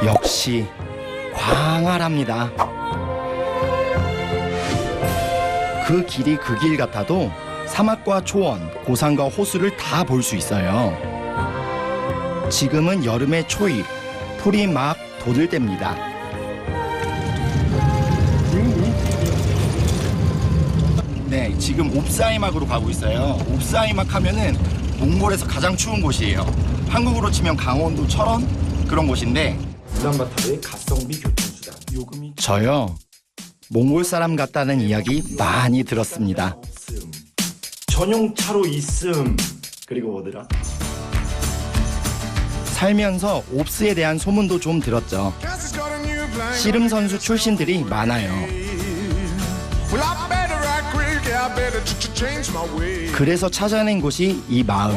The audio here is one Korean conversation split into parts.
역시 광활합니다. 그 길이 그 길 같아도 사막과 초원, 고산과 호수를 다 볼 수 있어요. 지금은 여름의 초입, 풀이 막 돋을 때입니다. 네, 지금 옵사이막으로 가고 있어요. 옵사이막 하면은 몽골에서 가장 추운 곳이에요. 한국으로 치면 강원도 철원 그런 곳인데 울란바토르의 가성비 교통수단 요금이 저요. 몽골 사람 같다는 이야기 많이 들었습니다. 전용 차로 있음. 그리고 뭐더라? 살면서 옵스에 대한 소문도 좀 들었죠. 씨름 선수 출신들이 많아요. 그래서 찾아낸 곳이 이 마을.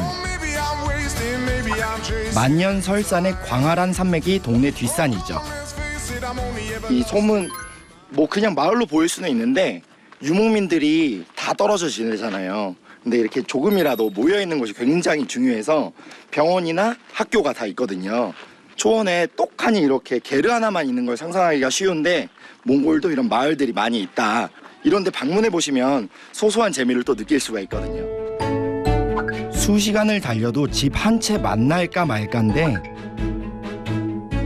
만년설산의 광활한 산맥이 동네 뒷산이죠. 이 소문 뭐 그냥 마을로 보일 수는 있는데 유목민들이 다 떨어져 지내잖아요. 근데 이렇게 조금이라도 모여 있는 곳이 굉장히 중요해서 병원이나 학교가 다 있거든요. 초원에 똑하니 이렇게 게르 하나만 있는 걸 상상하기가 쉬운데 몽골도 이런 마을들이 많이 있다. 이런데 방문해 보시면 소소한 재미를 또 느낄 수가 있거든요. 수시간을 달려도 집 한 채 만날까 말까인데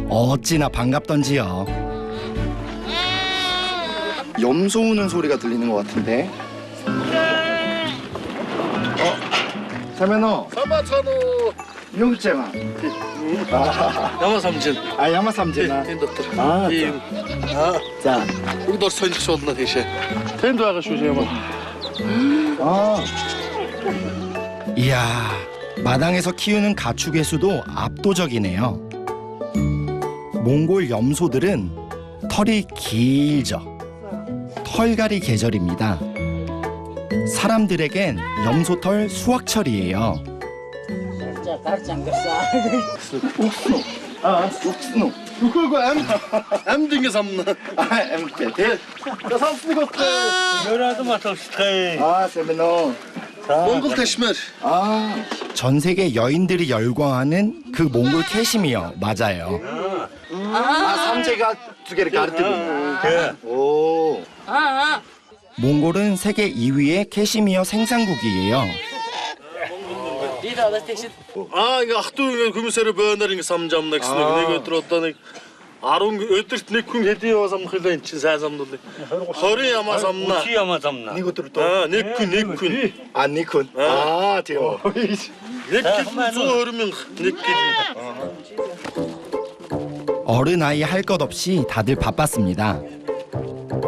어찌나 반갑던지요. 염소 우는 소리가 들리는 것 같은데. 사면호. 사마찬호. 용재마. 야마삼진. 아 야마삼재나. 텐더트. 아, 자. 우리 너 선지 줬나 대신. 텐도 아가 쇼시야마. 아. 이야, 마당에서 키우는 가축의 수도 압도적이네요. 몽골 염소들은 털이 길죠. 털갈이 계절입니다. 사람들에겐 염소털 수확철이에요. 옥스노. 아, 옥스노. 그거 엠딩게 삼나. 아, 엠게. 저 삼스고트. 여라도 맡았을테. 아, 세메노. 몽골 캐시메르. 아, 전 세계 여인들이 열광하는 그 몽골 캐시미어 맞아요. 아, 삼재가 두 개를 가르치고. 오. 몽골은 세계 2위의 캐시미어 생산국이에요. 아 이거 학도가 금세를 버너링 삼잠나 그스네 내가 들었다니 아롱 ötürт некүн хэдий самхлаа эн чин сайн самнууд 20 ямаа самна 30 ямаа самна. 니고들 또. аа некүн 아, 니쿤. 아, 돼요. некүн 120 некүн 어른아이 할 것 없이 다들 바빴습니다.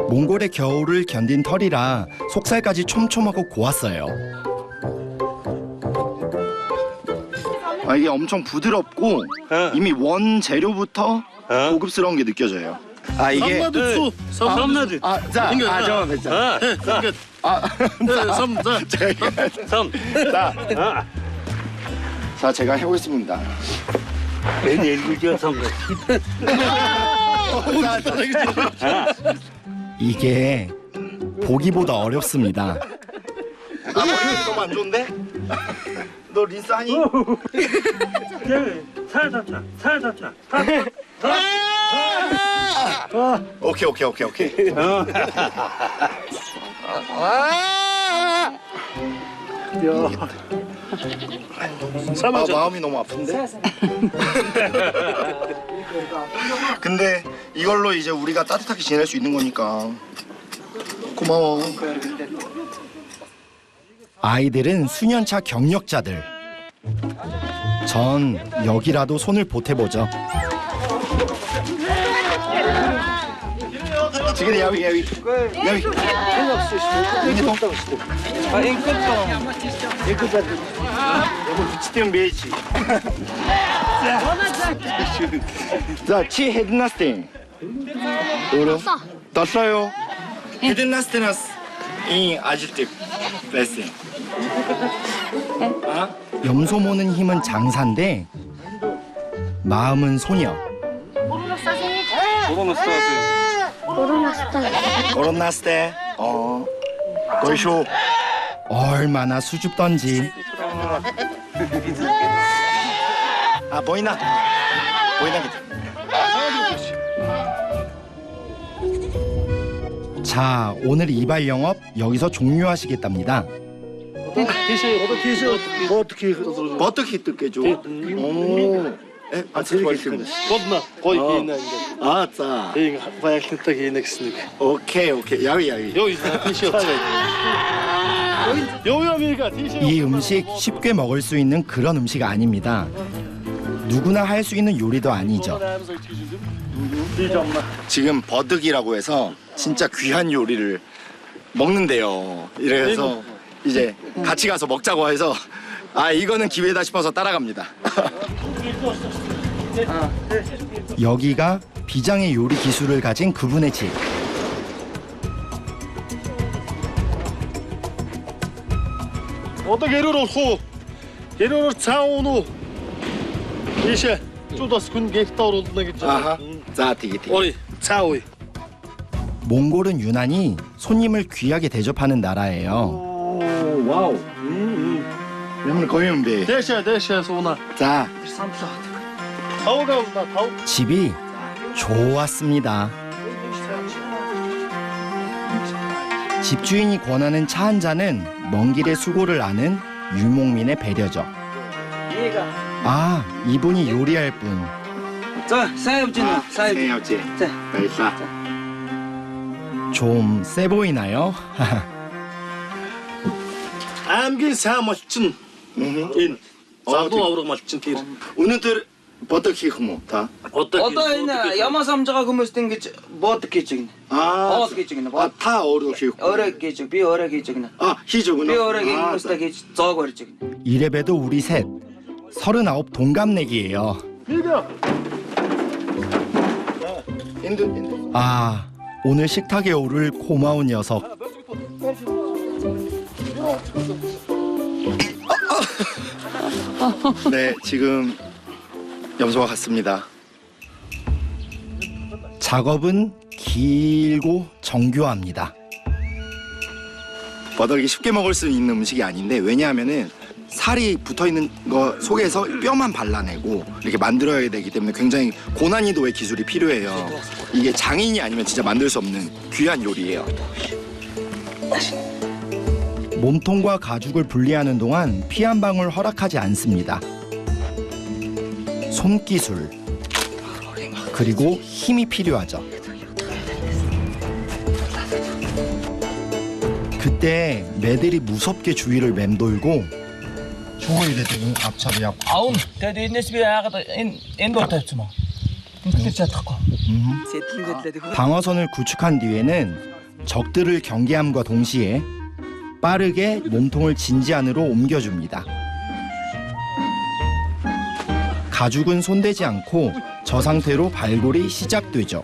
몽골의 겨울을 견딘 털이라 속살까지 촘촘하고 고왔어요. 아, 이게 엄청 부드럽고 이미 원 재료부터 고급스러운 게 느껴져요. 아, 이게 삼나드 수 삼나드 아, 자, 잠깐만, 자. 삼자 삼. 자, 제가 해보겠습니다. 내 일구지어 삼. 이게 보기보다 어렵습니다. 아, 너무 안 좋은데? 너 린스 하니? 살살차. 오케이. 아, 마음이 너무 아픈데? 근데 이걸로 이제 우리가 따뜻하게 지낼 수 있는 거니까 고마워. 아이들은 수년차 경력자들. 전 여기라도 손을 보태보죠. 지금 야위. 지금 메이지. 자, 치 헤드나스팅. 떴어요. 헤드나스테나스 이 아지트 레슨. 염소 모는 힘은 장사인데 마음은 소녀. 코로나스테. 거이쇼. 얼마나 수줍던지. 아, 보이나? 자, 오늘 이발 영업 여기서 종료하시겠답니다. 버터키 뜯겨줘. 오. 재밌겠습니다. Бодна гой хийнэ ингээд. 아, 자. Ийм баярлалтай хийнэ гэсэн нэг. 오케이. 야위. Йоо тийш яваа. Йоо 미가 тийш. 이 음식 쉽게 먹을 수 있는 그런 음식 아닙니다. 누구나 할 수 있는 요리도 아니죠. 지금 버득이라고 해서 진짜 귀한 요리를 먹는데요. 이래서 이제 같이 가서 먹자고 해서 아, 이거는 기회다 싶어서 따라갑니다. 여기가 비장의 요리 기술을 가진 그분의 집. Одоо гэрээр урах уу? Гэрээр цаа уу? Тийш. Чудас хүн гэгтээ оруулна гэж 아하. байна. 자, 티기. Ори цаа уу. 몽골은 유난히 손님을 귀하게 대접하는 나라예요. 오, 와우. 오늘 거의 준비. Дэшээ сууна. 자, Тавга уна тав. 집이 좋았습니다. 집주인이 권하는 차 한 잔은 먼 길의 수고를 아는 유목민의 배려죠. 아, 이분이 요리할 분. 자, 사엽지나, 사엽지. 자, 맛있다. 좀 세 보이나요? Аймгийн сайн малчин. Энэ залуу авраг малчин тэр. 오늘들 버터키 хмо та. Одоо энэ ямаа самж байгаа хүмүүст ингэж бод гэж гинэ. 아, Бод гэж гинэ. 다 어려 хийх. Өөрөө гэж би өөрөө гэж гинэ. 아, 희조구나. Би өөрөө хүмүүстэй гэж зоог барьж гинэ. 이래봬도 우리 셋 39 동갑내기예요. 아, 오늘 식탁에 오를 고마운 녀석. 네, 지금 염소가 갔습니다. 작업은 길고 정교합니다. 버덕이 쉽게 먹을 수 있는 음식이 아닌데 왜냐하면은 살이 붙어있는 거 속에서 뼈만 발라내고 이렇게 만들어야 되기 때문에 굉장히 고난이도의 기술이 필요해요. 이게 장인이 아니면 진짜 만들 수 없는 귀한 요리예요. 몸통과 가죽을 분리하는 동안 피 한 방울 허락하지 않습니다. 손기술 그리고 힘이 필요하죠. 그때 매들이 무섭게 주위를 맴돌고 Аун. Тэгээд энэс би яагаад энэ дуу тавьсан мó. Ингээд чадахгүй. Сэтгэл хөдлөд. 방어선을 구축한 뒤에는 적들을 경계함과 동시에 빠르게 몸통을 진지 안으로 옮겨줍니다. 가죽은 손대지 않고 저 상태로 발골이 시작되죠.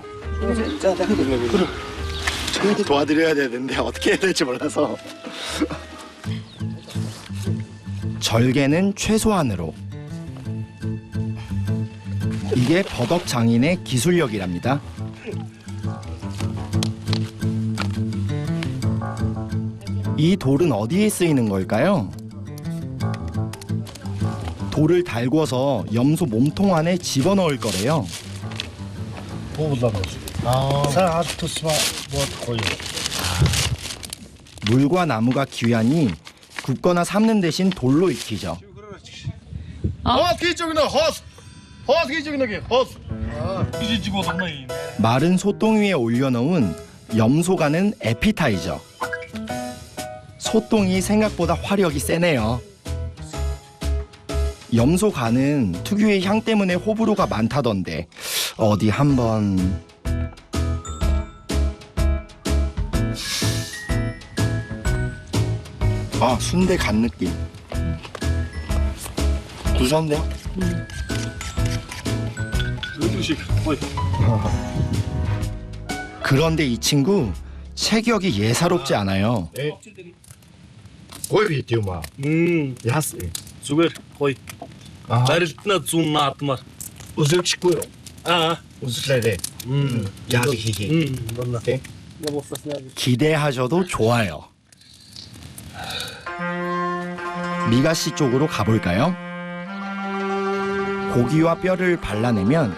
도와드려야 되는데 어떻게 해야 될지 몰라서 절개는 최소한으로. 이게 버덕 장인의 기술력이랍니다. 이 돌은 어디에 쓰이는 걸까요? 돌을 달궈서 염소 몸통 안에 집어넣을 거래요. 물과 나무가 귀하니 굽거나 삶는 대신 돌로 익히죠. Хоос хийж өгнө хоос. Хоос хийж өгнө гээ. Хоос. Жижиг болгоно юм. 마른 소똥 위에 올려놓은 염소간은 에피타이저. 소똥이 생각보다 화력이 세네요. 염소간은 특유의 향 때문에 호불호가 많다던데 어디 한번. 아, 순대 간 느낌. 구수한데요? Өдрөшиг. Ой. 그런데 이 친구 체격이 예사롭지 않아요. Гой бит юм аа. Яс. Зүгээр гоё. Аа. Барилтна зүүн наадмаар. Өсөжчихгүй юу? Аа. Өсөжлээрээ. Яг хийхий. Болно. Окей. 기대하셔도 좋아요. 미가 씨 쪽으로 가볼까요? 고기와 뼈를 발라내면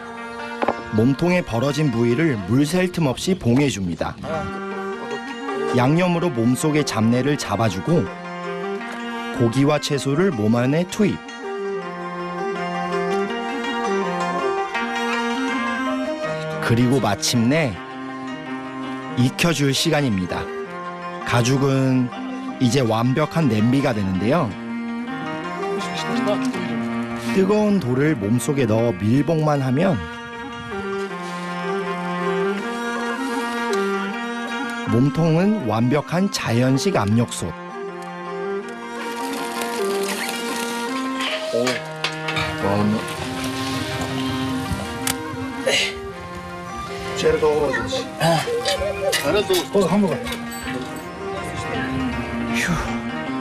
몸통에 벌어진 부위를 물 셀 틈 없이 봉해줍니다. 양념으로 몸속의 잡내를 잡아주고 고기와 채소를 몸 안에 투입. 그리고 마침내 익혀줄 시간입니다. 가죽은 이제 완벽한 냄비가 되는데요. 뜨거운 돌을 몸속에 넣어 밀봉만 하면 몸통은 완벽한 자연식 압력솥.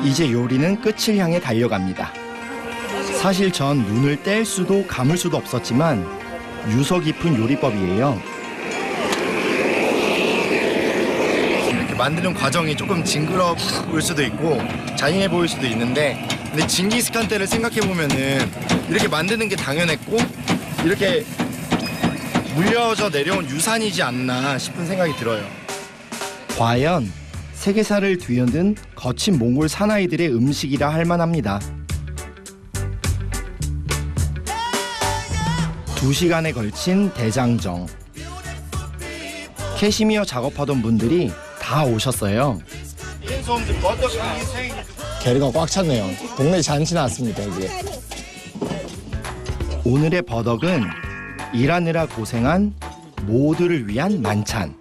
이제 요리는 끝을 향해 달려갑니다. 사실 전 눈을 뗄 수도 감을 수도 없었지만 유서 깊은 요리법이에요. 이렇게 만드는 과정이 조금 징그러울 수도 있고 잔인해 보일 수도 있는데, 근데 징기스칸 때를 생각해 보면은 이렇게 만드는 게 당연했고 이렇게 물려져 내려온 유산이지 않나 싶은 생각이 들어요. 과연 세계사를 뒤흔든 거친 몽골 사나이들의 음식이라 할 만합니다. 2시간에 걸친 대장정. 캐시미어 작업하던 분들이 다 오셨어요. 게리가 꽉 찼네요. 동네 잔치 났습니다 이제. 오늘의 버덕은 일하느라 고생한 모두를 위한 만찬.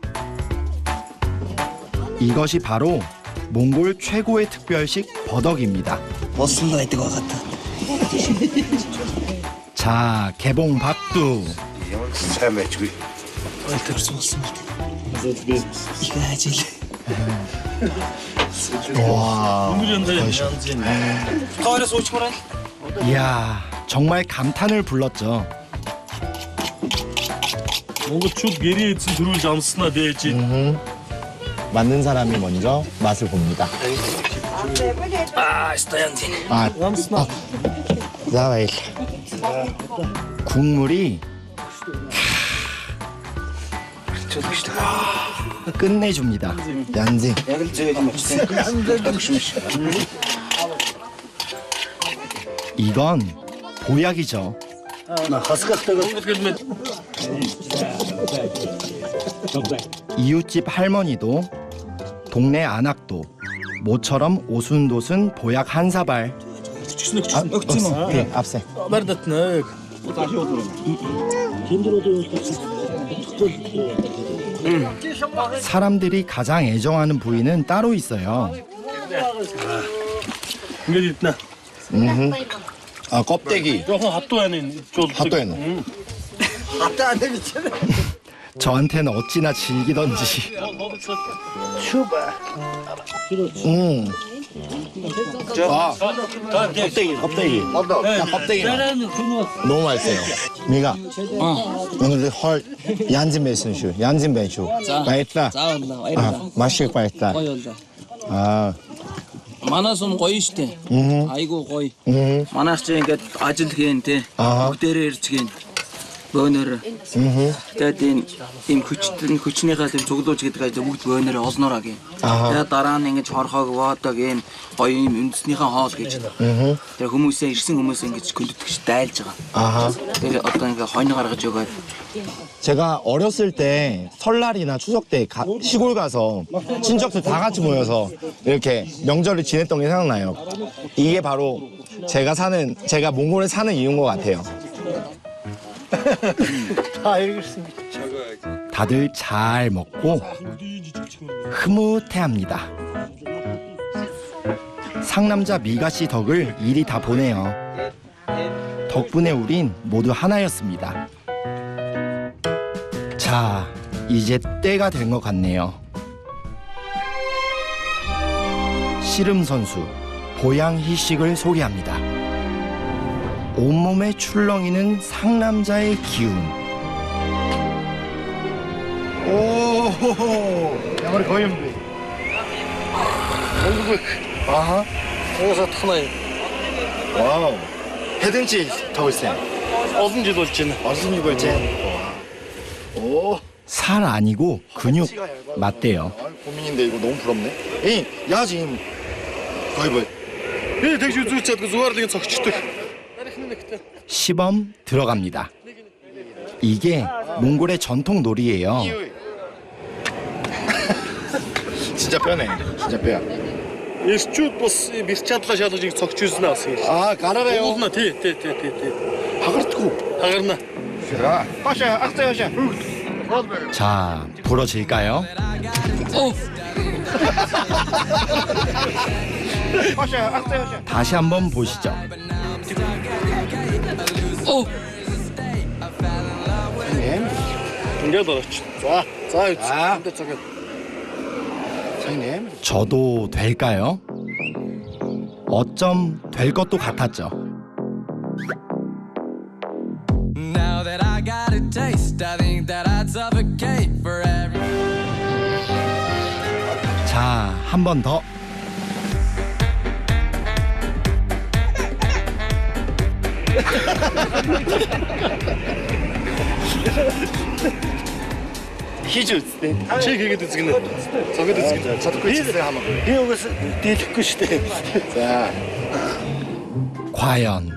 이것이 바로 몽골 최고의 특별식 버덕입니다. 자, 개봉 박두. 와. 이야, 정말 감탄을 불렀죠. 뭔가 쭉 geriye etsin türül camsına değecek. 만든 사람이 먼저 맛을 봅니다. 나와이. 국물이 끝내줍니다. 얀징. 이건 보약이죠. 이웃집 할머니도 동네 안악도 모처럼 오순도순 보약 한 사발. 네, 앞세. 사람들이 가장 애정하는 부위는 따로 있어요. 이게 있나? 아 껍데기. 조금 핫도야는 핫도에는. 저한테는 어찌나 질기던지. 아 껍데기. 야, 껍데기. 너무 맛있어요. 미가. 오늘 헐 얀진 베이스슈. 얀진 베이슈. 맛있다. 아 맛있게 맛있다. 아. Манаас гоё штэ. Айгуу гоё. Манайх ч ингээд ажил хийн те. Бүгдээрээ ирж хийн. Бөөнөр. Тэгээд ийм хүчнийхээ тийм цуглууж гэдэг ажил бүгд бөөнөр олнороо гин. Тэгээд дараа нь ингэж хорхоог воодог ийм гоё ийм үндэснийхээ хоол гэж. Тэгээд хүмүүсээ ирсэн хүмүүсээ ингэж гөлдөгч дайлж байгаа. Тэгээд одоо ингээд хойно гаргаж өгөөд. 제가 어렸을 때 설날이나 추석 때 시골 가서 친척들 다 같이 모여서 이렇게 명절을 지냈던 게 생각나요. 이게 바로 제가 몽골에 사는 이유인 것 같아요. 다들 잘 먹고 흐뭇해합니다. 상남자 미가 씨 덕을 이리 다 보네요. 덕분에 우린 모두 하나였습니다. 자, 이제 때가 된 것 같네요. 씨름 선수 보양 희식을 소개합니다. 온몸에 출렁이는 상남자의 기운. 오, 야머리 거의 없네. 아하. 여기서 타나요. 와우. 헤든치 더 있어요. 어딘지 돌지는. 어순이 걸지. 오, 살 아니고 근육 맞대요. 고민인데 이거 너무 부럽네. 에이, 야 지금 거의 뭐 тэгж үзүүч чаддаг зүгээр л цогчдөг. 시범 들어갑니다. 이게 몽골의 전통 놀이예요. 진짜 빼네. 진짜 빼야. Ирчүүд бас бис чадлаа шалгаж ийг цогч үзнэ бас юм. 아, 가라래요. Уулна тий. 바가르트고. Хагарна. 자, 빠샤, 악자야샤. 자, 부러질까요? 빠샤, 악자야샤. 다시 한번 보시죠. Ингээд орооч. За үз. За. Энд цагаад. 사장님. 저도 될까요? 어쩜 될 것도 같았죠. Now that I got a taste, I think that I'd suffocate forever. 자, 한 번 더. 히즈. Чи хийгээд үзгэнэ. Цогод үзгэнэ. 찾고 있으세요 한번. Би угаас дийлэхгүй шүү дээ. 자, 과연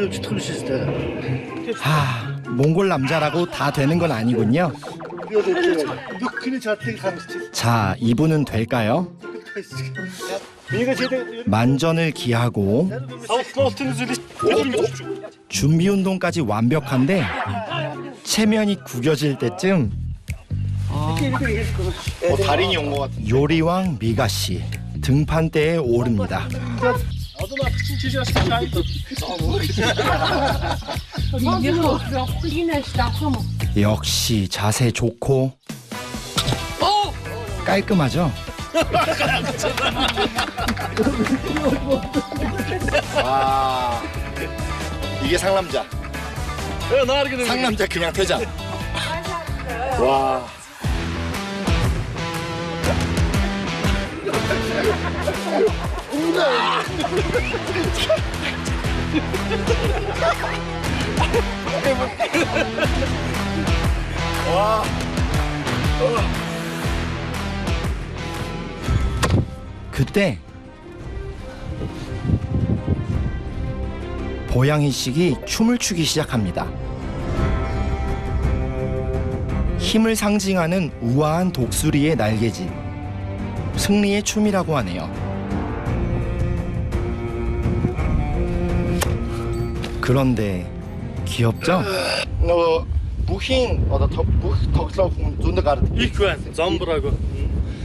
Юу ч чадахгүй шүү дээ. 몽골 남자라고 다 되는 건 아니군요. Бүхний чадлыг харагч. 자, 이분은 될까요? Бигээ чи 만전을 기하고 автобусны зүйлийг 준비 운동까지 완벽한데 체면이 구겨질 때쯤 달인이 온 것 같은. 요리왕 미가 씨 등판대에 오릅니다. 역시 자세 좋고 깔끔하죠? 와, 이게 상남자. 나르게 상남자 그냥 퇴장. 와. 그때 보양이식이 춤을 추기 시작합니다. 힘을 상징하는 우아한 독수리의 날개짓, 승리의 춤이라고 하네요. 그런데 귀엽죠? 너 부힌 덕슬어 존나 가르. их байна. Замбраагүй.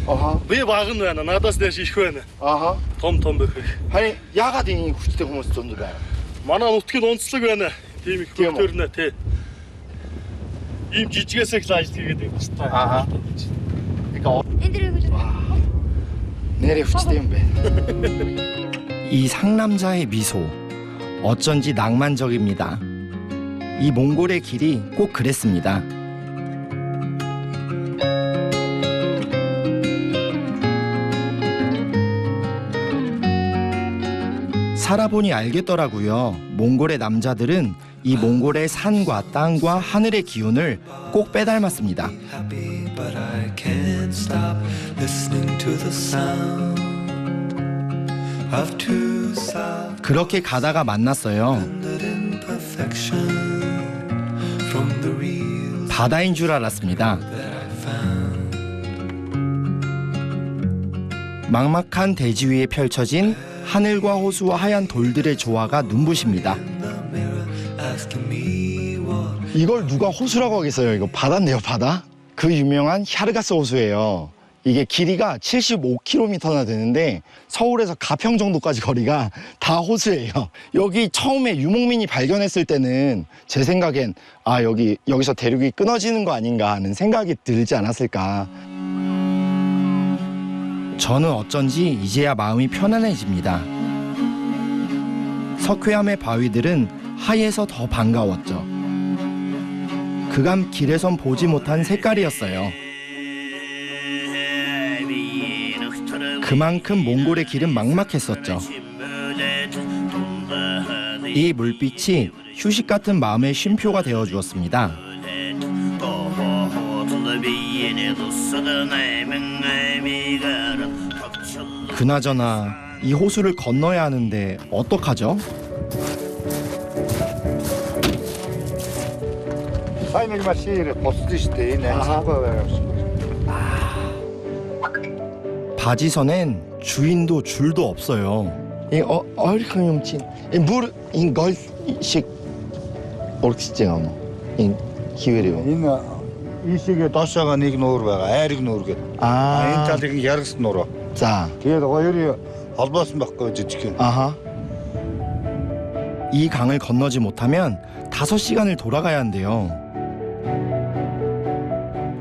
아하. Би баг нь байна. Надаас дэш их байна. 아하. Том байх. 아니 야가 된 хүчтэй хүмүүс 존나 байна. Манай нутгийн онцлог байна. Тийм их Тийм үү? хөлтөрнө тий. Ийм жижигээс их лааж тэгээд юм байна. 아하. 그러니까 내래 хүчтэй юм бэ. 이 상남자의 미소, 어쩐지 낭만적입니다. 이 몽골의 길이 꼭 그랬습니다. 살아보니 알겠더라고요. 몽골의 남자들은 이 몽골의 산과 땅과 하늘의 기운을 꼭 빼닮았습니다. Happy, but I can't stop listening to the sound of two soft 그렇게 가다가 만났어요. imperfection from the real 바다인 줄 알았습니다. that I found. 막막한 대지 위에 펼쳐진 하늘과 호수와 하얀 돌들의 조화가 눈부십니다. The mirror asking me what 이걸 누가 호수라고 하겠어요? 이거 바다인데요, 바다? 그 유명한 샤르가스 호수예요. 이게 길이가 75km나 되는데 서울에서 가평 정도까지 거리가 다 호수예요. 여기 처음에 유목민이 발견했을 때는 제 생각엔 여기서 대륙이 끊어지는 거 아닌가 하는 생각이 들지 않았을까. 저는 어쩐지 이제야 마음이 편안해집니다. 석회암의 바위들은 하얘서 더 반가웠죠. 그간 길에선 보지 못한 색깔이었어요. 그만큼 몽골의 길은 막막했었죠. 이 물빛이 휴식 같은 마음의 쉼표가 되어 주었습니다. 그나저나 이 호수를 건너야 하는데 어떡하죠? Aynı maşıyı postu işte yine. 바지선엔 주인도 줄도 없어요. 얼큰 용친. 물인 걸식 얼키지가 뭐. 인 기회래요. Энэ ийшээгээ доошоогоо нэг нуур байгаа. Айрыг нуур гэдэг. Энэ 아, талын яргас нуур. 자, Тэгээд хоёрын холбоосон байхгүй жижиг юм. 아하. 이 강을 건너지 못하면 5시간을 돌아가야 한대요.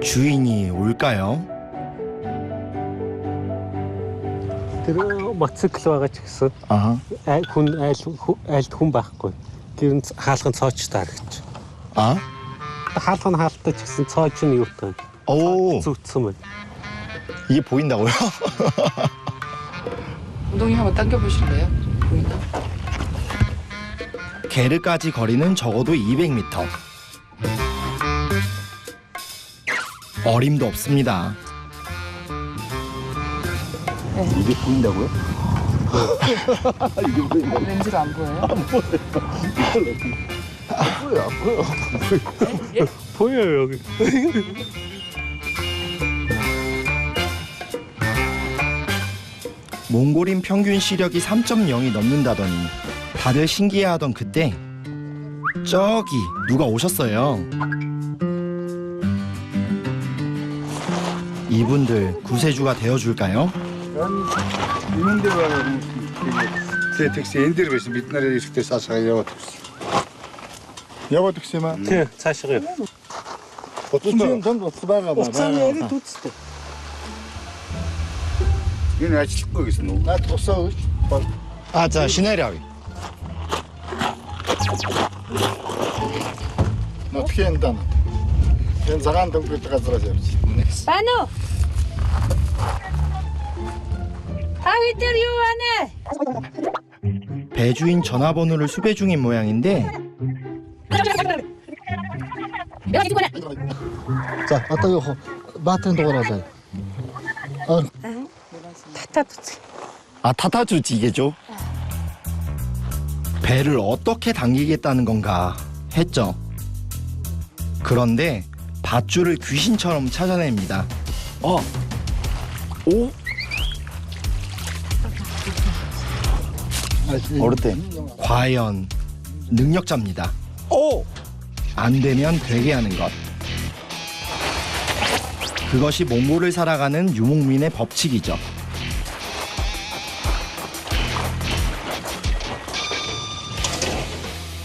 주인이 올까요? Тэр мотоцикл байгаа ч гэсэн 아하. айлт хүн байхгүй. Тэр нь хаалган цооч таарч. 아? хаалган хаалттай ч гэсэн цооч нь юутай. 오, зүтсэн байна. 이게 보인다고요? 엉덩이 한번 당겨보실래요? 보이나? 게르까지 거리는 적어도 200m. 어림도 없습니다. 이게 보인다고요? 렌즈로 안 보여요? 보여요 여기. 몽골인 평균 시력이 3.0이 넘는다더니 다들 신기해하던 그때 저기 누가 오셨어요. 이분들 구세주가 되어줄까요? Энэ дээр байгаа хүмүүс тэгээд тэгс энэ дээр байсан бид нарыг ирэхдээ цаашаа яваад өгсөн. Яваад өгсөн юм аа. Тий, цаашаа яа. Утсан донд утас байгаа ба. Уцааны яриад үзтээ. Энэ ажиллахгүй гэсэн үү? Наад тусаа өгч. 아, 자, 시내력. Нотхийн дан. Энэ цагаан дөнгөж газраас явж. Байна уу? 아이들 요원해. 배주인 전화번호를 수배 중인 모양인데 За одоо юу баатарын дугаар болоо. 타타두지. 아, 타타주지 이게죠? 배를 어떻게 당기겠다는 건가 했죠. 그런데 밧줄을 귀신처럼 찾아냅니다. 오? 어르때. 과연 능력자입니다. 오! 안 되면 되게 하는 것. 그것이 몽골을 살아가는 유목민의 법칙이죠.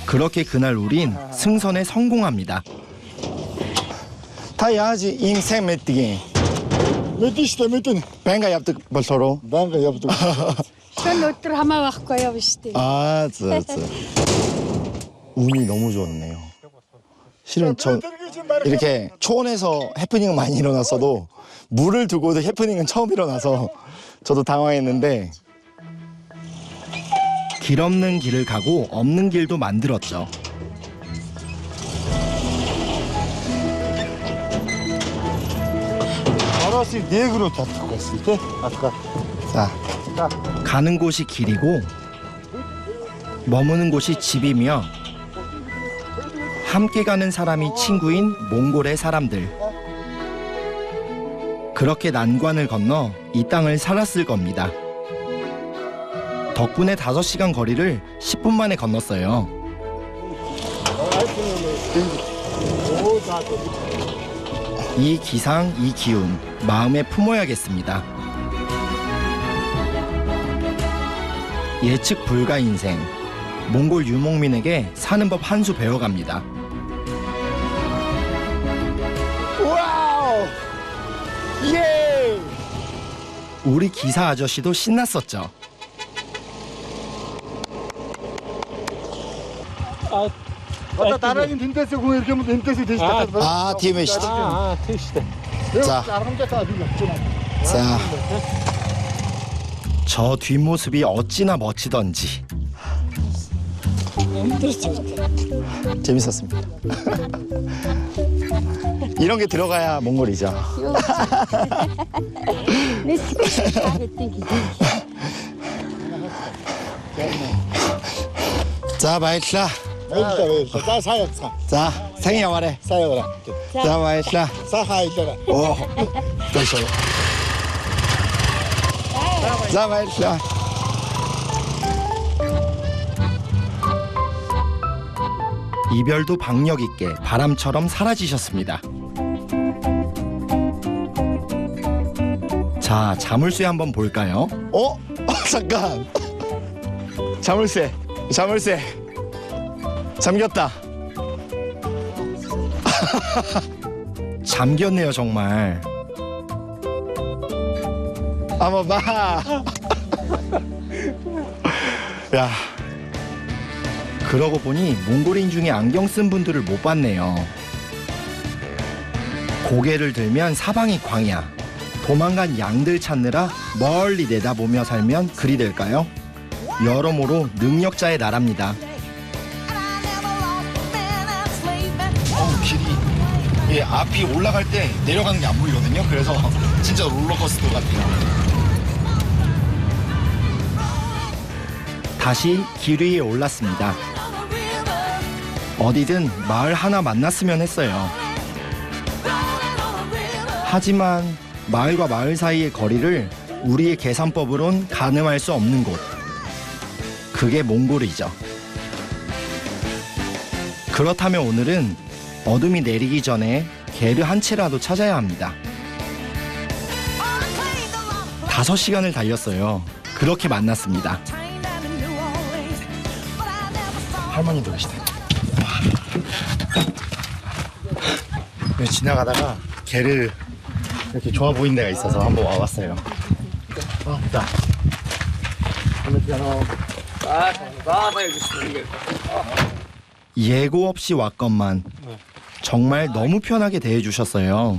그렇게 그날 우린 승선에 성공합니다. 타야지 인생 메띠기. Мэдэн штэ мэдэн. 뱅가 얍득 벌써로. Банга явдаг. 전 옷들 하마 갖고 와요, 비시대. 아, 저. 운이 너무 좋았네요. 실은 전 이렇게 초원에서 해프닝은 많이 일어났어도 물을 두고도 해프닝은 처음 일어나서 저도 당황했는데 길 없는 길을 가고 없는 길도 만들었죠. Ороосыг дээгрүү татах байсан тий. Атга. 자, 가는 곳이 길이고 머무는 곳이 집이며 함께 가는 사람이 친구인 몽골의 사람들. 그렇게 난관을 건너 이 땅을 살았을 겁니다. 덕분에 5시간 거리를 10분 만에 건넜어요. 이 기상, 이 기운 마음에 품어야겠습니다. 예측 불가 인생. 몽골 유목민에게 사는 법 한 수 배워갑니다. 와우! 예! 우리 기사 아저씨도 신났었죠. Одоо дараагийн тэндээс хүн ирэх юм бол тэндээс тийш татаад байна. 아, 팀의 시티. тийштэй. 자. 10 цаа тийм явчихна. 자, 저 뒷모습이 어찌나 멋지던지. 재밌었습니다. 이런 게 들어가야 몽골이죠. 내 스페셜 다 했던 게. 자, 마이슬라. 자 사역사 자, 생이야 말해. 사역라 자, 마이슬라. 사하이더라 오, 됐어. 자, 마이슬라. 이별도 박력 있게 바람처럼 사라지셨습니다. 자, 자물쇠 한번 볼까요? 잠깐. 자물쇠. 잠겼다. 잠겼네요, 정말. 한번 봐. 야, 그러고 보니 몽골인 중에 안경 쓴 분들을 못 봤네요. 고개를 들면 사방이 광야. 도망간 양들 찾느라 멀리 내다보며 살면 그리 될까요? 여러모로 능력자의 나라입니다. 길이 예, 앞이 올라갈 때 내려가는 게 안 보이거든요. 그래서 진짜 롤러코스터 같아요. 다시 길 위에 올랐습니다. 어디든 마을 하나 만났으면 했어요. 하지만 마을과 마을 사이의 거리를 우리의 계산법으론 가늠할 수 없는 곳. 그게 몽골이죠. 그렇다면 오늘은 어둠이 내리기 전에 게르 한 채라도 찾아야 합니다. 5시간을 달렸어요. 그렇게 만났습니다. 할머니도 계시네. 지나가다가 개를 이렇게 좋아 보이는 데가 있어서 한번 와봤어요. 자. 예고 없이 왔건만 정말 너무 편하게 대해주셨어요.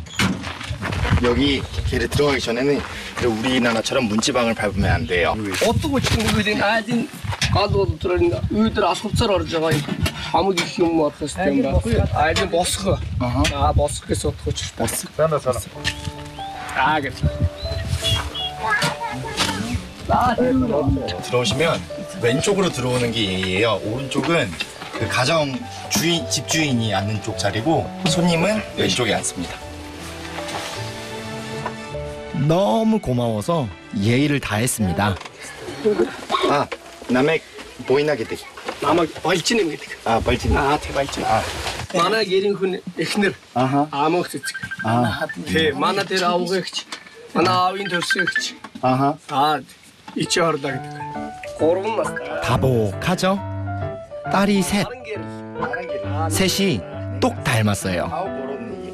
여기 길에 들어가기 전에는 우리나라처럼 문지방을 밟으면 안 돼요. 어떻게 친구들이 아진 가도 들으니까 의들 아섭살 어르자가 아무도 기억 못 했을 텐데 아진 버스가 아 버스에서 도치 버스 알겠어. 들어오시면 왼쪽으로 들어오는 게 예의예요. 오른쪽은 그 가정 주인 집주인이 앉는 쪽 자리고 손님은 왼쪽에 앉습니다. 너무 고마워서 예의를 다했습니다. 아, 남의 보이나게 돼. 남아 발진이 게 아, 발진. 아 대발진. 만화 예린 군 эхнэр 아먹지. 대 만화 대 아오게치. 만화 윈도스치. 아 이치어르다 게. 고르면 맞다. 다복하죠? 딸이 셋. 셋이 똑 닮았어요.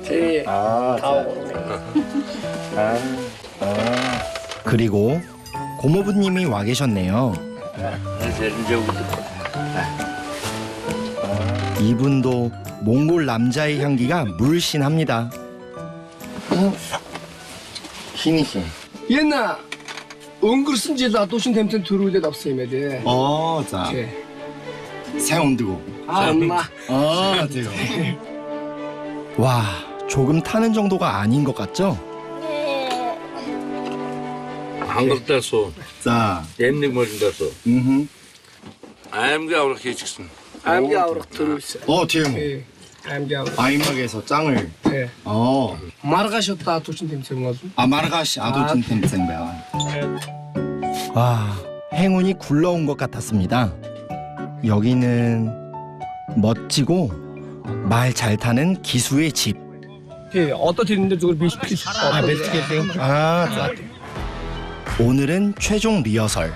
대 그리고 고모부님이 와 계셨네요. 이분도 몽골 남자의 향기가 물씬합니다. 희니시. 옛날 엉그슨지다 도신 템템 들어올 데도 없어요, 매대. 자. 새온 두고. 아, 엄마. 돼요. 와, 조금 타는 정도가 아닌 것 같죠? Хангалтаасуу 자. эмнэг молондоосуу аймгийн аврах хийчихсэн. аймгийн аврах төрүүлсэн. 뒤에 뭐. 예. аймгийн аврах. 아이막에서 짱을. 예. 마르가셨다 도신 템템 가지고. 아, 마르가시 아도진 템센베야. 와, 행운이 굴러온 것 같았습니다. 여기는 멋지고 말 잘 타는 기수의 집. 예, 어떤 팀인데 저걸 비슷비슷. 아, 메스케팅. 자. 오늘은 최종 리허설.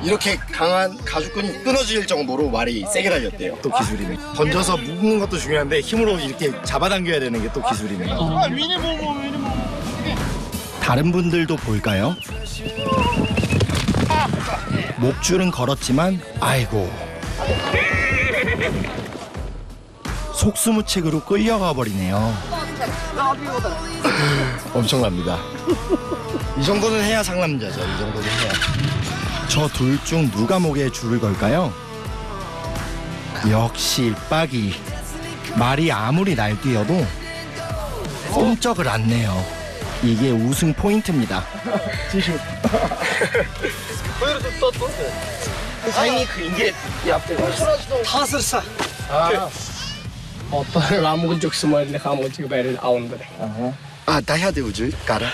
이렇게 강한 가죽끈이 끊어질 정도로 말이 세게 달렸대요. 또 기술이네. 던져서 묶는 것도 중요한데 힘으로 이렇게 잡아당겨야 되는 게 또 기술이네요. 다른 분들도 볼까요? 목줄은 걸었지만 아이고 속수무책으로 끌려가 버리네요. 엄청납니다. 이 정도는 해야 상남자죠. 이 정도는 해야. 저 둘 중 누가 목에 줄을 걸까요? 역시 빠기. 말이 아무리 날뛰어도 꼼짝을 안 내요. 이게 우승 포인트입니다. Тасарса. Одоо амгон жогсон мөр нэг амгоныг барил аавн бэр. 아, 나야대 우주 가라.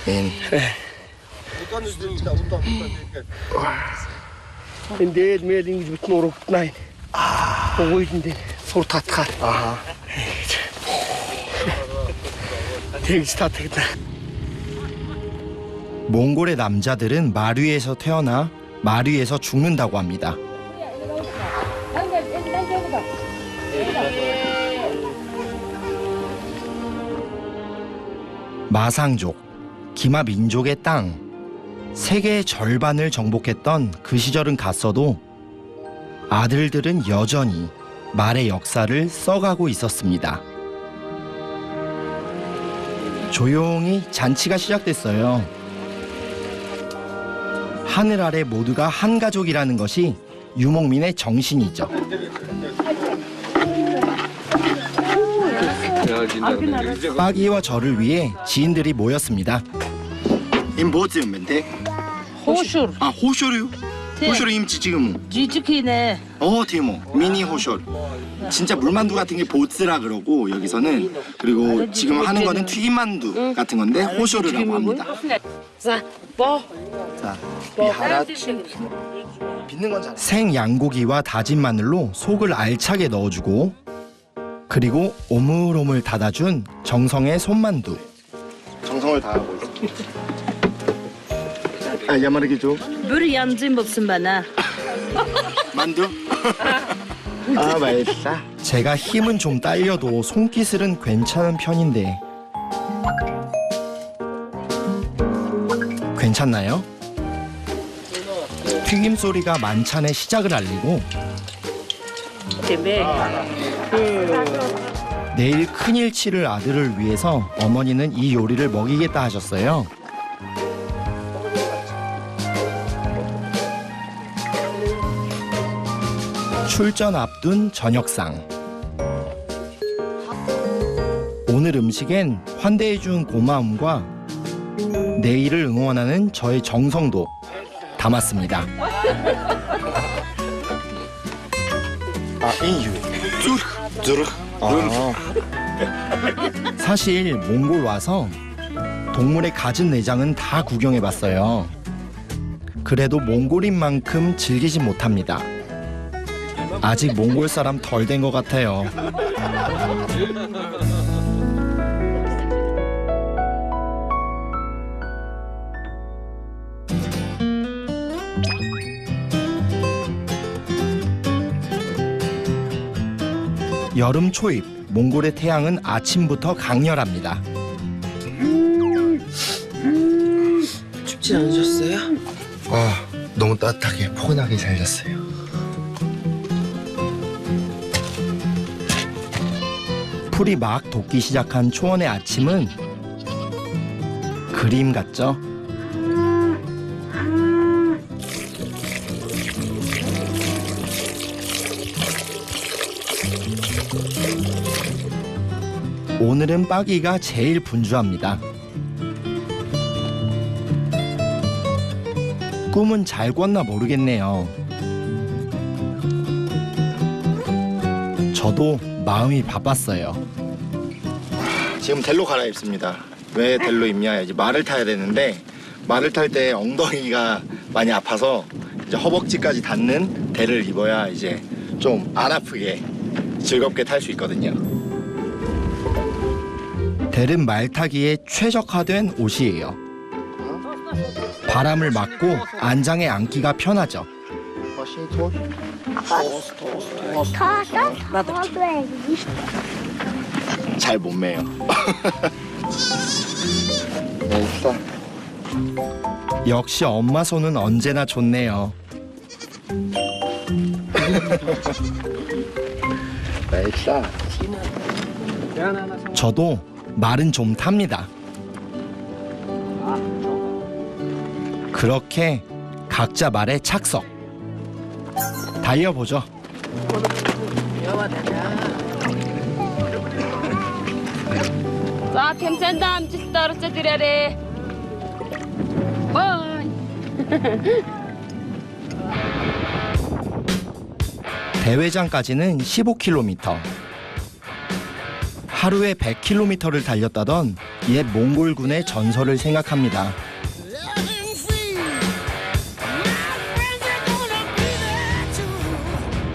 Энэ дээд мэйл ингэж бүтэн урагтнаа. Ууйдэн сур татхаар. тэгж татагдана. 몽골의 남자들은 말 위에서 태어나 말 위에서 죽는다고 합니다. 마상족, 기마 민족의 땅, 세계의 절반을 정복했던 그 시절은 갔어도 아들들은 여전히 말의 역사를 써가고 있었습니다. 조용히 잔치가 시작됐어요. 하늘 아래 모두가 한 가족이라는 것이 유목민의 정신이죠. 빠기와 저를 위해 지인들이 모였습니다. 뭐 찍으면 돼? 호쇼. 아, 호쇼르요? 호쇼르 임치 지금. 쥐지키네. 디모 미니 호쇼르. 진짜 물만두 같은 게 보츠라 그러고 여기서는 그리고 지금 하는 거는 튀김만두 같은 건데 호쇼르라고 합니다. 자, 뭐? 자, 이 하나 빚는 건 잘. 생 양고기와 다진 마늘로 속을 알차게 넣어주고 그리고 오물오물 닫아준 정성의 손만두. 정성을 다하고 있습니다. 아, 야마르기 좀. 물 양진 먹슨 바나. 만두? 아, 맛있다. 제가 힘은 좀 딸려도 손기술은 괜찮은 편인데 괜찮나요? 튀김 소리가 만찬의 시작을 알리고 내일 큰일 치를 아들을 위해서 어머니는 이 요리를 먹이겠다 하셨어요. 출전 앞둔 저녁상. 오늘 음식엔 환대해준 고마움과 내일을 응원하는 저의 정성도 담았습니다. 아, 인유. 쭈르. 사실 몽골 와서 동물의 갖은 내장은 다 구경해봤어요. 그래도 몽골인 만큼 즐기진 못합니다. 아직 몽골 사람 덜 된 것 같아요. 여름 초입, 몽골의 태양은 아침부터 강렬합니다. 춥지 않으셨어요? 너무 따뜻하게 포근하게 잘 잤어요. 풀이 막 돋기 시작한 초원의 아침은 그림 같죠? 오늘은 빠기가 제일 분주합니다. 꿈은 잘 꿨나 모르겠네요. 저도 마음이 바빴어요. 지금 델로 갈아입습니다. 왜 델로 입냐? 이제 말을 타야 되는데 말을 탈 때 엉덩이가 많이 아파서 이제 허벅지까지 닿는 델을 입어야 이제 좀 안 아프게 즐겁게 탈 수 있거든요. 델은 말타기에 최적화된 옷이에요. 바람을 막고 안장에 앉기가 편하죠. 잘 못 매요. 역시 엄마 손은 언제나 좋네요. 맛있다. 저도 말은 좀 탑니다. 그렇게 각자 말에 착석. 달려보죠. За тэмцээнд амжилт оролцоод ирээрээ. Бай. 대회장까지는 15km. 하루에 100km를 달렸다던 옛 몽골군의 전설을 생각합니다.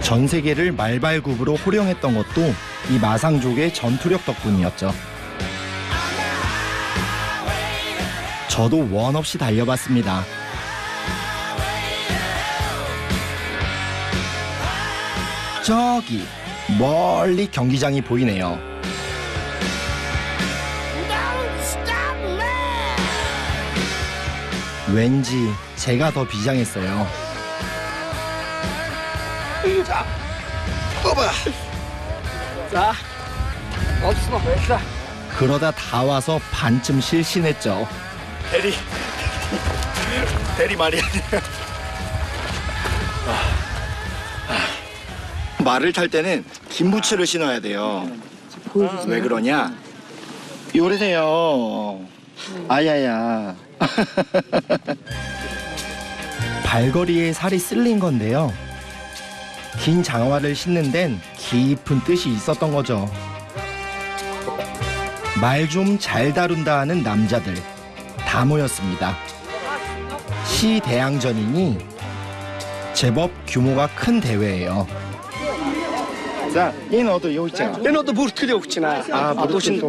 전 세계를 말발굽으로 호령했던 것도 이 마상족의 전투력 덕분이었죠. 저도 원 없이 달려봤습니다. 저기 멀리 경기장이 보이네요. 왠지 제가 더 비장했어요. 자, 없어. 그러다 다 와서 반쯤 실신했죠. 대리 말이야. 말을 탈 때는 긴 부츠를 신어야 돼요. 왜 그러냐? 요래세요. 아야야. 발걸이에 살이 쓸린 건데요. 긴 장화를 신는 데는 깊은 뜻이 있었던 거죠. 말 좀 잘 다룬다 하는 남자들 다 모였습니다. 시대항전이니 제법 규모가 큰 대회예요. 자, 얘는 어디 여기 있잖아. Энэ одоо бүртгэл явчихна. 아도신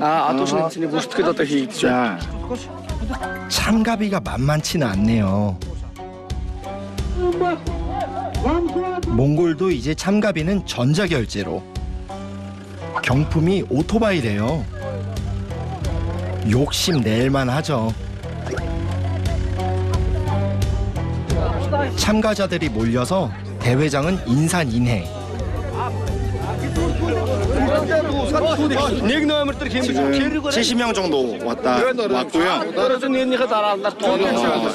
бүртгэл одоо хийгдэж байна. 자, 참가비가 만만치는 않네요. 몽골도 이제 참가비는 전자결제로. 경품이 오토바이래요. 욕심 낼만 하죠. 참가자들이 몰려서 대회장은 인산인해. Нэг номер дээр хэмжиж 70명 정도 왔고요. 떨어진 얘기가 달아나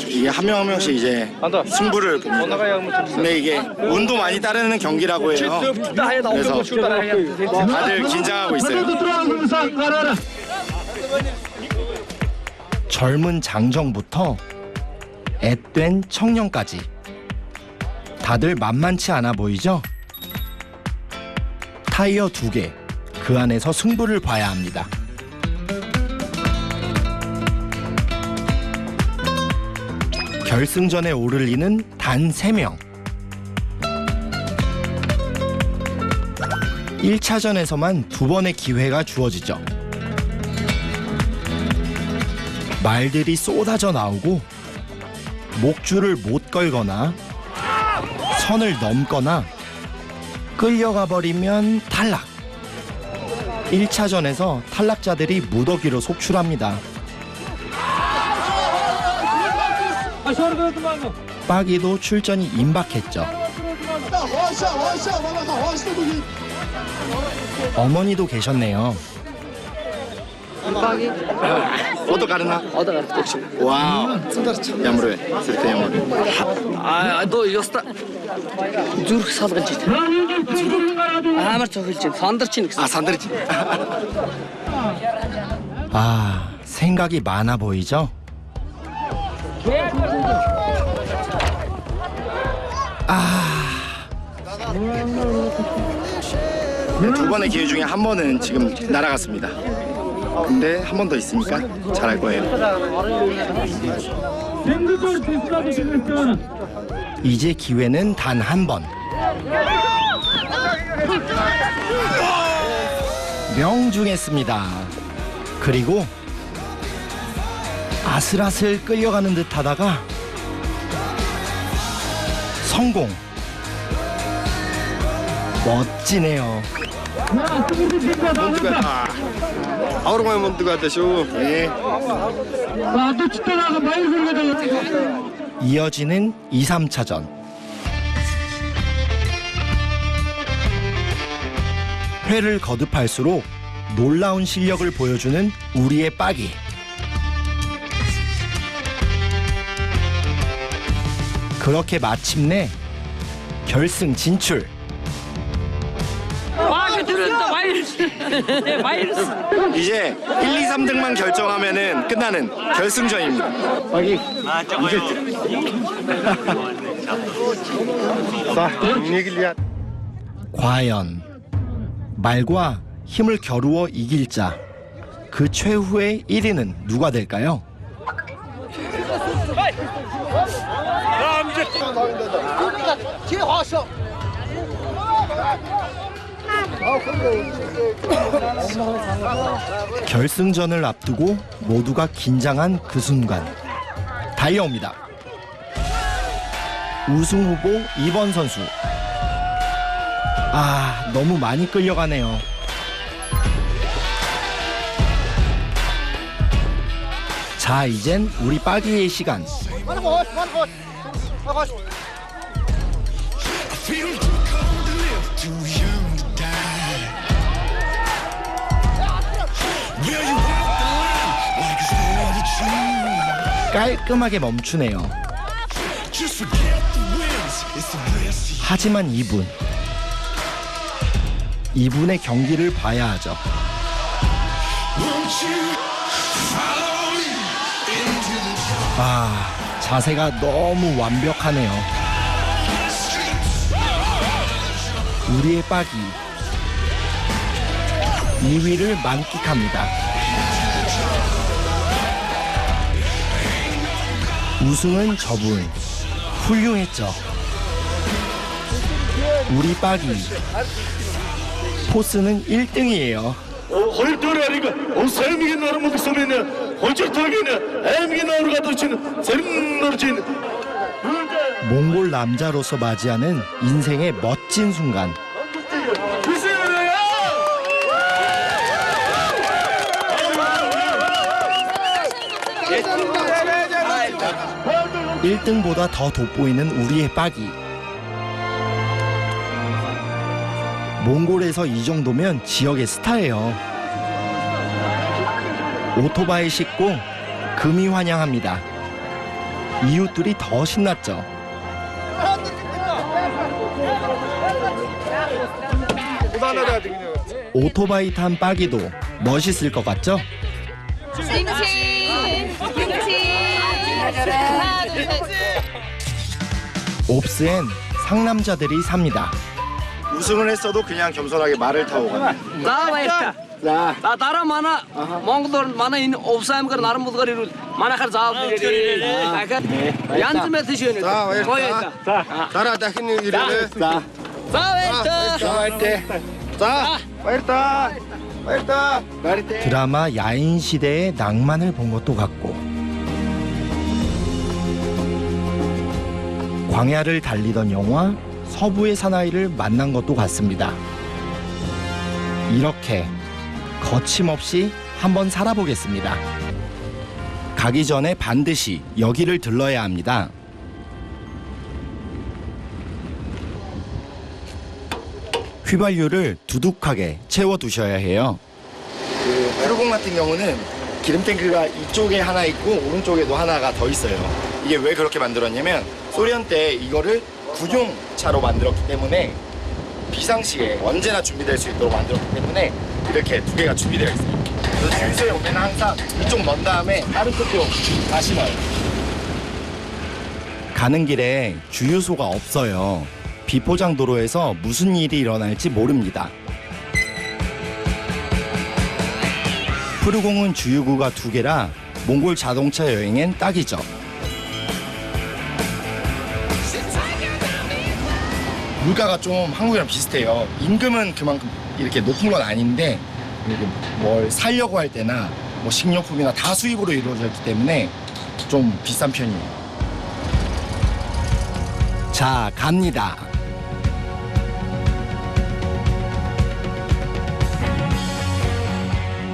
이게 한 명 한 명씩 이제 승부를 봅니다. 근데 이게 운도 많이 따르는 경기라고 해요. 그래서 다들 긴장하고 있어요. 젊은 장정부터 앳된 청년까지 다들 만만치 않아 보이죠? 타이어 2개, 그 안에서 승부를 봐야 합니다. 결승전에 오를 이는 단 3명. 1차전에서만 2번의 기회가 주어지죠. 말들이 쏟아져 나오고 목줄을 못 걸거나 선을 넘거나 끌려가 버리면 탈락. 1차전에서 탈락자들이 무더기로 속출합니다. 빠기도 출전이 임박했죠. 어머니도 계셨네요. 어디 가르나? 와, 야무래. 쓸때 야무래. 너 ёста зүрх салгаж ий. Амар цохилж байна. Сандарч ийн гэсэн. 아, 산들지. 아, 생각이 많아 보이죠? 두 번의 기회 중에 한 번은 지금 날아갔습니다. 근데 한 번 더 있으니까 잘할 거예요. 이제 기회는 단 한 번. 명중했습니다. 그리고 아슬아슬 끌려가는 듯 하다가 성공. 멋지네요. Аврагын мундаг байдаг шүү. 이어지는 2, 3차전. 회를 거듭할수록 놀라운 실력을 보여주는 우리의 빠기. 그렇게 마침내 결승 진출. 마음에 들었다. 마이너스. 이제 1, 2, 3등만 결정하면은 끝나는 결승전입니다. 여기 과연 말과 힘을 겨루어 이길 자, 그 최후의 1위는 누가 될까요? 결승전을 앞두고 모두가 긴장한 그 순간 달려옵니다. 우승 후보 2번 선수. 아, 너무 많이 끌려가네요. 자, 이젠 우리 빠기의 시간. 깔끔하게 멈추네요. 하지만 이분의 경기를 봐야 하죠. 아, 자세가 너무 완벽하네요. 우리의 빠기 2위를 만끽합니다. 우승은 저분 훌륭했죠. 우리 빠기 포스는 1등이에요. 몽골 남자로서 맞이하는 인생의 멋진 순간. 일등보다 더 돋보이는 우리의 빠기. 몽골에서 이 정도면 지역의 스타예요. 오토바이 싣고 금이 환영합니다. 이웃들이 더 신났죠. 오토바이 탄 빠기도 멋있을 것 같죠? 옵스엔 상남자들이 삽니다. 우승을 했어도 그냥 겸손하게 말을 타고 가요. 나 나라 많아. 몽골 많아 있는 옵사임거 나름 못 거리로 많아 갈 자고 그래. 얀즈메 드시네. 거였다. 잘하다 힘이 이래. 드라마 야인 시대의 낭만을 본 것도 같고, 광야를 달리던 영화 서부의 사나이를 만난 것도 같습니다. 이렇게 거침없이 한번 살아보겠습니다. 가기 전에 반드시 여기를 들러야 합니다. 휘발유를 두둑하게 채워두셔야 해요. 그 페루공 같은 경우는 기름 탱크가 이쪽에 하나 있고 오른쪽에도 하나가 더 있어요. 이게 왜 그렇게 만들었냐면 소련 때 이거를 군용차로 만들었기 때문에 비상시에 언제나 준비될 수 있도록 만들었기 때문에 이렇게 두 개가 준비되어 있어요. 그래서 주유소에 오면 항상 이쪽 넣은 다음에 다른 쪽으로 다시 넣어요. 가는 길에 주유소가 없어요. 비포장 도로에서 무슨 일이 일어날지 모릅니다. 푸르공은 주유구가 2개라 몽골 자동차 여행엔 딱이죠. 물가가 좀 한국이랑 비슷해요. 임금은 그만큼 이렇게 높은 건 아닌데 이렇게 뭘 살려고 할 때나 뭐 식료품이나 다 수입으로 이루어져 있기 때문에 좀 비싼 편이에요. 자, 갑니다.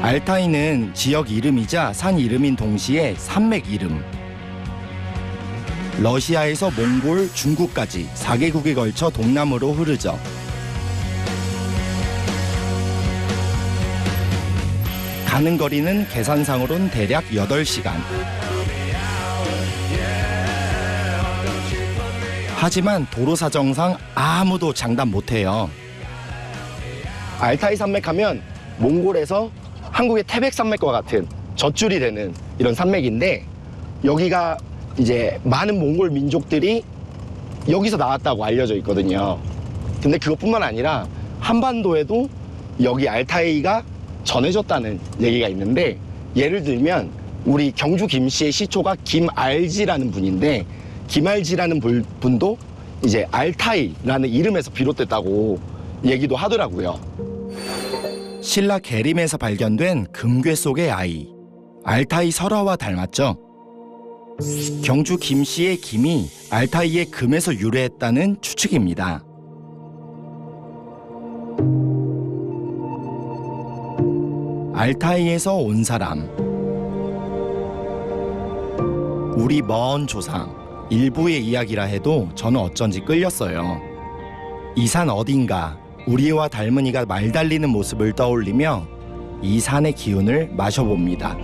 알타이는 지역 이름이자 산 이름인 동시에 산맥 이름. 러시아에서 몽골, 중국까지 4개국에 걸쳐 동남으로 흐르죠. 가는 거리는 계산상으론 대략 8시간. 하지만 도로 사정상 아무도 장담 못해요. 알타이 산맥하면 몽골에서 한국의 태백 산맥과 같은 젖줄이 되는 이런 산맥인데 여기가 이제 많은 몽골 민족들이 여기서 나왔다고 알려져 있거든요. 근데 그것뿐만 아니라 한반도에도 여기 알타이가 전해졌다는 얘기가 있는데 예를 들면 우리 경주 김씨의 시초가 김알지라는 분인데 김알지라는 분도 이제 알타이라는 이름에서 비롯됐다고 얘기도 하더라고요. 신라 계림에서 발견된 금괴 속의 아이, 알타이 설화와 닮았죠. 경주 김씨의 김이 알타이의 금에서 유래했다는 추측입니다. 알타이에서 온 사람, 우리 먼 조상, 일부의 이야기라 해도 저는 어쩐지 끌렸어요. 이 산 어딘가 우리와 닮은이가 말 달리는 모습을 떠올리며 이 산의 기운을 마셔봅니다.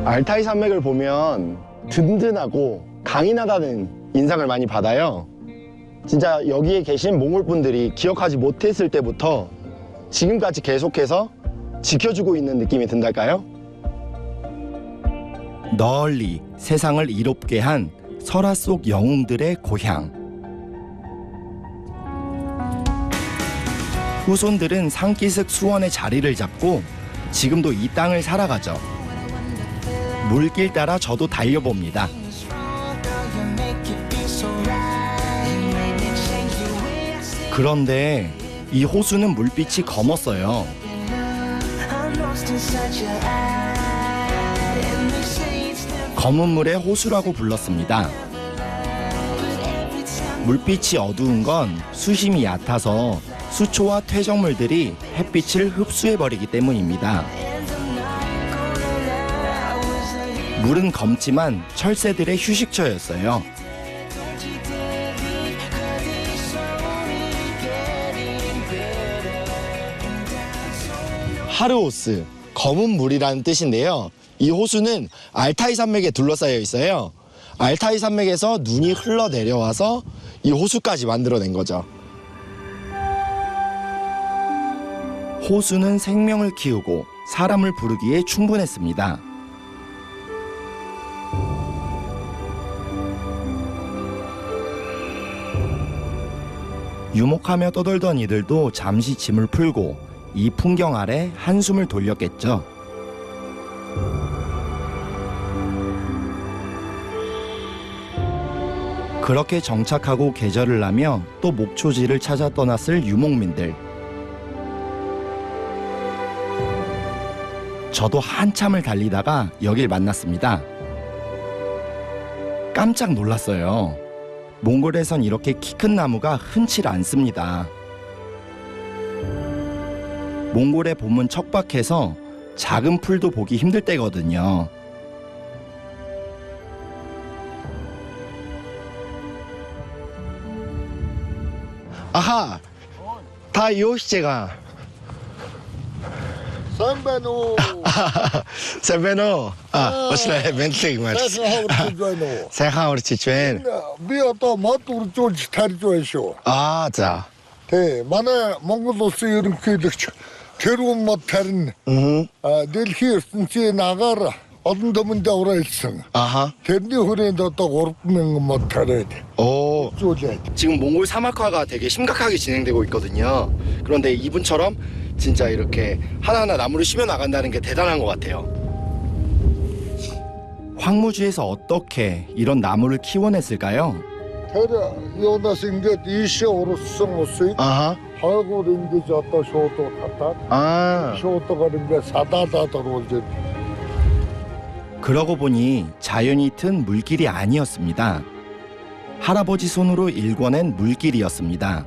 알타이 산맥을 보면 든든하고 강인하다는 인상을 많이 받아요. 진짜 여기에 계신 몽골 분들이 기억하지 못했을 때부터 지금까지 계속해서 지켜주고 있는 느낌이 든달까요? 널리 세상을 이롭게 한 설화 속 영웅들의 고향. 후손들은 상기슭 수원의 자리를 잡고 지금도 이 땅을 살아가죠. 물길 따라 저도 달려봅니다. 그런데 이 호수는 물빛이 검었어요. 검은 물의 호수라고 불렀습니다. 물빛이 어두운 건 수심이 얕아서 수초와 퇴적물들이 햇빛을 흡수해버리기 때문입니다. 물은 검지만 철새들의 휴식처였어요. 하르오스, 검은 물이라는 뜻인데요. 이 호수는 알타이 산맥에 둘러싸여 있어요. 알타이 산맥에서 눈이 흘러내려와서 이 호수까지 만들어낸 거죠. 호수는 생명을 키우고 사람을 부르기에 충분했습니다. 유목하며 떠돌던 이들도 잠시 짐을 풀고 이 풍경 아래 한숨을 돌렸겠죠. 그렇게 정착하고 계절을 나며 또 목초지를 찾아 떠났을 유목민들. 저도 한참을 달리다가 여길 만났습니다. 깜짝 놀랐어요. 몽골에선 이렇게 키 큰 나무가 흔치 않습니다. 몽골의 봄은 척박해서 작은 풀도 보기 힘들 때거든요. 아하! 다 요시제가 선배노 선배노 어시나해 멘트기 말이지 세하 우리치 쨘 미어또 마뚜르 쫄지 다리 좋아쇼 자 대 만에 몽골로스 이렇게 괴로운 못 다른 델히 진짜 나가라 어떤 데문데 오라 있어 아하 델리 후레도 또 어렵는 못 다래 오 쪼재 지금 몽골 사막화가 되게 심각하게 진행되고 있거든요. 그런데 이분처럼 진짜 이렇게 하나하나 나무를 심어 나간다는 게 대단한 것 같아요. 황무지에서 어떻게 이런 나무를 키워냈을까요? 테라 요나신 게 이시 오르성 오스 아하 하고 린게 저또 쇼도 타타 쇼도가 린게 사다다 들어오지 그러고 보니 자연이 튼 물길이 아니었습니다. 할아버지 손으로 일궈낸 물길이었습니다.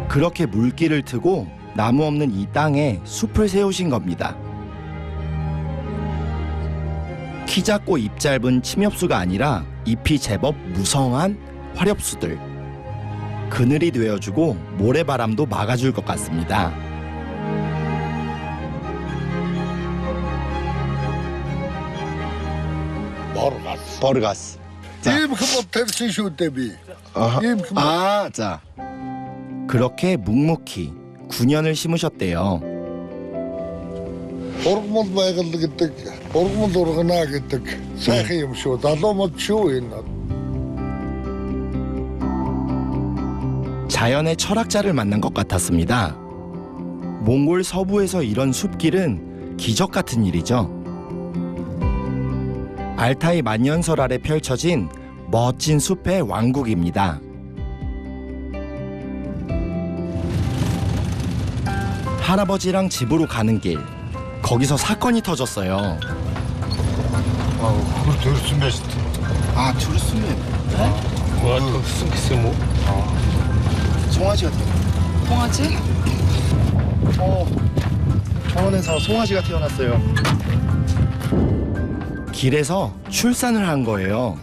그렇게 물길을 트고 나무 없는 이 땅에 숲을 세우신 겁니다. 키 작고 잎 짧은 침엽수가 아니라 잎이 제법 무성한 화렵수들. 그늘이 되어주고 모래바람도 막아줄 것 같습니다. 버르가스. 버르가스. 자. 임 그거 텔시슈 대비. 아하. 임 그거. 아, 자. 그렇게 묵묵히 9년을 심으셨대요. Ургамал байгал гэдэг, ургамал ургана гэдэг сайхан юм шүү. Далуумад шүү энэ. 자연의 철학자를 만난 것 같았습니다. 몽골 서부에서 이런 숲길은 기적 같은 일이죠. 알타이 만년설 아래 펼쳐진 멋진 숲의 왕국입니다. 할아버지랑 집으로 가는 길, 거기서 사건이 터졌어요. 그거 들었으면 아, 투르스맨. 뭐 무슨 기스 뭐? 송아지가 태어났어요. 통하지? 병원에서 송아지가 태어났어요. 길에서 출산을 한 거예요.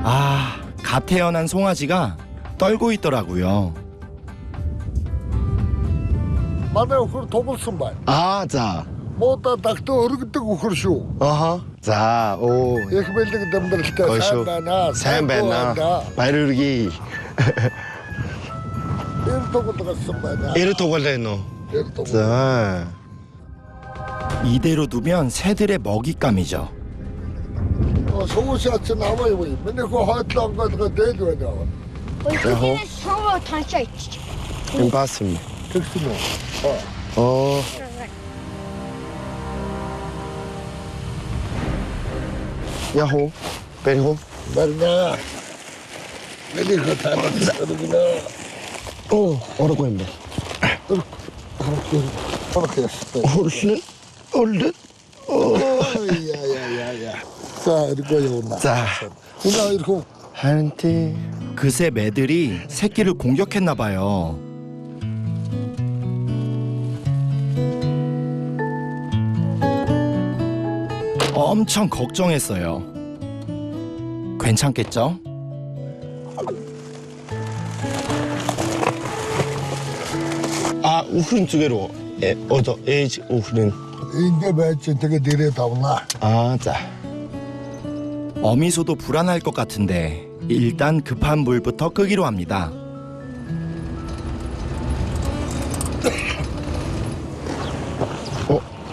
아, 갓 태어난 송아지가 떨고 있더라고요. манай өхөр тоглосон байна. 아, 자. Муудаа дагтаа өргөдөг өхөр шүү. 아하. 자, 오. Их бэлэг дамдралтай 거쇼. сайн байна. сайн байна. 바르르기. эр тоглосон байна. 에르 토갈레노. эр тоглосон. 자. 이대로 두면 새들의 먹잇감이죠. Суушаач наваа юу? Миний хөө хойдлоо ингээд дээл байна. 야호. 서로 단체 있지. 임파스미. Тэгсэн үү? 어. 야호. 베리호. Барна. Миний хөө таалагдсан. 오, 어르고 임베. 오르시는? 얼른? 야야야야. 자, 이거 요나. 자. 누나 이거 하는데. 그새 매들이 새끼를 공격했나 봐요. 엄청 걱정했어요. 괜찮겠죠? 아, 우흐린 두 개로. 에이지 우흐린. 인데 배치 되게 디레 다우나. 아, 자. 어미소도 불안할 것 같은데 일단 급한 물부터 끄기로 합니다.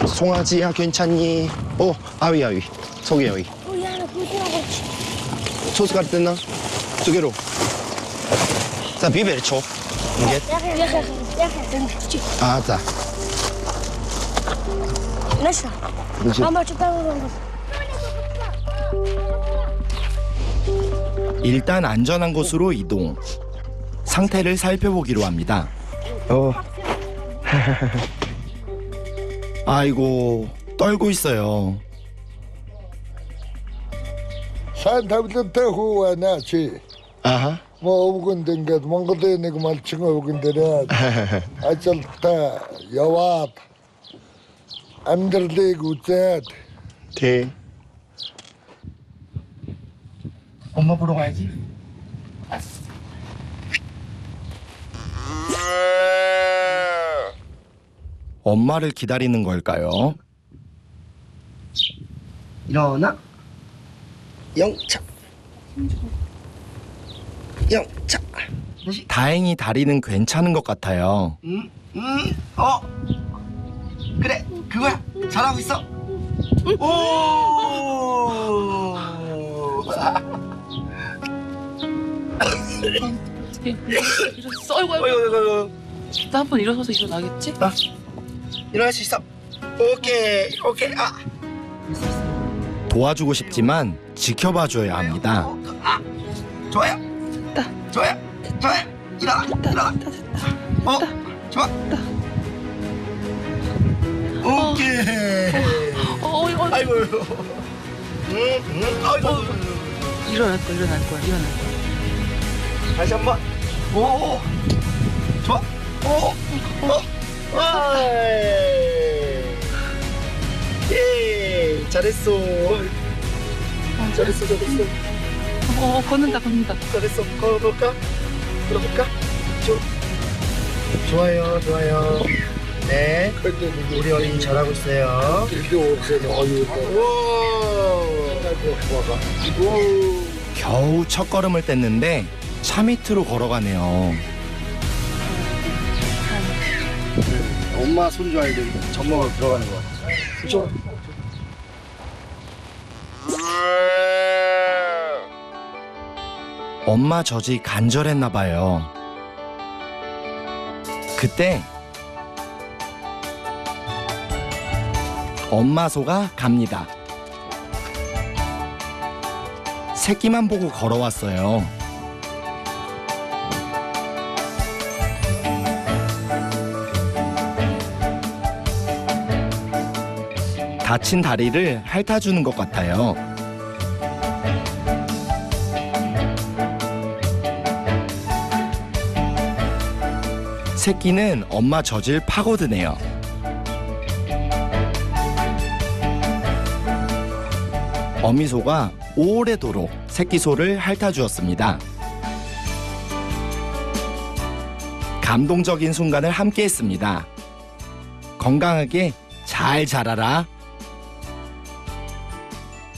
송아지야 괜찮니? 아위 아위. 속이 아위. 야나 불편하고. 소스 갈 때나? 두 개로. 자, 비베르 초. 이게. 아, 자. 나서. 아마 주방으로 가. 일단 안전한 곳으로 이동. 상태를 살펴보기로 합니다. 아이고, 떨고 있어요. Сайн тавилантай хүү байна чи. 아하. Мо өвгөнд ингээд Монголын нэг малчин өвгөн дээрээ ажилдаа яваад амьдралыг үзээд 대. 엄마 보러 가야지. 엄마를 기다리는 걸까요? 일어나. 영차. 영차. 다행히 다리는 괜찮은 것 같아요. 그래, 그거야. 잘하고 있어. 오. 일어섰어. 어이구. 나 한 번 일어서서 일어나겠지? 일어날 수 있어. 오케이. 아. 도와주고 싶지만 지켜봐줘야 합니다. 좋아요. 좋아요. 일어나. 좋아. 오케이. 아이고. 아이고. 일어날 거야. 다시 한 번. 오. 좋아. 예. 잘했어. 잘했어. 걷는다. 잘했어. 걸어볼까? 좋아요. 네. 우리 어린이 잘하고 있어요. 이게 오세요. 어유. 오. 겨우 첫 걸음을 뗐는데 차 밑으로 걸어가네요. 엄마 손주 아이들 젖먹으러 들어가는 거 같아. 엄마 젖이 간절했나 봐요. 그때 엄마 소가 갑니다. 새끼만 보고 걸어왔어요. 다친 다리를 핥아주는 것 같아요. 새끼는 엄마 젖을 파고드네요. 어미소가 오래도록 새끼소를 핥아주었습니다. 감동적인 순간을 함께했습니다. 건강하게 잘 자라라.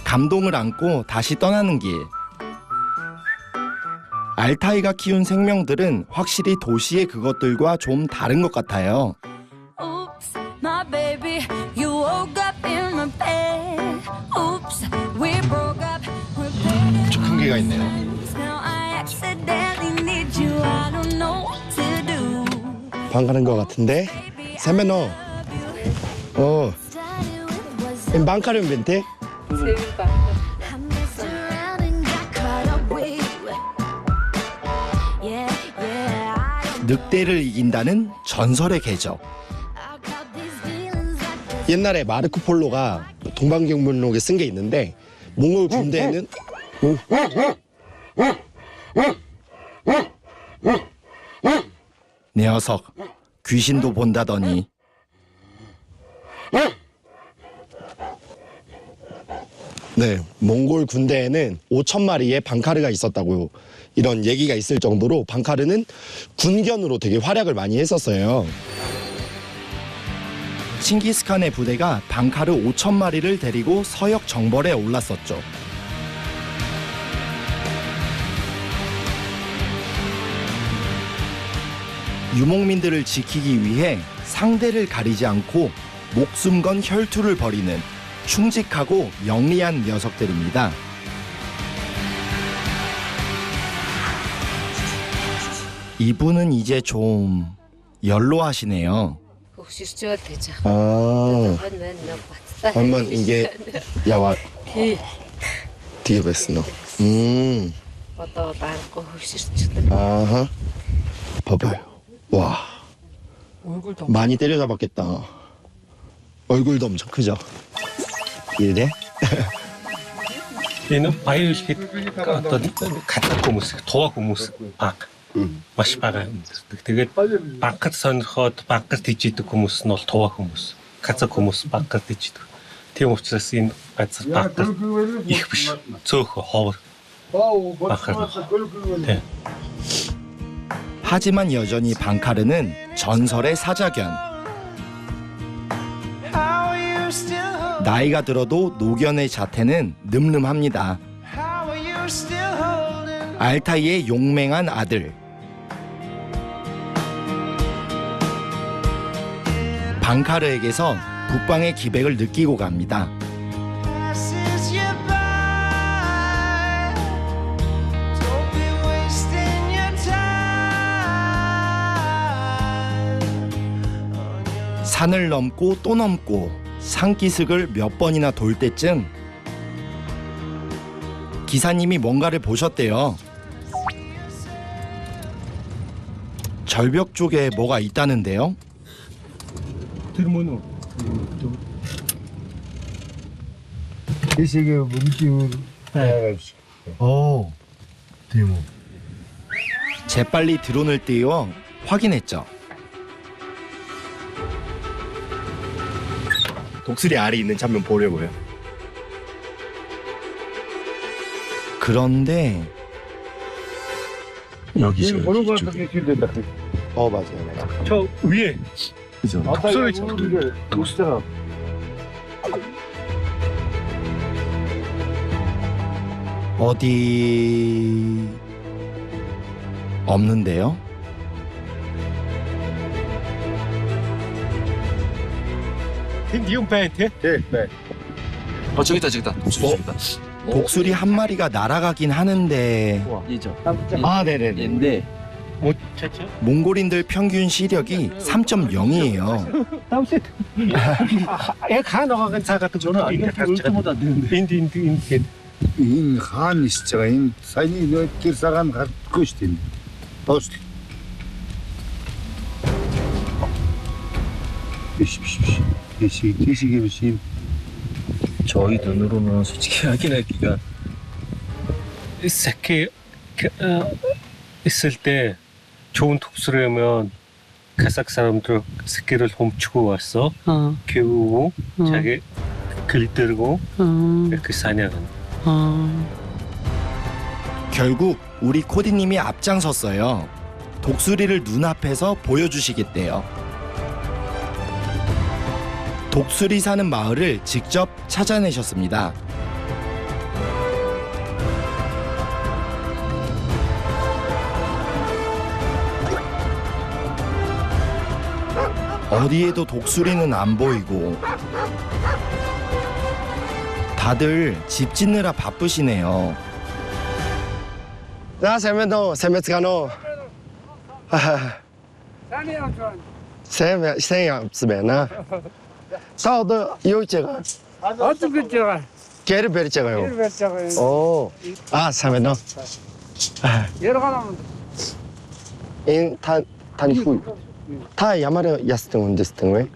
감동을 안고 다시 떠나는 길. 알타이가 키운 생명들은 확실히 도시의 그것들과 좀 다른 것 같아요. Oops, my baby, you woke up in my bed. Oops, we broke up. 좀 큰 개가 있네요. Now I accidentally need you. I don't know what to do. 방 가는 것 같은데. 세메노. En bancario vente. 늑대를 이긴다는 전설의 궤적. 옛날에 마르코 폴로가 동방경문록에 쓴 게 있는데 몽골 군대에는 녀석, 귀신도 본다더니. 네, 몽골 군대에는 5,000마리의 방카르가 있었다고 이런 얘기가 있을 정도로 방카르는 군견으로 되게 활약을 많이 했었어요. 칭기스칸의 부대가 방카르 5,000마리를 데리고 서역 정벌에 올랐었죠. 유목민들을 지키기 위해 상대를 가리지 않고 목숨 건 혈투를 벌이는 충직하고 영리한 녀석들입니다. 이분은 이제 좀 연로하시네요. 한번 이게 야와 뒤에 뵀어. 아하. 봐봐요. 와. 많이 때려잡았겠다. 얼굴도 엄청 크죠. 이래? Энэ баяр хэлэхэд одоо катак хүмүүс, туваа хүмүүс баг маш бага амьддаг. Тэгээд банкад сонирхоод банкад тийждэг хүмүүс нь бол туваа хүмүүс, катак хүмүүс банкад тийждэг. Тийм учраас энэ газар банкад их биш, цөөхөн ховор. 네. 하지만 여전히 방카르는 전설의 사자견. 나이가 들어도 노견의 자태는 늠름합니다. 알타이의 용맹한 아들. 방카르에게서 북방의 기백을 느끼고 갑니다. 산을 넘고 또 넘고 산기슭을 몇 번이나 돌 때쯤 기사님이 뭔가를 보셨대요. 절벽 쪽에 뭐가 있다는데요. 재빨리 드론을 띄워 확인했죠. 독수리 알이 있는 장면 보려고요. 그런데 여기죠. 맞아요. 저 위에 그죠. 독수리가 어디 없는데요? 저기 있다. 독수리다. 독수리 한 마리가 날아가긴 하는데 얘죠. 아 네네네. 얘인데 몽골인들 평균 시력이 3.0이에요. ин хаан нисэж байгаа. Энэ саяны нэг гэр сагаан гарахгүй шүү дээ. Пост. биш. Тийшээ биш юм. 저희 눈으로는 솔직히 확인하기가 새끼 있을 때 좋은 독수리면 카삭 사람들 새끼를 훔치고 왔어. 키우고 자기 길들고 이렇게 사냥한다. 결국 우리 코디님이 앞장섰어요. 독수리를 눈앞에서 보여주시겠대요. 독수리 사는 마을을 직접 찾아내셨습니다. 어디에도 독수리는 안 보이고 다들 집 짓느라 바쁘시네요. 나 세면도 세면스가노. 세면 없으면은 사오도 이웃제가 어떻게 제가 개를 베리제가요. 베리제가요. 오, 아 세면도. 여러 가지 인탄후 타 야마르 야스등 데스등 왜?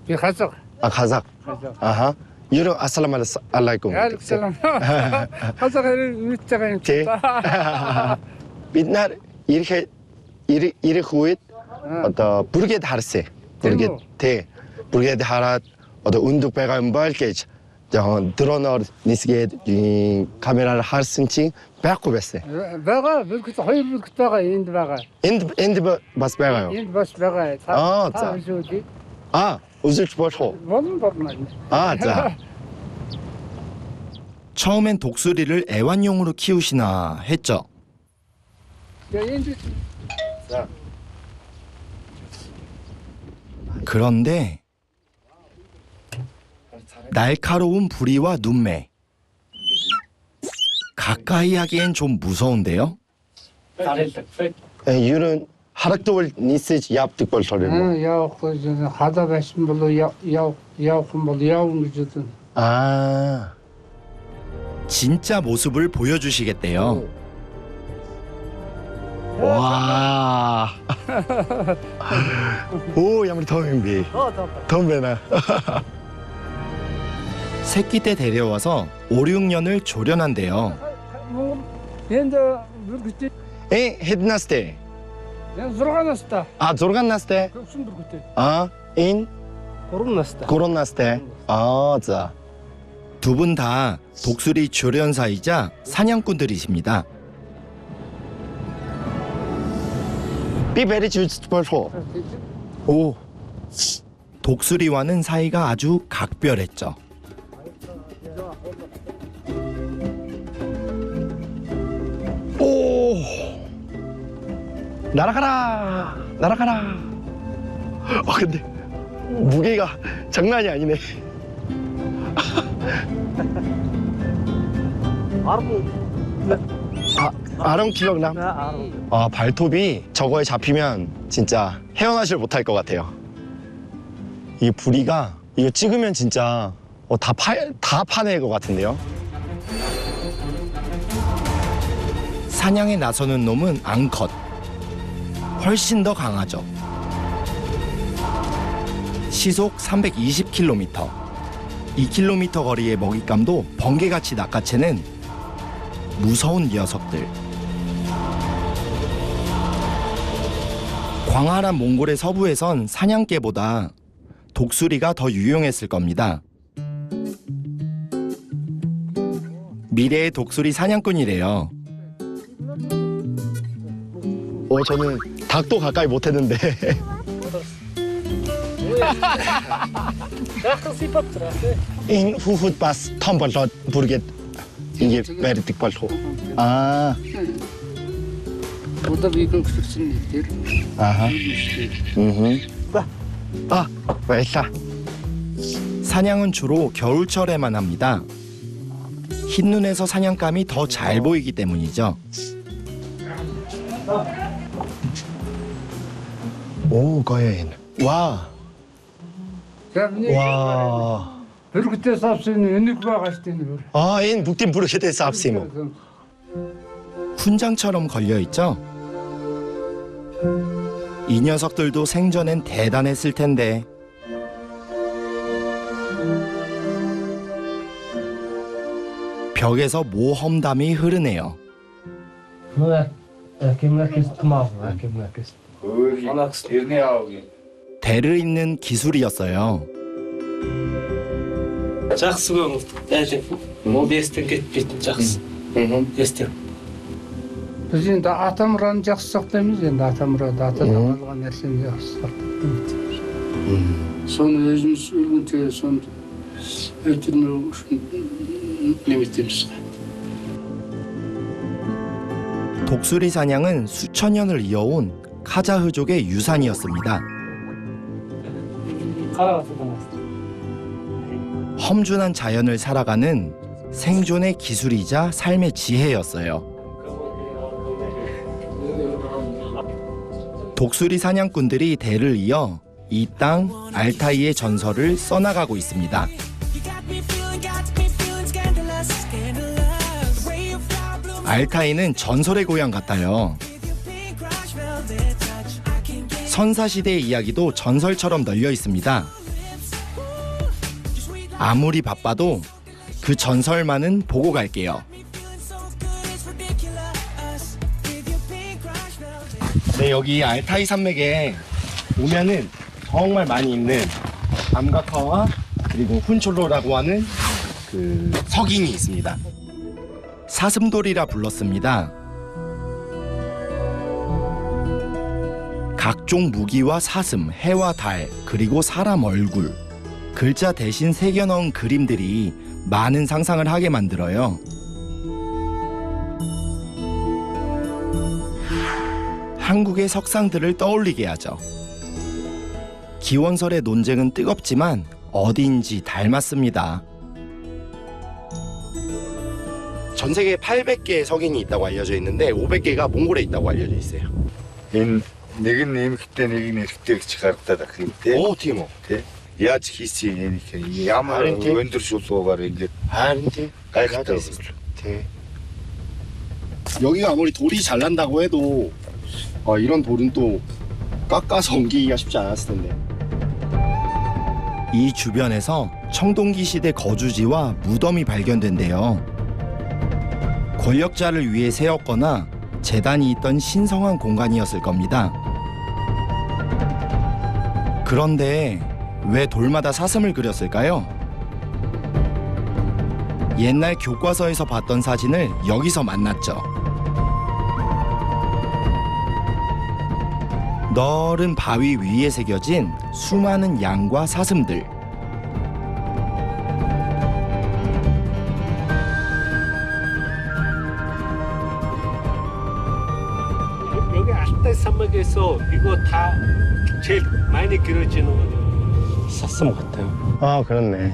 이 가족. 아 가삭. 아하. 유로 아살라말라이쿰. 알람. 가족을 밑자가 제. 빛날 이렇게 후에 어떤 부르게 다르세. 부르게 대. 부르게 다라 어떤 운동 배가 멀게지. 드론을 니스게 카메라를 할 승칭 배고 뵀어. 배가 그렇게 허이 그때가 인드바가. 인드 버스 배가요. 인드 버스 배가. 아, 자. 아, 웃을 줄 보소. 뭐는 법만. 아, 자. 처음엔 독수리를 애완용으로 키우시나 했죠. 그런데 날카로운 부리와 눈매. 가까이 하기엔 좀 무서운데요? 유는 하락도를 니스지 yaptık soruyorum. Yok hocam. Hada beşim bulu yok bulu yavunucu든. 아. 진짜 모습을 보여주시겠대요. 와. 오, 야무리 더운비. 더운배나. 새끼 때 데려와서 5, 6년을 조련한대요. Енді бүркітте. 헤드나스 때. Зорғанасы да. 아, 조르간나스 때. Көксін бүркітте. 아, Коронасы да. 코로나스 때. 아, 자. 두 분 다 독수리 조련사이자 사냥꾼들이십니다. 삐베리 주스 보소. 오. 독수리와는 사이가 아주 각별했죠. 오. 날아가라. 날아가라. 근데 무게가 장난이 아니네. 아롱킬로그램. 아, 발톱이 저거에 잡히면 진짜 헤어나질 못할 것 같아요. 이 부리가 이거 찍으면 진짜 다 파낼 것 같은데요. 사냥에 나서는 놈은 앙컷. 훨씬 더 강하죠. 시속 320km. 2km 거리의 먹잇감도 번개같이 낚아채는 무서운 녀석들. 광활한 몽골의 서부에선 사냥개보다 독수리가 더 유용했을 겁니다. 미래의 독수리 사냥꾼이래요. 저는 닭도 가까이 못 했는데. 인 후훗 바스 텀벌 부르게 이게 메리틱 발토. 아. Burada bir gün küçüksün der. 아하. 아, 맛있다. 사냥은 주로 겨울철에만 합니다. 흰눈에서 사냥감이 더 잘 보이기 때문이죠. 오, 거인. 와. 와. Hürgüte sapsın önlük bağıştığını böyle. 아, 인 북팀 부르게 돼서 앞세모. 훈장처럼 걸려 있죠. 이 녀석들도 생전엔 대단했을 텐데. 벽에서 모험담이 흐르네요. 대를 잇는 기술이었어요. Жақсы көңіл. Даже бестен кетпейтін жақсы. Естер. Biz endi Atamurani жақсы сақтаймыз, енді Атамұрады атадан қалған нәрсені жақсы сақтаймыз. Соны өзіміз өлгенше соны өлтірмеу үшін неметеміз. 독수리 사냥은 수천 년을 이어온 카자흐족의 유산이었습니다. 험준한 자연을 살아가는 생존의 기술이자 삶의 지혜였어요. 독수리 사냥꾼들이 대를 이어 이 땅 알타이의 전설을 써나가고 있습니다. 알타이는 전설의 고향 같아요. 선사시대의 이야기도 전설처럼 널려 있습니다. 아무리 바빠도 그 전설만은 보고 갈게요. 네, 여기 알타이 산맥에 오면은 정말 많이 있는 암각화와 그리고 훈촐로라고 하는 그 석인이 있습니다. 사슴돌이라 불렀습니다. 각종 무기와 사슴, 해와 달, 그리고 사람 얼굴, 글자 대신 새겨 넣은 그림들이 많은 상상을 하게 만들어요. 한국의 석상들을 떠올리게 하죠. 기원설의 논쟁은 뜨겁지만 어디인지 닮았습니다. 전 세계에 800개의 석인이 있다고 알려져 있는데 500개가 몽골에 있다고 알려져 있어요. Нэг нь эмхтэй нэг нь эрэгтэй гэж гаргадаад ах юм те. Оо тийм үү. Тэ. Яаж хийсэн юм бэ? Ямар өндөр шулуугаар ингээд харин тийм гайхалтай тийм. Тэ. 여기가 아무리 돌이 잘 난다고 해도 이런 돌은 또 깎아서 옮기기가 쉽지 않았을 텐데. 이 주변에서 청동기 시대 거주지와 무덤이 발견된대요. 권력자를 위해 세웠거나 재단이 있던 신성한 공간이었을 겁니다. 그런데 왜 돌마다 사슴을 그렸을까요? 옛날 교과서에서 봤던 사진을 여기서 만났죠. 넓은 바위 위에 새겨진 수많은 양과 사슴들. 여기 알타이 산맥에서 이거 다 제일 많이 그려지는 사슴 같아요. 아, 그렇네.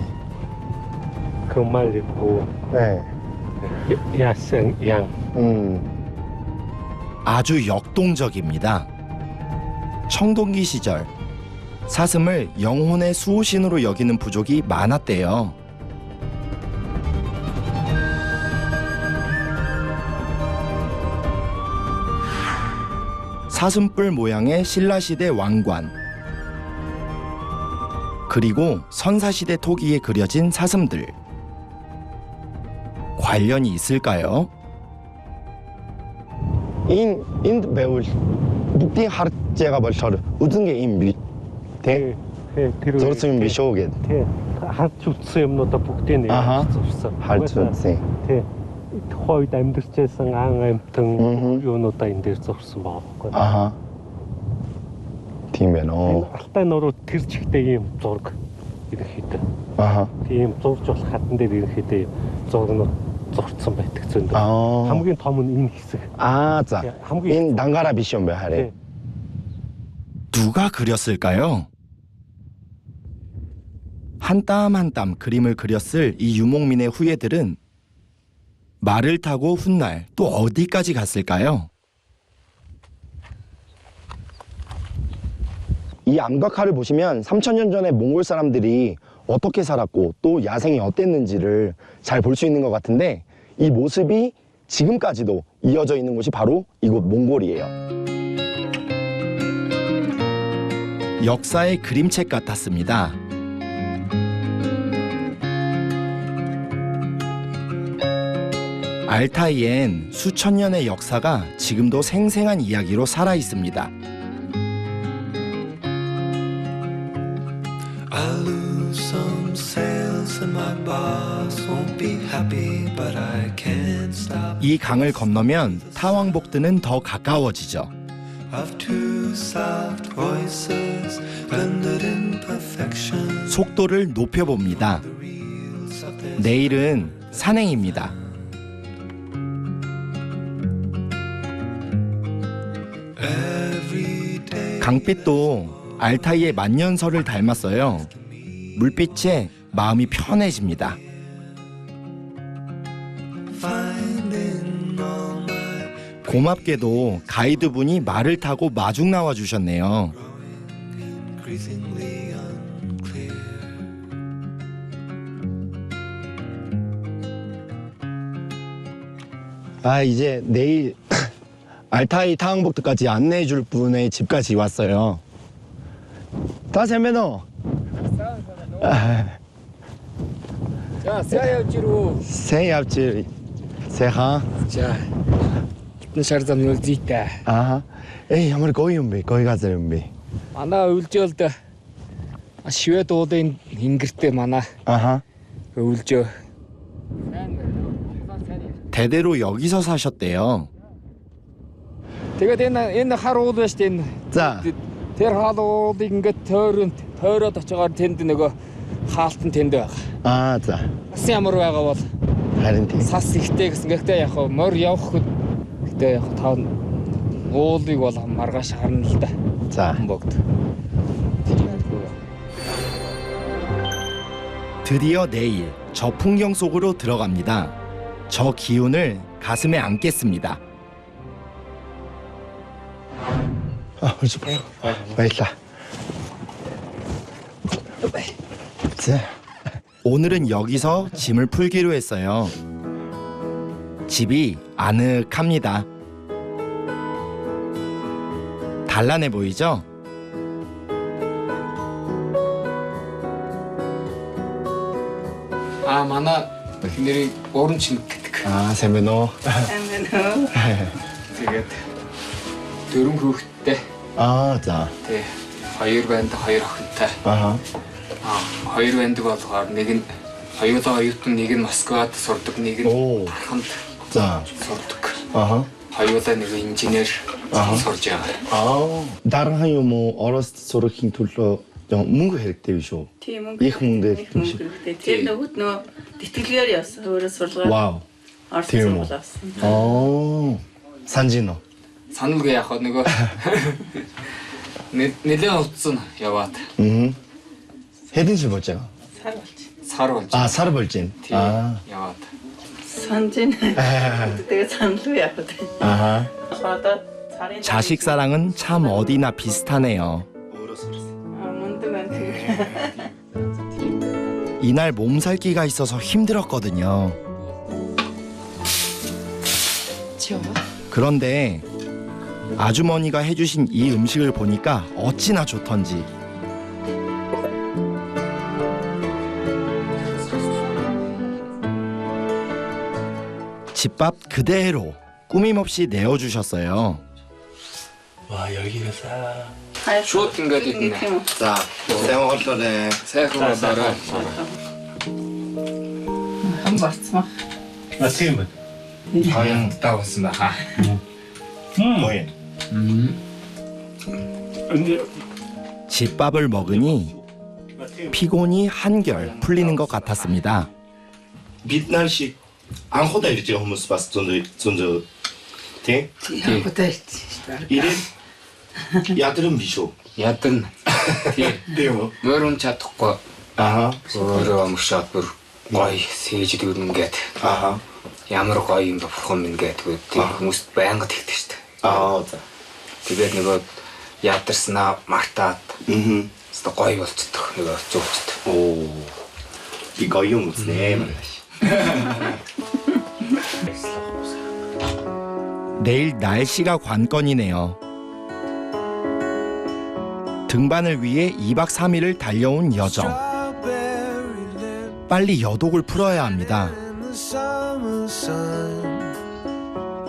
그 말 있고 네. 야생 양. 아주 역동적입니다. 청동기 시절 사슴을 영혼의 수호신으로 여기는 부족이 많았대요. 사슴뿔 모양의 신라시대 왕관, 그리고 선사시대 토기에 그려진 사슴들. 관련이 있을까요? 인 배울 북디 하르제가 벌처를 우승 게 인비 대 저렇으면 미쇼게 하츠 утсан бүгдийг нэрсэн. 하르츠 세 Тэ. Хойд амьдэрчсэн ан амьтан юунуудаа энэ дээр зурсан байхгүй. 아하 팀베노 Алтай нуруу тэр чигтээ ийм зураг ерөнхийдөө. 아하 Тийм зурж болох хатан дээр ерөнхийдөө зургнууд зурцсан байдаг зөндөө. 아. хамгийн том нь энэ хэсэг. 아, 자. 인 난가라 비숑 배 하래. 누가 그렸을까요? 한 땀 한 땀 그림을 그렸을 이 유목민의 후예들은 말을 타고 훗날 또 어디까지 갔을까요? 이 암각화를 보시면 3000년 전에 몽골 사람들이 어떻게 살았고 또 야생이 어땠는지를 잘 볼 수 있는 것 같은데 이 모습이 지금까지도 이어져 있는 곳이 바로 이곳 몽골이에요. 역사의 그림책 같았습니다. 알타이엔 수천 년의 역사가 지금도 생생한 이야기로 살아 있습니다. I lose some sales and my boss won't be happy, but I can't stop. 이 강을 건너면 타왕복드는 더 가까워지죠. Of two soft voices blended in perfection. 속도를 높여봅니다. 내일은 산행입니다. 강빛도 알타이의 만년설을 닮았어요. 물빛에 마음이 편해집니다. 고맙게도 가이드분이 말을 타고 마중 나와 주셨네요. 아, 이제 내일 알타이 타왕복드까지 안내해 줄 분의 집까지 왔어요. 다 세메노. 자, 새야지로. 새야지. 새하. 자. шаардсан үлзийтэй. Аа. Ямар гоё юм бэ? Гоё газар юм бэ? Манай өвлжөөлд швед уулын хингэртэй манай. 아하. өвлжөө. 대대로 여기서 사셨대요. Тэгээд энэ хар уул байж тэн. За. Тэр хар уулыг ингээд тойроод очиоор тэнд нөгөө хаалтан тэнд байгаа. 아, за. Бас ямар байгаа бол харин тийм. Сас ихтэй гэсэн. Гэхдээ яг хөө морь явах гэдэг яг тав уулыг бол маргааш харна л да. За. Богд. 드디어 내일 저 풍경 속으로 들어갑니다. 저 기운을 가슴에 안겠습니다. 아, 그렇지. 맛있다. 자. 오늘은 여기서 짐을 풀기로 했어요. 집이 아늑합니다. 단란해 보이죠? 아, манай эхнэрийг уурч гэдэг. 아, 세메노. Тэгээд дөрөв хүүхэдтэй. 아, за. Тэг. Хоёр банд, хоёр охинтой. 아하. Хоёр бандаг болохоор нэг нь хоёулаа оюутан, нэг нь Москвад сурдаг, нэг нь Тарханд сурдаг. 아하. хоёулаа нэг инженер сурж байгаа. 아, 다른 하요 뭐 어렸을 때 저렇게 둘러 мөнгө хэрэгтэй биш үү? Тийм мөнгө. Их мөнгө хэрэгтэй биш үү? Тэр нөгөөт нөө тэтгэлгээр явсан өөрөө сурлагаа. 와우. Тийм үү? 어. 산진호. Саналгүй яг нөгөө нэлээд утсан яваад. 헤든실 бол죠? Сар болж. Сар болж. 아, 사르 벌진. 아. яваад. Санжин. Тэгээ саналгүй яваад. 아하. Одоо царын 자식 사랑은 참 어디나 비슷하네요. 이날 몸살기가 있어서 힘들었거든요. 그런데 아주머니가 해주신 이 음식을 보니까 어찌나 좋던지. 집밥 그대로 꾸밈없이 내어주셨어요. 와, 여기가 싸. Шууд ингээд идэнэ. 자, сайн 먹었어네. Сайхан болоорой. хан барцмаа. А тийм үү. Хаян тавсан баха. 뭐해? 집밥을 먹으니 피곤이 한결 풀리는 것 같았습니다. 빛날식 Анхудаа ирж байгаа хүмүүс бас зөндөө тий? Анхудаа Ирээд ядрын биш үү? ядан Тийм үү? мөрөн чадахгүй өөрөө өмшөөд бүр гоё сэж дүүрнгээд ямар гоё юм бурхан минь гэдэг хүмүүс байнга тэгдэг шүү дээ. За. Тэгээд нөгөө ядарснаа мартаад өстой гоё болцдог нөгөө зүгчд. Би гоё юм үзнэ маргааш. 내일 날씨가 관건이네요. 등반을 위해 2박 3일을 달려온 여정. 빨리 여독을 풀어야 합니다.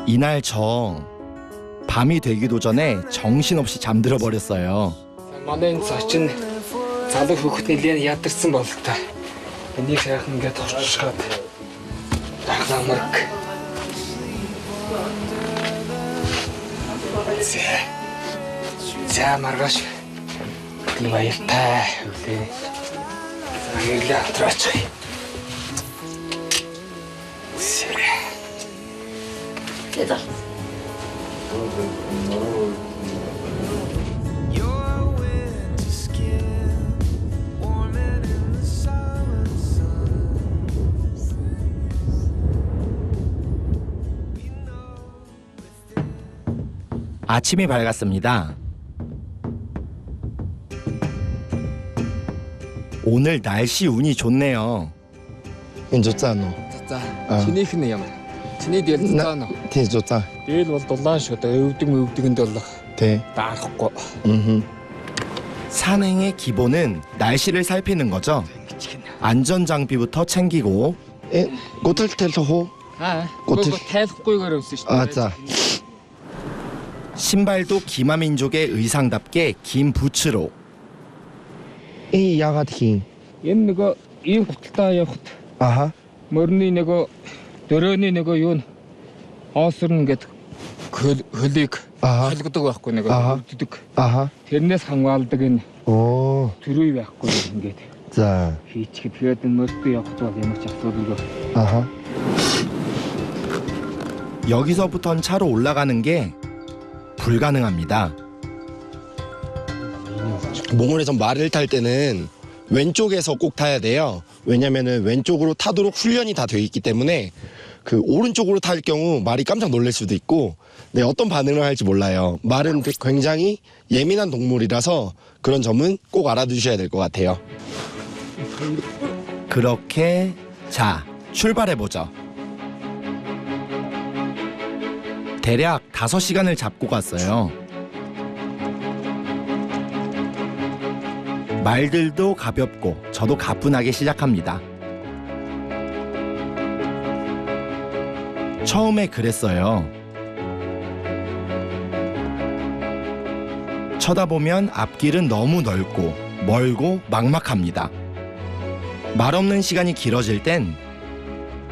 이날 저 밤이 되기도 전에 정신없이 잠들어 버렸어요. Манай энэ цочин залуу хүүхэд нэлээд ядарсан бол та. Энийг сайхан ингээд орчшгаад намарк. За маргааш. Баяртай үлээ. Баярлалаа атраач. Тэдэ. 아침이 밝았습니다. 오늘 날씨 운이 좋네요. 좋잖아. За. Чинийх нь ямар? Чиний дээр нь цаана. тий 좋다. Дээл бол дулаан шүү дээ. өвдөнд бол тий. даахгүй. 산행의 기본은 날씨를 살피는 거죠. 안전장비부터 챙기고 고틀 텔호. 그거 타이프고이거를 없으시죠. 자. 신발도 기마민족의 의상답게 긴 부츠로. 이 야가티. Энэ нөгөө ийм гуталтай явахт. Мөрний нөгөө дөрөөний нөгөө юу н оосрн гэдэг хөлийг халгадаг байхгүй нөгөө өвддөг. Тэрнээс хамгаалдаг энэ төрүй байхгүй ингээд. За. Хийчихэд тэгээд энэ мөртөө явахт бол ямар ч асуудалгүй. 여기서부턴 차로 올라가는 게 불가능합니다. 몽골에서 말을 탈 때는 왼쪽에서 꼭 타야 돼요. 왜냐면은 왼쪽으로 타도록 훈련이 다 되어 있기 때문에 그 오른쪽으로 탈 경우 말이 깜짝 놀랄 수도 있고 어떤 반응을 할지 몰라요. 말은 굉장히 예민한 동물이라서 그런 점은 꼭 알아두셔야 될 것 같아요. 그렇게 자, 출발해보죠. 대략 5시간을 잡고 갔어요. 말들도 가볍고 저도 가뿐하게 시작합니다. 처음에 그랬어요. 쳐다보면 앞길은 너무 넓고 멀고 막막합니다. 말없는 시간이 길어질 땐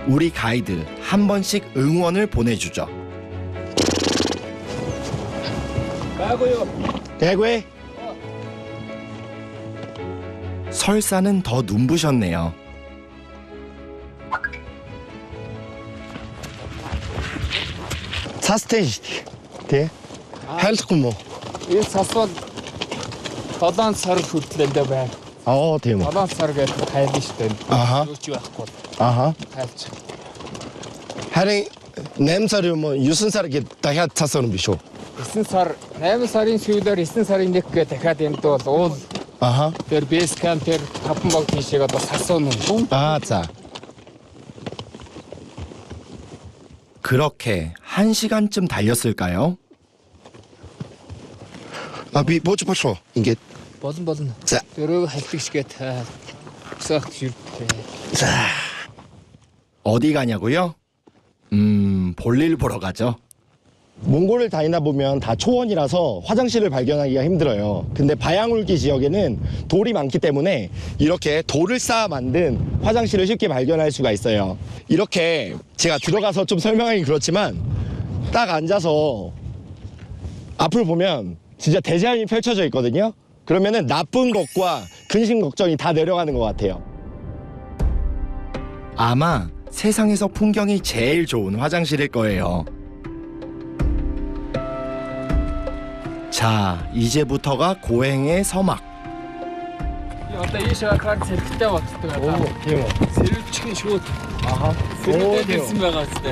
우리 가이드 한 번씩 응원을 보내주죠. 가고요. 대괴. 설사는 더 눈부셨네요. 사스테이지. 대. 헬스쿠모. Энэ цас бол 7 сар хүртлэндээ байна. тийм үү. 7 сар гэдэг хайлна шүү дээ. Юу ч байхгүй. Хайлч. харин 8살이 뭐 6살 이렇게 дахиад цасаар биш үү? 9 сар 8 сарын сүүлээр 9 сарын 1 гэ дахиад энд бол уул тэр бейс камп тэр хапан баг тийшээ одоо сасуун юм. 자. 그렇게 1시간쯤 달렸을까요? 비 보초 이게 Болон. 자. Дөрөв хальтдаг шигээ та. Өсөөх шүрдээ. 자. 어디 가냐고요? 볼일 보러 가죠. 몽골을 다니다 보면 다 초원이라서 화장실을 발견하기가 힘들어요. 근데 바양울기 지역에는 돌이 많기 때문에 이렇게 돌을 쌓아 만든 화장실을 쉽게 발견할 수가 있어요. 이렇게 제가 들어가서 좀 설명하기 그렇지만 딱 앉아서 앞을 보면 진짜 대자연이 펼쳐져 있거든요. 그러면은 나쁜 것과 근심 걱정이 다 내려가는 것 같아요. 아마 세상에서 풍경이 제일 좋은 화장실일 거예요. 자, 이제부터가 고행의 서막. Одоо ийшээ харахад зэрэгтэй болчихдог байна. Оо, тийм үү. Сэрэлчгийн шууд. 아하. Сэрэлтэй дэлсэн байгаа үстэй.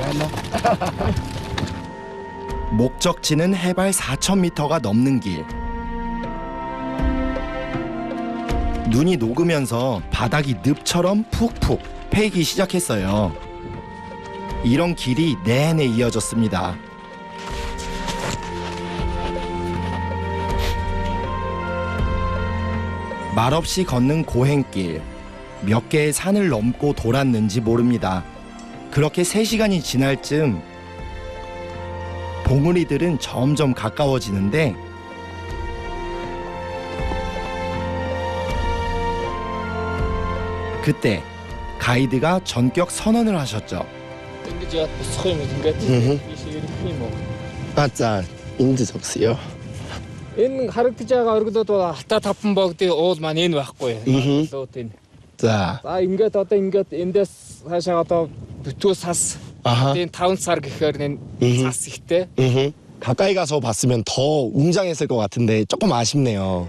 목적지는 해발 4,000m가 넘는 길. 눈이 녹으면서 바닥이 늪처럼 푹푹 패이기 시작했어요. 이런 길이 내내 이어졌습니다. 말없이 걷는 고행길. 몇 개의 산을 넘고 돌았는지 모릅니다. 그렇게 3시간이 지날 즈음 봉우리들은 점점 가까워지는데 그때 가이드가 전격 선언을 하셨죠. Ингэж яад босох юм ингээд ийшээ ирэх юм уу? 자, 인지 적시요. Энэ харагдаж байгаа оргилууд бол ата тавхан богдын уул маань энэ байхгүй. Оргилууд энэ. 자, За ингээд одоо ингээд эндээс хаашаа одоо бүтүү сас. энэ 5 сар гэхээр энэ сас ихтэй. 가까이 가서 봤으면 더 웅장했을 것 같은데 조금 아쉽네요.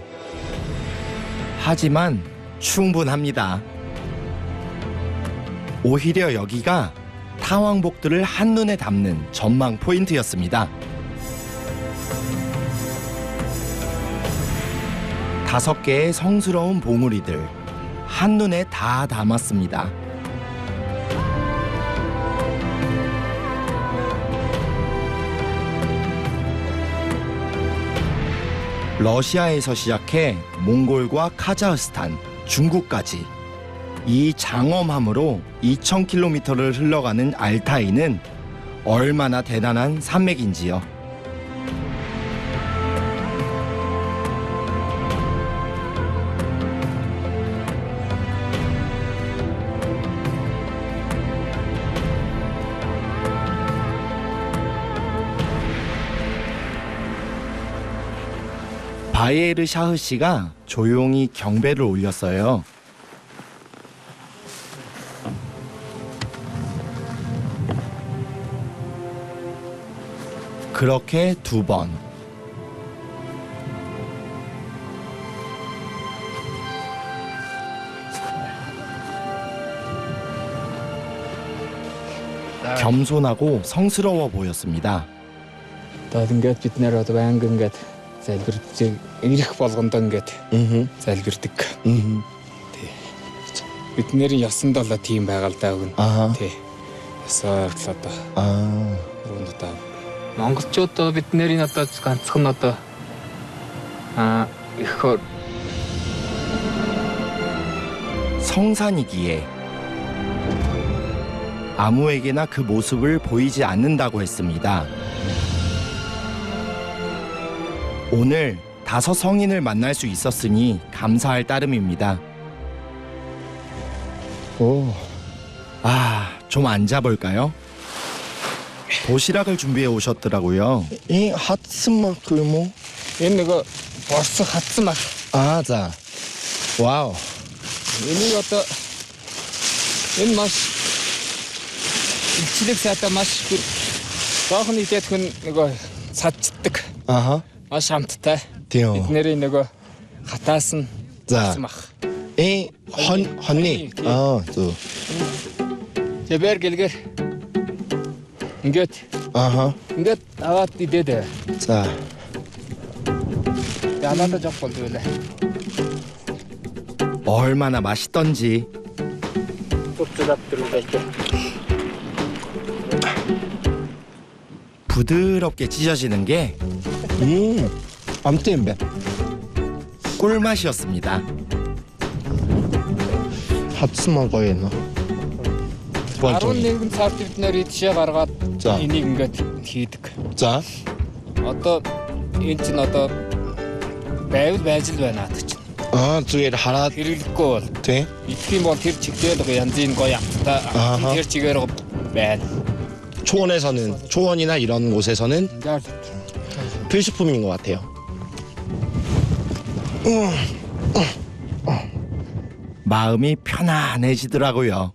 하지만 충분합니다. 오히려 여기가 타왕복들을 한눈에 담는 전망 포인트였습니다. 5개의 성스러운 봉우리들 한눈에 다 담았습니다. 러시아에서 시작해 몽골과 카자흐스탄, 중국까지 이 장엄함으로 2,000km를 흘러가는 알타이는 얼마나 대단한 산맥인지요. 바이에르 샤흐 씨가 조용히 경배를 올렸어요. 그렇게 2번. 겸손하고 성스러워 보였습니다. Одоо ингээд бид нэр одоо байнга ингээд залбирч ирэх болгондоо ингээд залбирдаг. Тий. Бид нэрийн ёсонд бол тийм байгаа л даа өгнө. Тий. Ёсоор л одоо. Өрөөнд одоо монголчууд бид нэрийн одоо ганцхан одоо их 성산이기에 아무에게나 그 모습을 보이지 않는다고 했습니다. 오늘 5 성인을 만날 수 있었으니 감사할 따름입니다. 좀 앉아볼까요? 도시락을 준비해 오셨더라고요. 이 핫스마 굴모? Энэ нөгөө борсох хатсан баг. 자. 와우. Энийг одоо энэ маш илчлэг сайтай маш баахан идэх хүн нөгөө цадчдаг. Маш хамттай. Тийм. Бидний нөгөө хатаас нь 자. 헌니. 저. Тэбэр гэлгэр. Ингээд. Ингээд аваад идээд. 자. 야나도 잡고 들래. 얼마나 맛있던지. 부드럽게 찢어지는 게 암템배 꿀맛이었습니다. 핫스마가 있나? 11 цагт бид нэр идшээ гаргаад энийг ингээд хийдэг. За. Одоо энэ чинь одоо байвал байж л байна наад чинь. зүгээр хараад хэрэглэхгүй бол тий. идэх юм бол тэр чигтэл янзын гоё амттай тэр чигээр байна. 초원이나 이런 곳에서는 필수품인 것 같아요. 마음이 편안해지더라고요.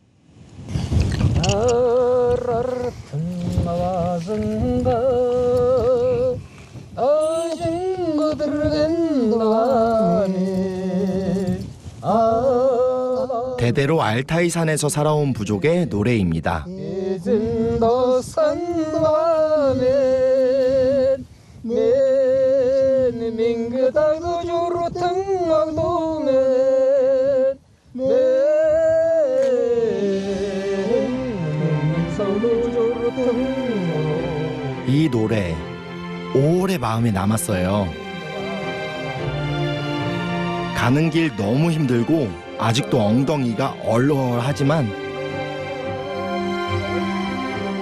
대대로 알타이 산에서 살아온 부족의 노래입니다. 이 노래 오래 마음에 남았어요. 가는 길 너무 힘들고 아직도 엉덩이가 얼얼하지만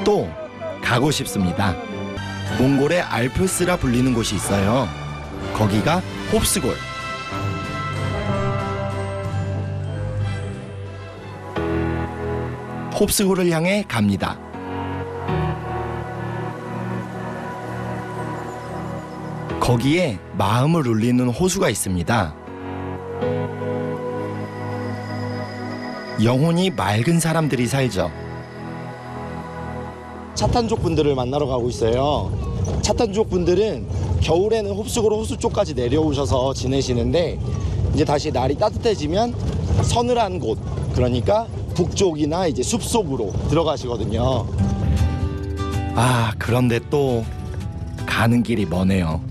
또 가고 싶습니다. 몽골의 알프스라 불리는 곳이 있어요. 거기가 홉스골. 홉스골을 향해 갑니다. 거기에 마음을 울리는 호수가 있습니다. 영혼이 맑은 사람들이 살죠. 차탄족 분들을 만나러 가고 있어요. 차탄족 분들은 겨울에는 홉스골 호수 쪽까지 내려오셔서 지내시는데 이제 다시 날이 따뜻해지면 서늘한 곳, 그러니까 북쪽이나 이제 숲속으로 들어가시거든요. 아, 그런데 또 가는 길이 머네요.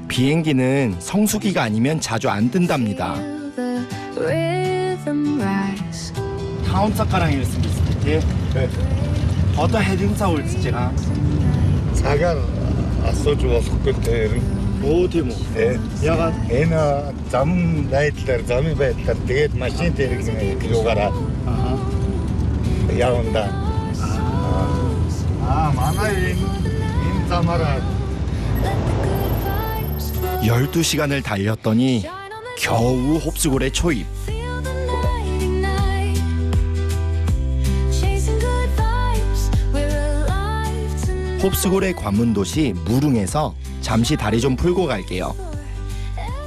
비행기는 성수기가 아니면 자주 안 뜬답니다. 다음 사카랑 있습니다. 어떤 해등사 올지 제가 사갈 아소주가 속도를 모두 야가 에나 잠 나이트를 잠이 베터 되게 마신 때를 기록하라. 야온다. 많아요. 인자마라. 12시간을 달렸더니 겨우 홉스골에 초입. 홉스골의 관문 도시 무릉에서 잠시 다리 좀 풀고 갈게요.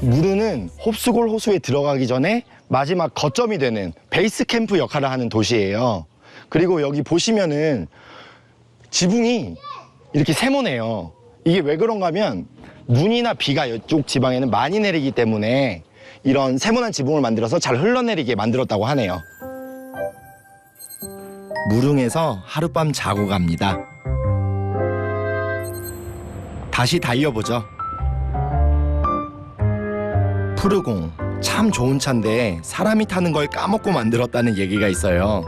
무릉은 홉스골 호수에 들어가기 전에 마지막 거점이 되는 베이스 캠프 역할을 하는 도시예요. 그리고 여기 보시면은 지붕이 이렇게 세모네요. 이게 왜 그런가 하면 눈이나 비가 이쪽 지방에는 많이 내리기 때문에 이런 세모난 지붕을 만들어서 잘 흘러내리게 만들었다고 하네요. 무릉에서 하룻밤 자고 갑니다. 다시 달려보죠. 푸르공, 참 좋은 차인데 사람이 타는 걸 까먹고 만들었다는 얘기가 있어요.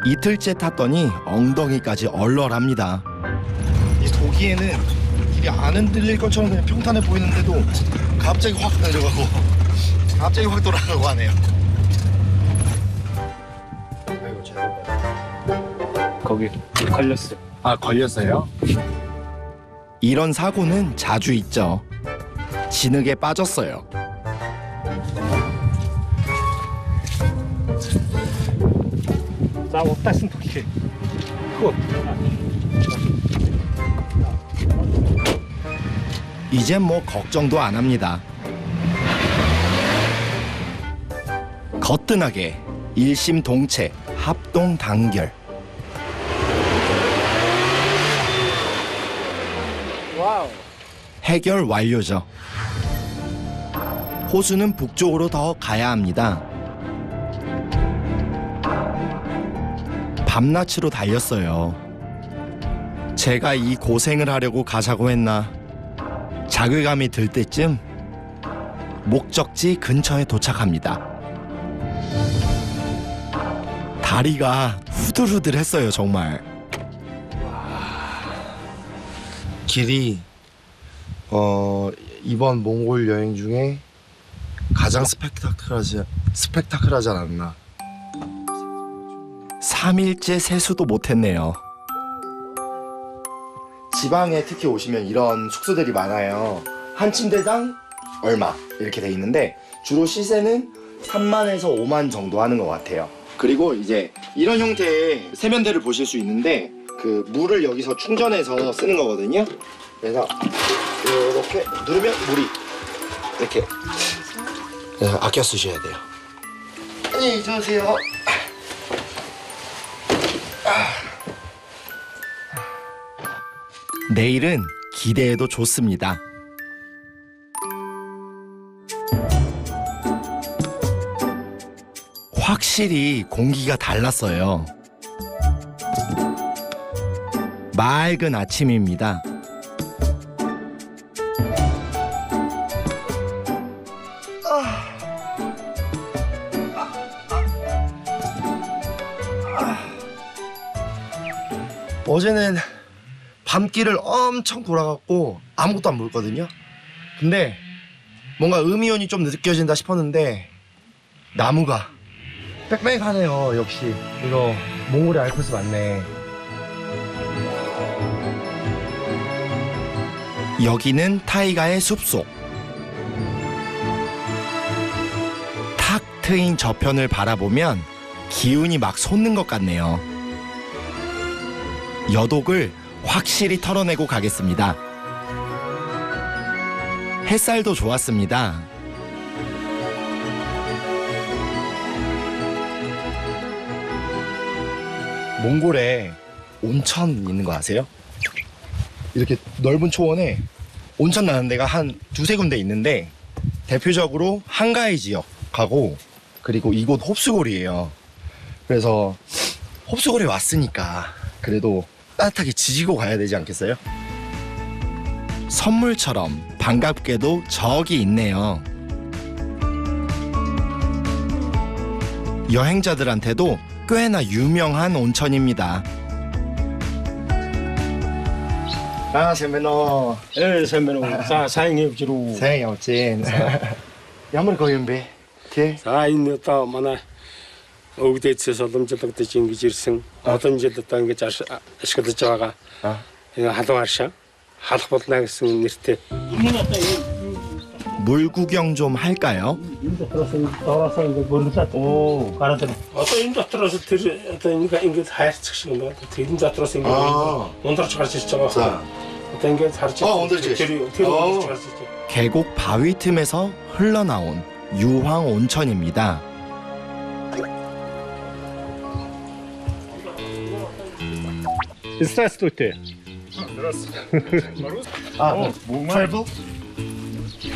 이틀째 탔더니 엉덩이까지 얼얼합니다. 이 도기에는 길이 안 흔들릴 것처럼 그냥 평탄해 보이는데도 갑자기 확 내려가고 갑자기 확 돌아가고 하네요. 거기 걸렸어. 아, 걸렸어요? 이런 사고는 자주 있죠. 진흙에 빠졌어요. 자, 없다신 도끼. 이젠 뭐 걱정도 안 합니다. 거뜬하게 일심동체 합동단결. 해결 완료죠. 호수는 북쪽으로 더 가야 합니다. 밤낮으로 달렸어요. 제가 이 고생을 하려고 가자고 했나. 자괴감이 들 때쯤 목적지 근처에 도착합니다. 다리가 후들후들했어요, 정말. 길이 이번 몽골 여행 중에 가장 스펙타클하지 않았나. 3일째 세수도 못했네요. 지방에 특히 오시면 이런 숙소들이 많아요. 한 침대당 얼마 이렇게 돼 있는데 주로 시세는 3만에서 5만 정도 하는 것 같아요. 그리고 이제 이런 형태의 세면대를 보실 수 있는데 그 물을 여기서 충전해서 쓰는 거거든요. 그래서 이렇게 누르면 물이 이렇게 아껴 쓰셔야 돼요. 안녕히 계세요. 내일은 기대해도 좋습니다. 확실히 공기가 달랐어요. 맑은 아침입니다. 어제는 밤길을 엄청 돌아갔고 아무것도 안 보였거든요. 근데 뭔가 음이온이 좀 느껴진다 싶었는데 나무가 빽빽하네요. 역시 이거 몽골의 알프스 맞네. 여기는 타이가의 숲속. 탁 트인 저편을 바라보면 기운이 막 솟는 것 같네요. 여독을 확실히 털어내고 가겠습니다. 햇살도 좋았습니다. 몽골에 온천 있는 거 아세요? 이렇게 넓은 초원에 온천 나는 데가 한 두세 군데 있는데 대표적으로 한가이 지역하고 그리고 이곳 홉스골이에요. 그래서 홉스골에 왔으니까 그래도 따뜻하게 지지고 가야 되지 않겠어요? 선물처럼 반갑게도 저기 있네요. 여행자들한테도 꽤나 유명한 온천입니다. 아, 샘메노. 예, 샘메노. 사행이 없지로. 사행이 없지. ямар гоё юм бэ? Тэ? За энэ одоо манай өвгдөөцөөс уламжлагдаж ингэж ирсэн олон жил одоо ингэж ашиглаж байгаа. Энэ халуун аршаа халах болно гэсэн нэртэй. 물 구경 좀 할까요? доороосоо ингэ бөрлөд. Оо, гараад ир. Одоо энэ дотроос тэр одоо ингэ хайрцаг шиг юм байна. Тэр дотроос ингэ ундарч гарч ирж байгаа. За. Одоо ингэ харж тэр ундарч гарч ирж. 계곡 바위 틈에서 흘러나온 유황 온천입니다. Здравствуйте. А, travel?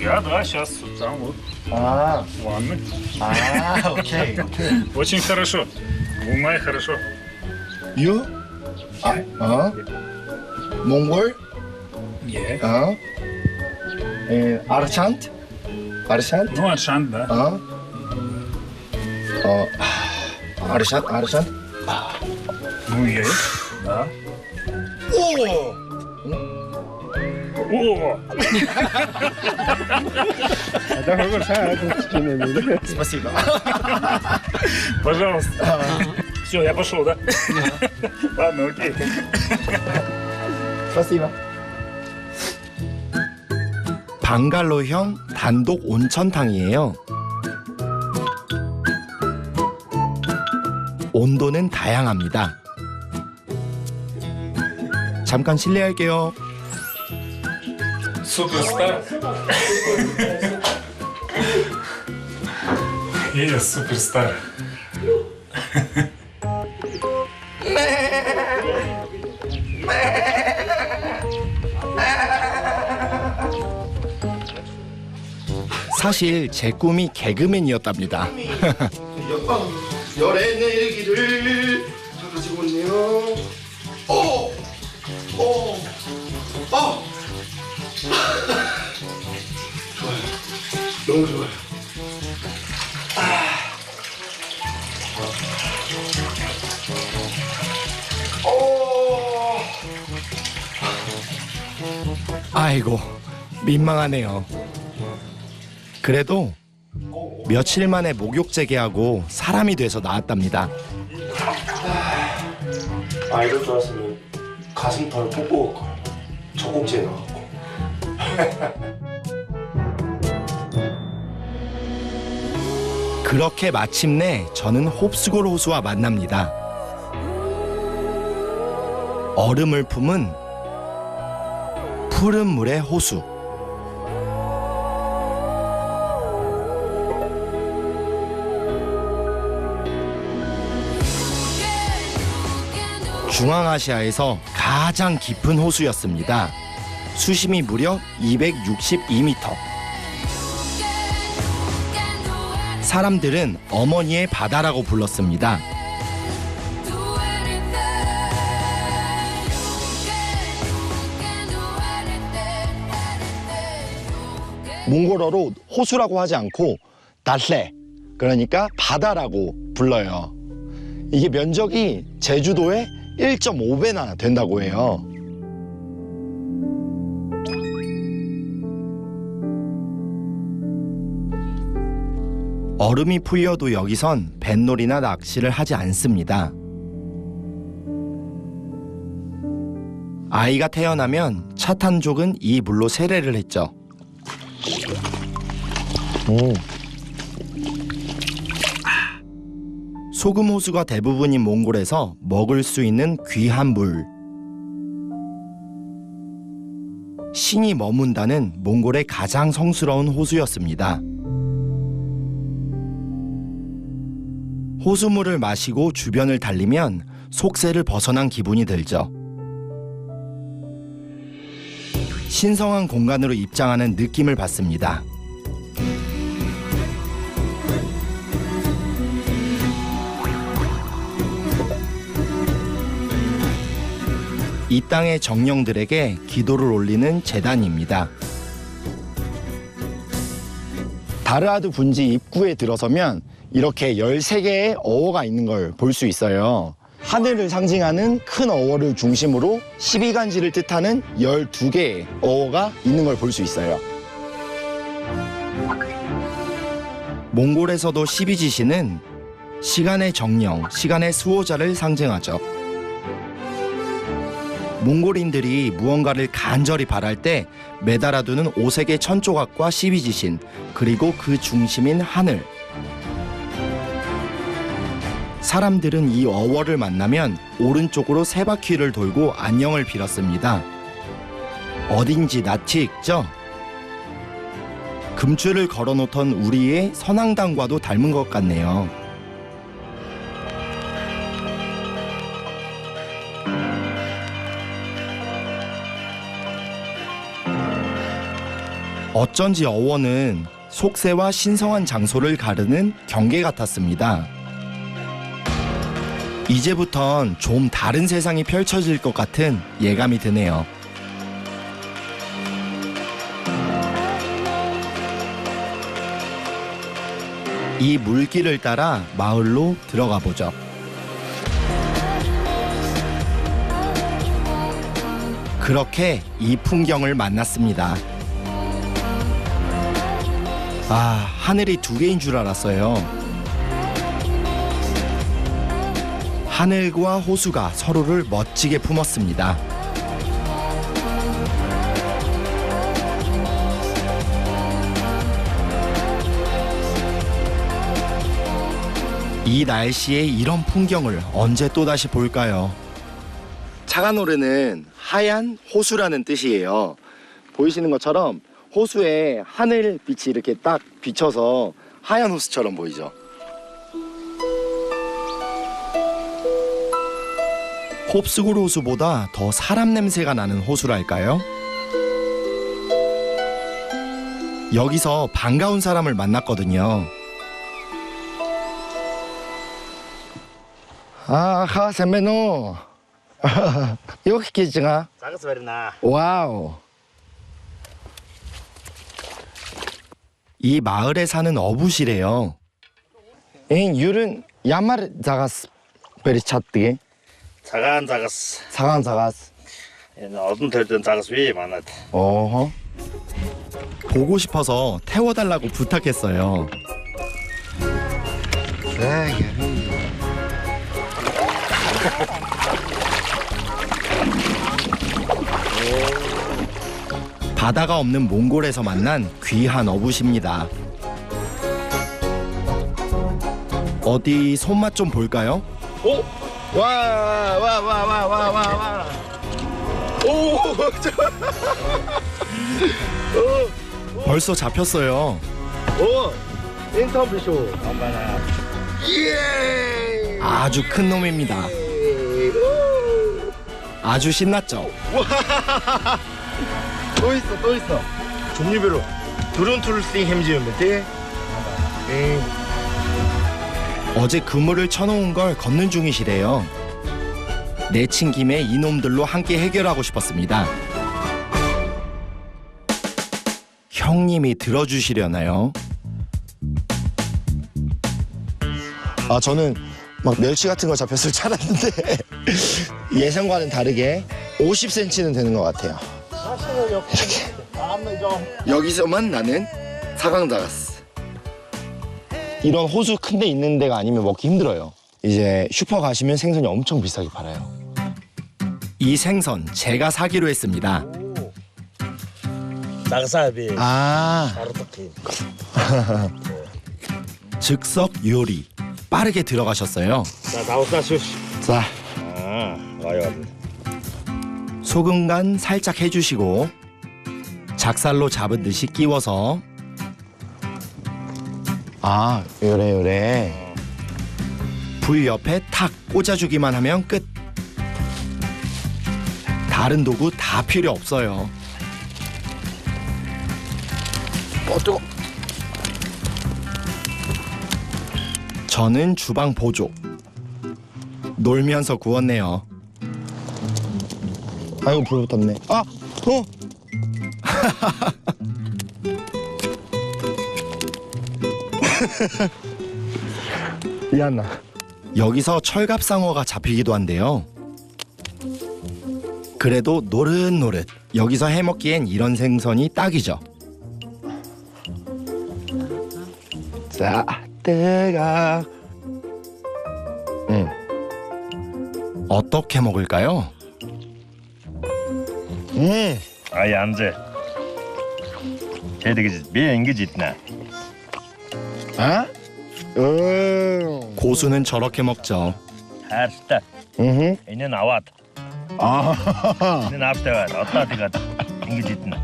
Да, сейчас там вот. Ванны. Окей. Очень хорошо. Умай хорошо. You? 몽골? Yeah. Аршант? Аршант? Ну, Аршант, да. Аршант? Ну, есть, да. О! О! Спасибо. Пожалуйста. Все, я пошел, да? Ладно, окей. Спасибо. 방갈로형 단독 온천탕이에요. 온도는 다양합니다. 잠깐 실례할게요. Суперстар. Я суперстар. 사실 제 꿈이 개그맨이었답니다. 열의 내기를 가지고 있네요. 좋아요. 너무 좋아요. 아이고, 민망하네요. 그래도 며칠 만에 목욕 재개하고 사람이 돼서 나왔답니다. 아이를 좋았으면 가슴 덜 뽑고 올 거예요. 젖꼭지에 넣어갖고. 그렇게 마침내 저는 홉스골 호수와 만납니다. 얼음을 품은 푸른 물의 호수. 중앙아시아에서 가장 깊은 호수였습니다. 수심이 무려 262m. 사람들은 어머니의 바다라고 불렀습니다. 몽골어로 호수라고 하지 않고 달레, 그러니까 바다라고 불러요. 이게 면적이 제주도의 1.5배나 된다고 해요. 얼음이 풀려도 여기선 뱃놀이나 낚시를 하지 않습니다. 아이가 태어나면 차탄족은 이 물로 세례를 했죠. 소금 호수가 대부분인 몽골에서 먹을 수 있는 귀한 물. 신이 머문다는 몽골의 가장 성스러운 호수였습니다. 호수물을 마시고 주변을 달리면 속세를 벗어난 기분이 들죠. 신성한 공간으로 입장하는 느낌을 받습니다. 이 땅의 정령들에게 기도를 올리는 제단입니다. 다르아드 분지 입구에 들어서면 이렇게 13개의 어워가 있는 걸 볼 수 있어요. 하늘을 상징하는 큰 어워를 중심으로 12간지를 뜻하는 12개의 어워가 있는 걸 볼 수 있어요. 몽골에서도 12지신은 시간의 정령, 시간의 수호자를 상징하죠. 몽골인들이 무언가를 간절히 바랄 때 매달아두는 5색의 천조각과 12지신, 그리고 그 중심인 하늘. 사람들은 이 어워를 만나면 오른쪽으로 3바퀴를 돌고 안녕을 빌었습니다. 어딘지 낯이 익죠? 금줄을 걸어놓던 우리의 선앙당과도 닮은 것 같네요. 어쩐지 어워는 속세와 신성한 장소를 가르는 경계 같았습니다. 이제부턴 좀 다른 세상이 펼쳐질 것 같은 예감이 드네요. 이 물길을 따라 마을로 들어가 보죠. 그렇게 이 풍경을 만났습니다. 아, 하늘이 2개인 줄 알았어요. 하늘과 호수가 서로를 멋지게 품었습니다. 이 날씨에 이런 풍경을 언제 또다시 볼까요? 차가노르는 하얀 호수라는 뜻이에요. 보이시는 것처럼 호수에 하늘빛이 이렇게 딱 비쳐서 하얀 호수처럼 보이죠. 홉스굴 호수보다 더 사람 냄새가 나는 호수랄까요? 여기서 반가운 사람을 만났거든요. 아하, 샘메노. 여기 계시가? 와우. 이 마을에 사는 어부시래요. 유른 야마르 자가스 베리차뜨게. 자간 자가스. 사간 자가스. 어둠 들던 자가스 왜 많았대. 어허. 보고 싶어서 태워달라고 부탁했어요. 바다가 없는 몽골에서 만난 귀한 어부십니다. 어디 손맛 좀 볼까요? 오! 와! 오! 벌써 잡혔어요. 오! 인터뷰쇼. 아주 큰 놈입니다. 아주 신났죠. 또 있어. 종류별로 두룬투르스팅 햄지였는데 어제 그물을 쳐놓은 걸 걷는 중이시래요. 내친 김에 이놈들로 함께 해결하고 싶었습니다. 형님이 들어주시려나요? 아, 저는 막 멸치 같은 거 잡혔을 줄 알았는데 예상과는 다르게 50cm는 되는 것 같아요. 이렇게. 여기서만 나는 사강 잡았어. 이런 호수 큰 데 있는 데가 아니면 먹기 힘들어요. 이제 슈퍼 가시면 생선이 엄청 비싸게 팔아요. 이 생선 제가 사기로 했습니다. 낙사비. 아. 즉석 요리. 빠르게 들어가셨어요. 자, 나오다시. 자. 와요. 소금 간 살짝 해주시고 작살로 잡은 듯이 끼워서 요래 불 옆에 탁 꽂아주기만 하면 끝. 다른 도구 다 필요 없어요. 뜨거. 저는 주방 보조. 놀면서 구웠네요. 아이고 불 붙었네. 미안나. 여기서 철갑상어가 잡히기도 한데요. 그래도 노릇노릇. 여기서 해먹기엔 이런 생선이 딱이죠. 자, 뜨거. 어떻게 먹을까요? 아이 안돼. 걔들이 매 앵기짓나? 고수는 저렇게 먹죠. 알았다. 이제 나왔다. 이제 앞에가 어따디가 앵기짓나?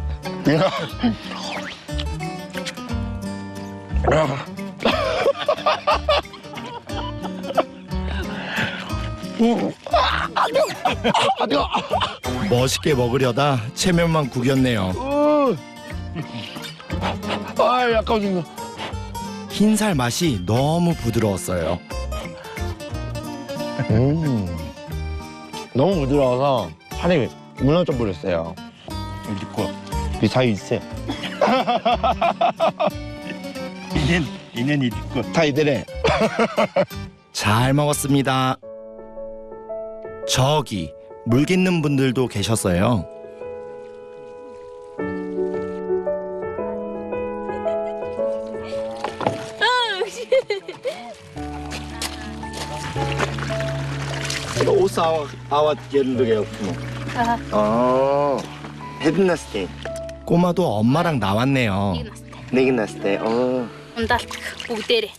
멋있게 먹으려다 체면만 구겼네요. 약간 좀. 흰살 맛이 너무 부드러웠어요. 너무 부드러워서 살이 무너져 버렸어요. 이 사이 있어요. 이년 이뒷거 다 이들에. 잘 먹었습니다. 저기 물 깃는 분들도 계셨어요. 꼬마도 엄마랑 나왔네요. Ундалт бүгдээрээ.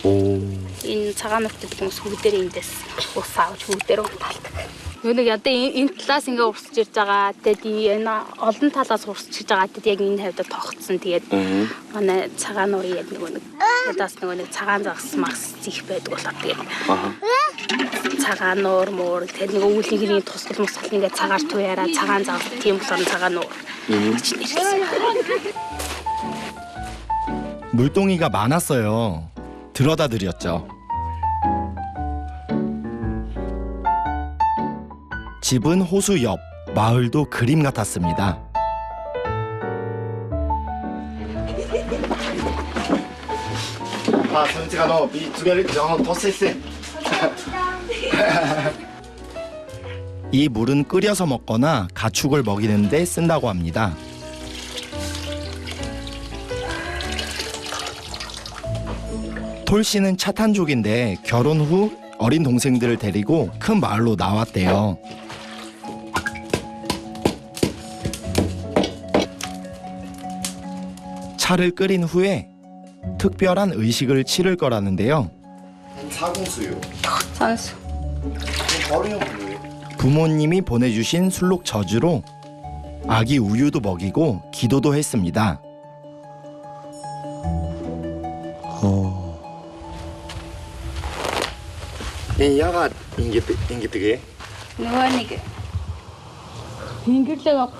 Энэ цагаан нутгад хүмүүс бүгдээрээ эндээс ус авч бүгдээрээ ундалдаг. Нэг ядаа энэ талаас ингээ урсж ирж байгаа. Тэгээд энэ олон талаас урсж ирж байгаа. Тэгээд яг энэ хавьд тогтсон. Тэгээд манай цагаан нурын яг нэг ядаас нэг цагаан загас макс зих байдаг болохоор тэгээд цагаан нуур муур тэгээд нэг өвлийн хэрийн тусгал мусгал ингээ цагаар туяараа цагаан загас тийм болохоор цагаан нуур. 물동이가 많았어요. 들어다 드렸죠. 집은 호수 옆, 마을도 그림 같았습니다. 이 물은 끓여서 먹거나 가축을 먹이는 데 쓴다고 합니다. 톨 씨는 차탄족인데 결혼 후 어린 동생들을 데리고 큰 마을로 나왔대요. 차를 끓인 후에 특별한 의식을 치를 거라는데요. 사공수요. 산수. 부모님이 보내주신 술록 저주로 아기 우유도 먹이고 기도도 했습니다. 이 야가 인기뜨게? Нөгөө нэг Тэнгэрлэг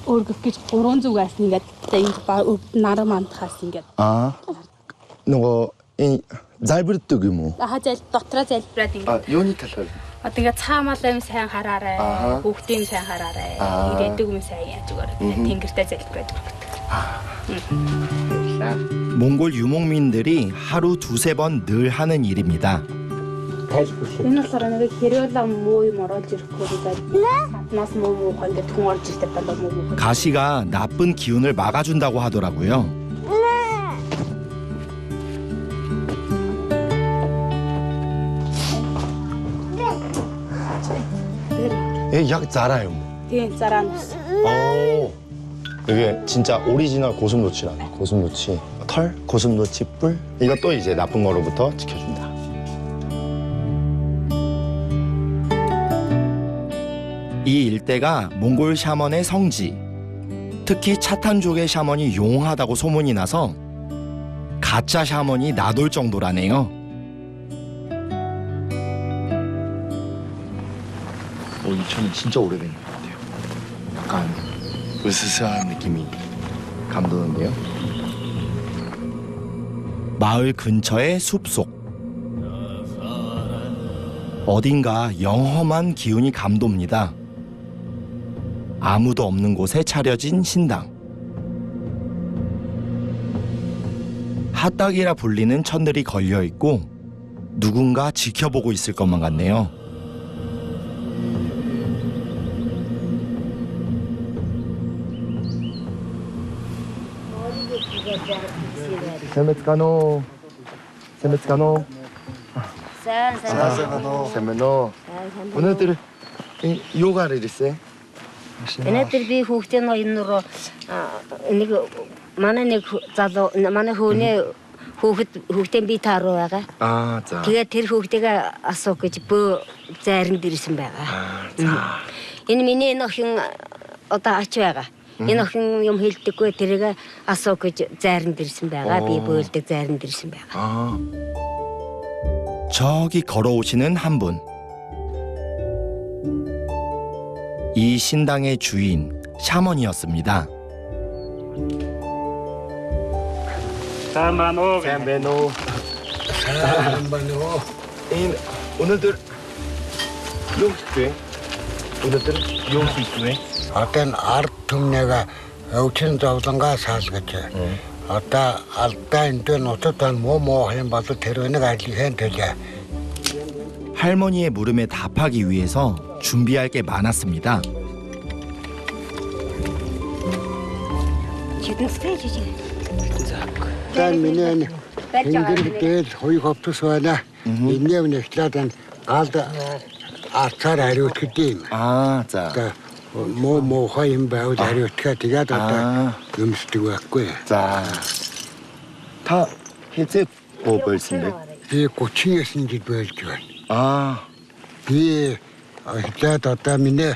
өргөх гэж 3 зүгээс ингээд ингэ наран мандахаас ингээд. нөгөө 이 залбирдаг юм уу? Дотроо залбираад ингээд. Юуны талаар? Одоо ингээд цаамаалаа юм сайн хараарай. Хүүхдийн юм сайн хараарай. Ирээдүг юм сайн яаж өгөөрэй. Тэнгэртэй залбираад өгдөг. 몽골 유목민들이 하루 두세 번 늘 하는 일입니다. Энэ болохоор нэг хэрэлэн муу юм ороод ирэхгүй гэдэг. Нас муу ингээд хүн орж ирдэг болоо муу. 가시가 나쁜 기운을 막아준다고 하더라고요. 약 자라요. Тийм зараа нүс. 이게 진짜 오리지널 고슴도치라네. 고슴도치 털, 고슴도치 뿔. 이것도 이제 나쁜 거로부터 지켜준다. 이 일대가 몽골 샤먼의 성지. 특히 차탄족의 샤먼이 용하다고 소문이 나서 가짜 샤먼이 나돌 정도라네요. 이 천은 진짜 오래된 것 같아요. 약간 으스스한 느낌이 감도는데요. 마을 근처의 숲속. 어딘가 영험한 기운이 감돕니다. 아무도 없는 곳에 차려진 신당. 핫닭이라 불리는 천들이 걸려 있고 누군가 지켜보고 있을 것만 같네요. 세메트카노. 오늘들 요가를 했어요? Өнөөдөр би хүүхдийн ноёноор нэг манай нэг залуу манай хөөний хүүхдийн би тааруу байгаа. за. Тэгээд тэр хүүхдийгээ асуух гэж бөө зайранд ирсэн байгаа. Энэ миний нөхөн одоо ач байгаа. Энэ нөхөн юм хэлдэггүй тэрийг асуух гэж зайранд ирсэн байгаа. Би бөөлдөг зайранд ирсэн байгаа. 저기 걸어오시는 한 분. 이 신당의 주인 샤먼이었습니다. 산바노. 오늘들 용식회. 오늘들 용식회. 어떤 아르퉁네가 우친 자우던가 사스겠지. 어따 알다 인도 노트던 뭐뭐 하는 것도 데려오는 거 알리해 되게. 할머니의 물음에 답하기 위해서 준비할 게 많았습니다. 민은 앵그리게 호이 없어서나 인내는 эхлээд галд арцаар хариуцдаг. 자. 뭐 хоим байвал хариуцгаа тэгээд одоо юмсдаг байхгүй. 자. 다 해제 뽑을신데. Би 39 жил болж байна. Би эхлээд одоо миний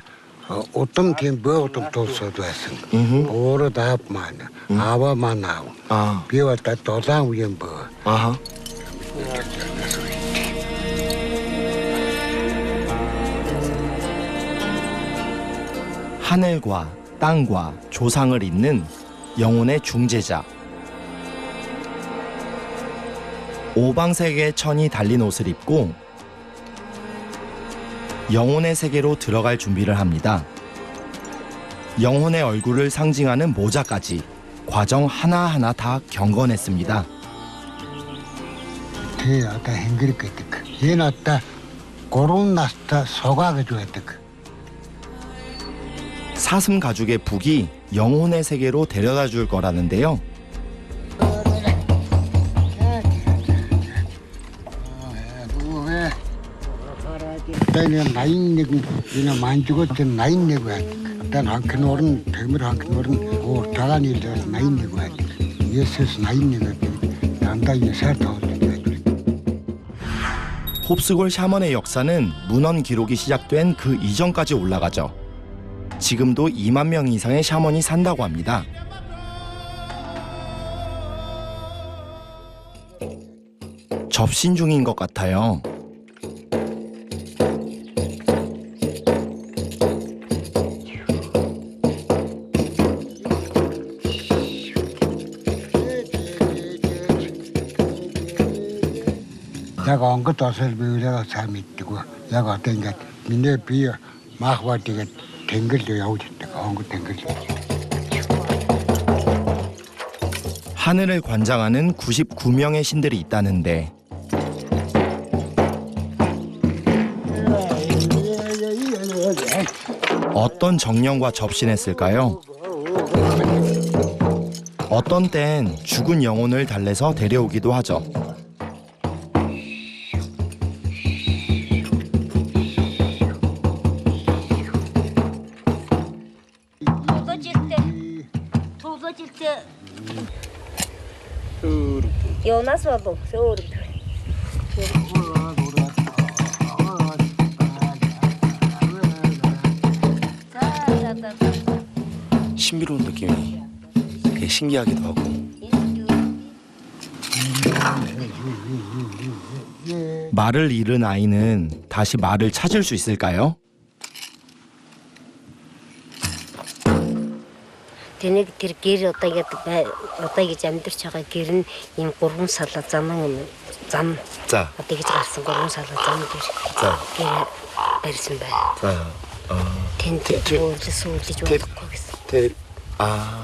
удам тийм бөгөөд тулсаад байсан. Өөрөө даав маань, аваа маань аав. Би бол 7 үеийн бөө. 하늘과 땅과 조상을 잇는 영혼의 중재자. 오방색의 천이 달린 옷을 입고 영혼의 세계로 들어갈 준비를 합니다. 영혼의 얼굴을 상징하는 모자까지 과정 하나하나 다 경건했습니다. 그 아까 헹그리겠다. 얘는 아까 고른 나스타 소가가 좋았다. 사슴 가죽의 북이 영혼의 세계로 데려다 줄 거라는데요. 때는 나인내고 이나 만지고든 나인내고 일단 한 큰어른 대물 한 큰어른 오 다간 일들 나인내고 예수스 나인내고 단단히 살다 홉스골 샤먼의 역사는 문헌 기록이 시작된 그 이전까지 올라가죠. 지금도 2만 명 이상의 샤먼이 산다고 합니다. 접신 중인 것 같아요. Яг онгод осол биелээ сайн мэддэг. Яг одоо ингээд миний бие маахва тэгээд тэнгэр явж иддэг. онгод тэнгэр. 하늘을 관장하는 99명의 신들이 있다는데 어떤 정령과 접신했을까요? 어떤 땐 죽은 영혼을 달래서 데려오기도 하죠. 연화수도 세월이 신비로운 느낌이 되게 신기하기도 하고. 말을 잃은 아이는 다시 말을 찾을 수 있을까요? Тэнийг тэр гэр одоо гэж амьдарч байгаа гэр нь ийм 3 салаа зам. За. Одоо гэж гарсан 3 салаа зам гэр. За. Гэр барьсан байна. За. Тэнд суулж болохгүй гэсэн.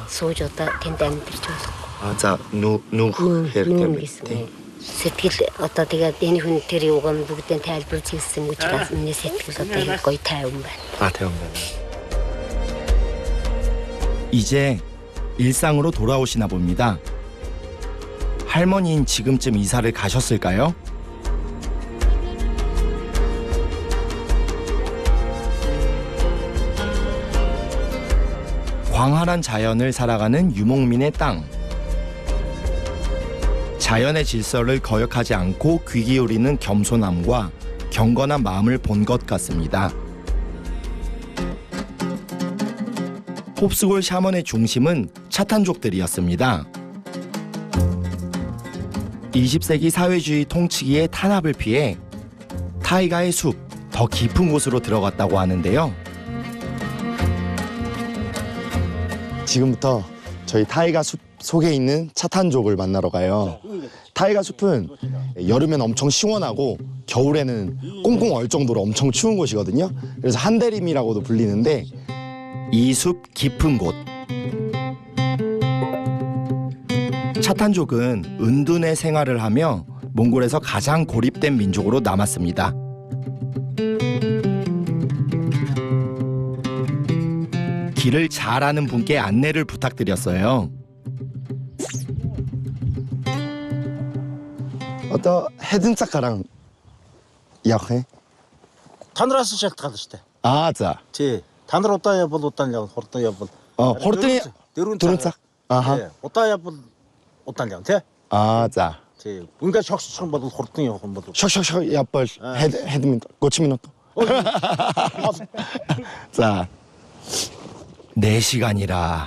Сууж одоо тэнд амьдарч болохгүй. За, нүх гэсэн. Сэтгэл одоо тэгээд энэ хүн тэр юугам бүгдээ тайлбарлаж хэлсэн учраас миний сэтгэл одоо гоё тайван байна. тайван байна. 이제 일상으로 돌아오시나 봅니다. 할머니는 지금쯤 이사를 가셨을까요? 광활한 자연을 살아가는 유목민의 땅. 자연의 질서를 거역하지 않고 귀 기울이는 겸손함과 경건한 마음을 본 것 같습니다. 홉스골 샤먼의 중심은 차탄족들이었습니다. 20세기 사회주의 통치기의 탄압을 피해 타이가의 숲, 더 깊은 곳으로 들어갔다고 하는데요. 지금부터 저희 타이가 숲 속에 있는 차탄족을 만나러 가요. 타이가 숲은 여름엔 엄청 시원하고 겨울에는 꽁꽁 얼 정도로 엄청 추운 곳이거든요. 그래서 한대림이라고도 불리는데 이 숲 깊은 곳. 차탄족은 은둔의 생활을 하며 몽골에서 가장 고립된 민족으로 남았습니다. 길을 잘 아는 분께 안내를 부탁드렸어요. 어떤 헤든차카랑 약해? Танраас шалтгаална шүү дээ. За. Тий. Та нар удаа явбал удаан явна, хурдан явбал. хурдан 4 цаг. Аха. Удаа явбал удаан явна, тий? За. Тий. Ингээд шогсчих юм бол хурдан явах юм бол. 샥샥샥 yapar. 헤드민트. 고치미노토. 자. 4시간이라.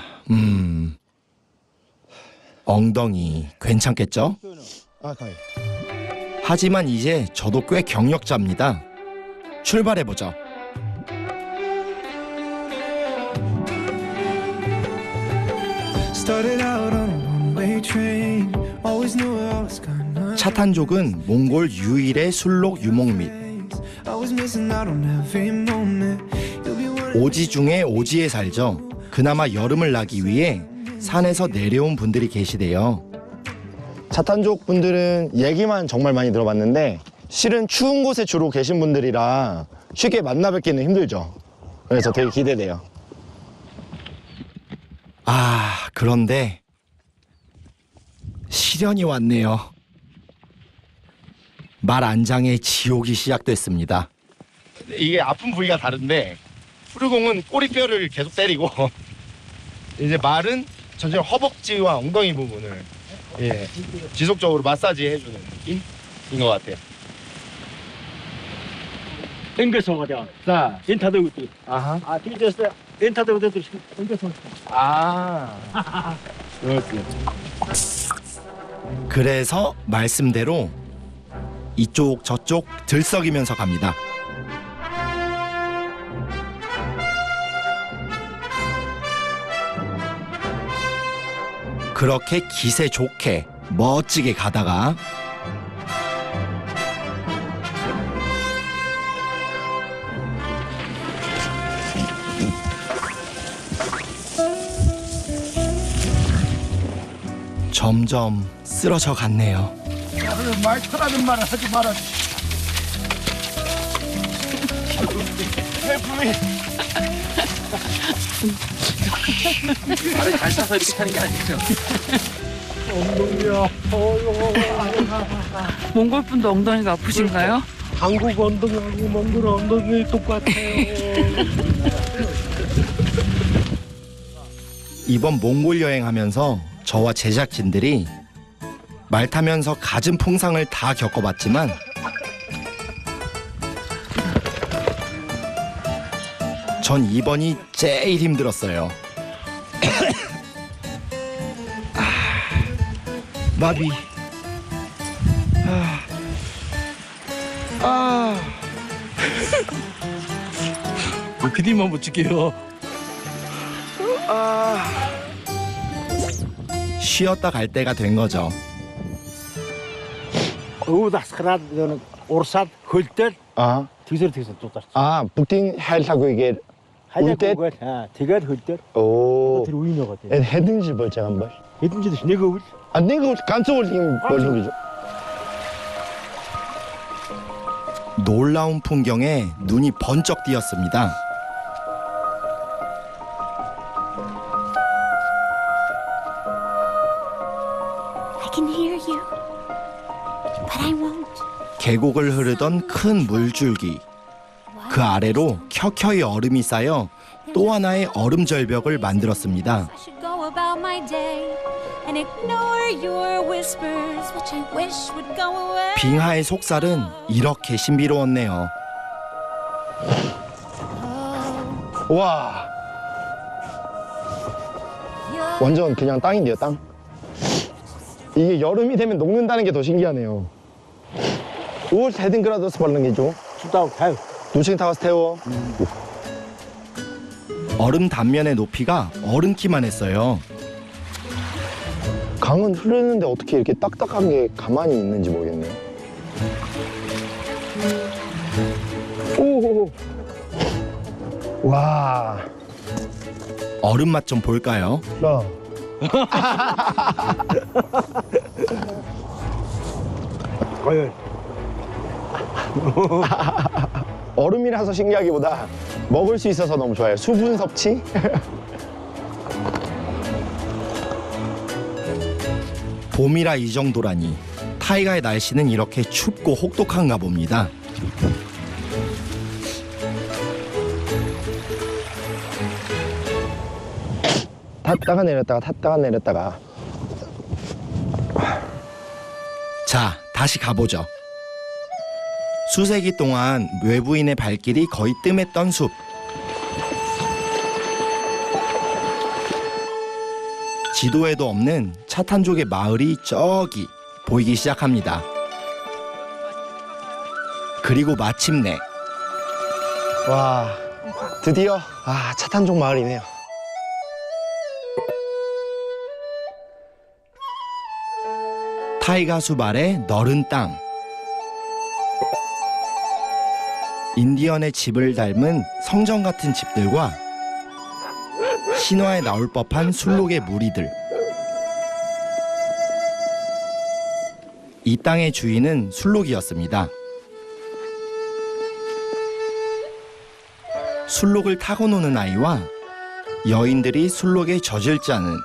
엉덩이 괜찮겠죠? 하지만 이제 저도 꽤 경력자입니다. 출발해보죠. 차탄족은 몽골 유일의 술록 유목민. 오지 중에 오지에 살죠. 그나마 여름을 나기 위해 산에서 내려온 분들이 계시대요. 차탄족 분들은 얘기만 정말 많이 들어봤는데 실은 추운 곳에 주로 계신 분들이라 쉽게 만나 뵙기는 힘들죠. 그래서 되게 기대돼요. 그런데 시련이 왔네요. 말 안장의 지옥이 시작됐습니다. 이게 아픈 부위가 다른데 푸르공은 꼬리뼈를 계속 때리고 이제 말은 전체 허벅지와 엉덩이 부분을 지속적으로 마사지 해주는 느낌인 것 같아요. 땡겨서 가자. 자, 인타도 그때. 뒤졌어. 인타도 그때 땡겨서. 그래서 말씀대로 이쪽 저쪽 들썩이면서 갑니다. 그렇게 기세 좋게 멋지게 가다가 점점 쓰러져 갔네요. 말투라는 말을 하지 말아. 말을 잘 싸서 이렇게 타는 게 아니죠. 엉덩이야. 몽골 분도 엉덩이가 아프신가요? 한국 엉덩이하고 몽골 엉덩이 똑같아요. 이번 몽골 여행하면서 저와 제작진들이 말 타면서 갖은 풍상을 다 겪어봤지만 전 이번이 제일 힘들었어요. 마비. PD만 붙일게요. 쉬었다 갈 때가 된 거죠. Uudaskraat orsat hulter. Тэгсэр дутарч. 북팅 헬사고 이게 Хаяг үгүй. Тэгээд hulter. 오. Тэр үеийн байгаа тийм. 헤든지 벌자 한 번. Хэдэн нэг өвөл. 내가 간섭을 벌린 거죠. 놀라운 풍경에 눈이 번쩍 띄었습니다. I can hear you, but I won't. 계곡을 흐르던 큰 물줄기. 그 아래로 켜켜이 얼음이 쌓여 또 하나의 얼음 절벽을 만들었습니다. I should go about my day and ignore your whispers, which I wish would go away. 빙하의 속살은 이렇게 신비로웠네요. 와. 완전 그냥 땅인데요, 땅. 이게 여름이 되면 녹는다는 게 더 신기하네요. 올 헤든그라드스 바른 게죠. 춥다고 타요. 노칭 타워스 태워. 얼음 단면의 높이가 얼음키만 했어요. 강은 흐르는데 어떻게 이렇게 딱딱한 게 가만히 있는지 모르겠네요. 오. 와. 얼음 맛 좀 볼까요? 얼음이라서 신기하기보다 먹을 수 있어서 너무 좋아요. 수분 섭취? 봄이라 이 정도라니 타이가의 날씨는 이렇게 춥고 혹독한가 봅니다. 탔다가 내렸다가 탔다가 내렸다가. 자, 다시 가보죠. 수세기 동안 외부인의 발길이 거의 뜸했던 숲. 지도에도 없는 차탄족의 마을이 저기 보이기 시작합니다. 그리고 마침내 와, 드디어 차탄족 마을이네요. 타이가 숲 아래 너른 땅. 인디언의 집을 닮은 성전 같은 집들과 신화에 나올 법한 술록의 무리들. 이 땅의 주인은 술록이었습니다. 술록을 타고 노는 아이와 여인들이 술록에 젖을 짜는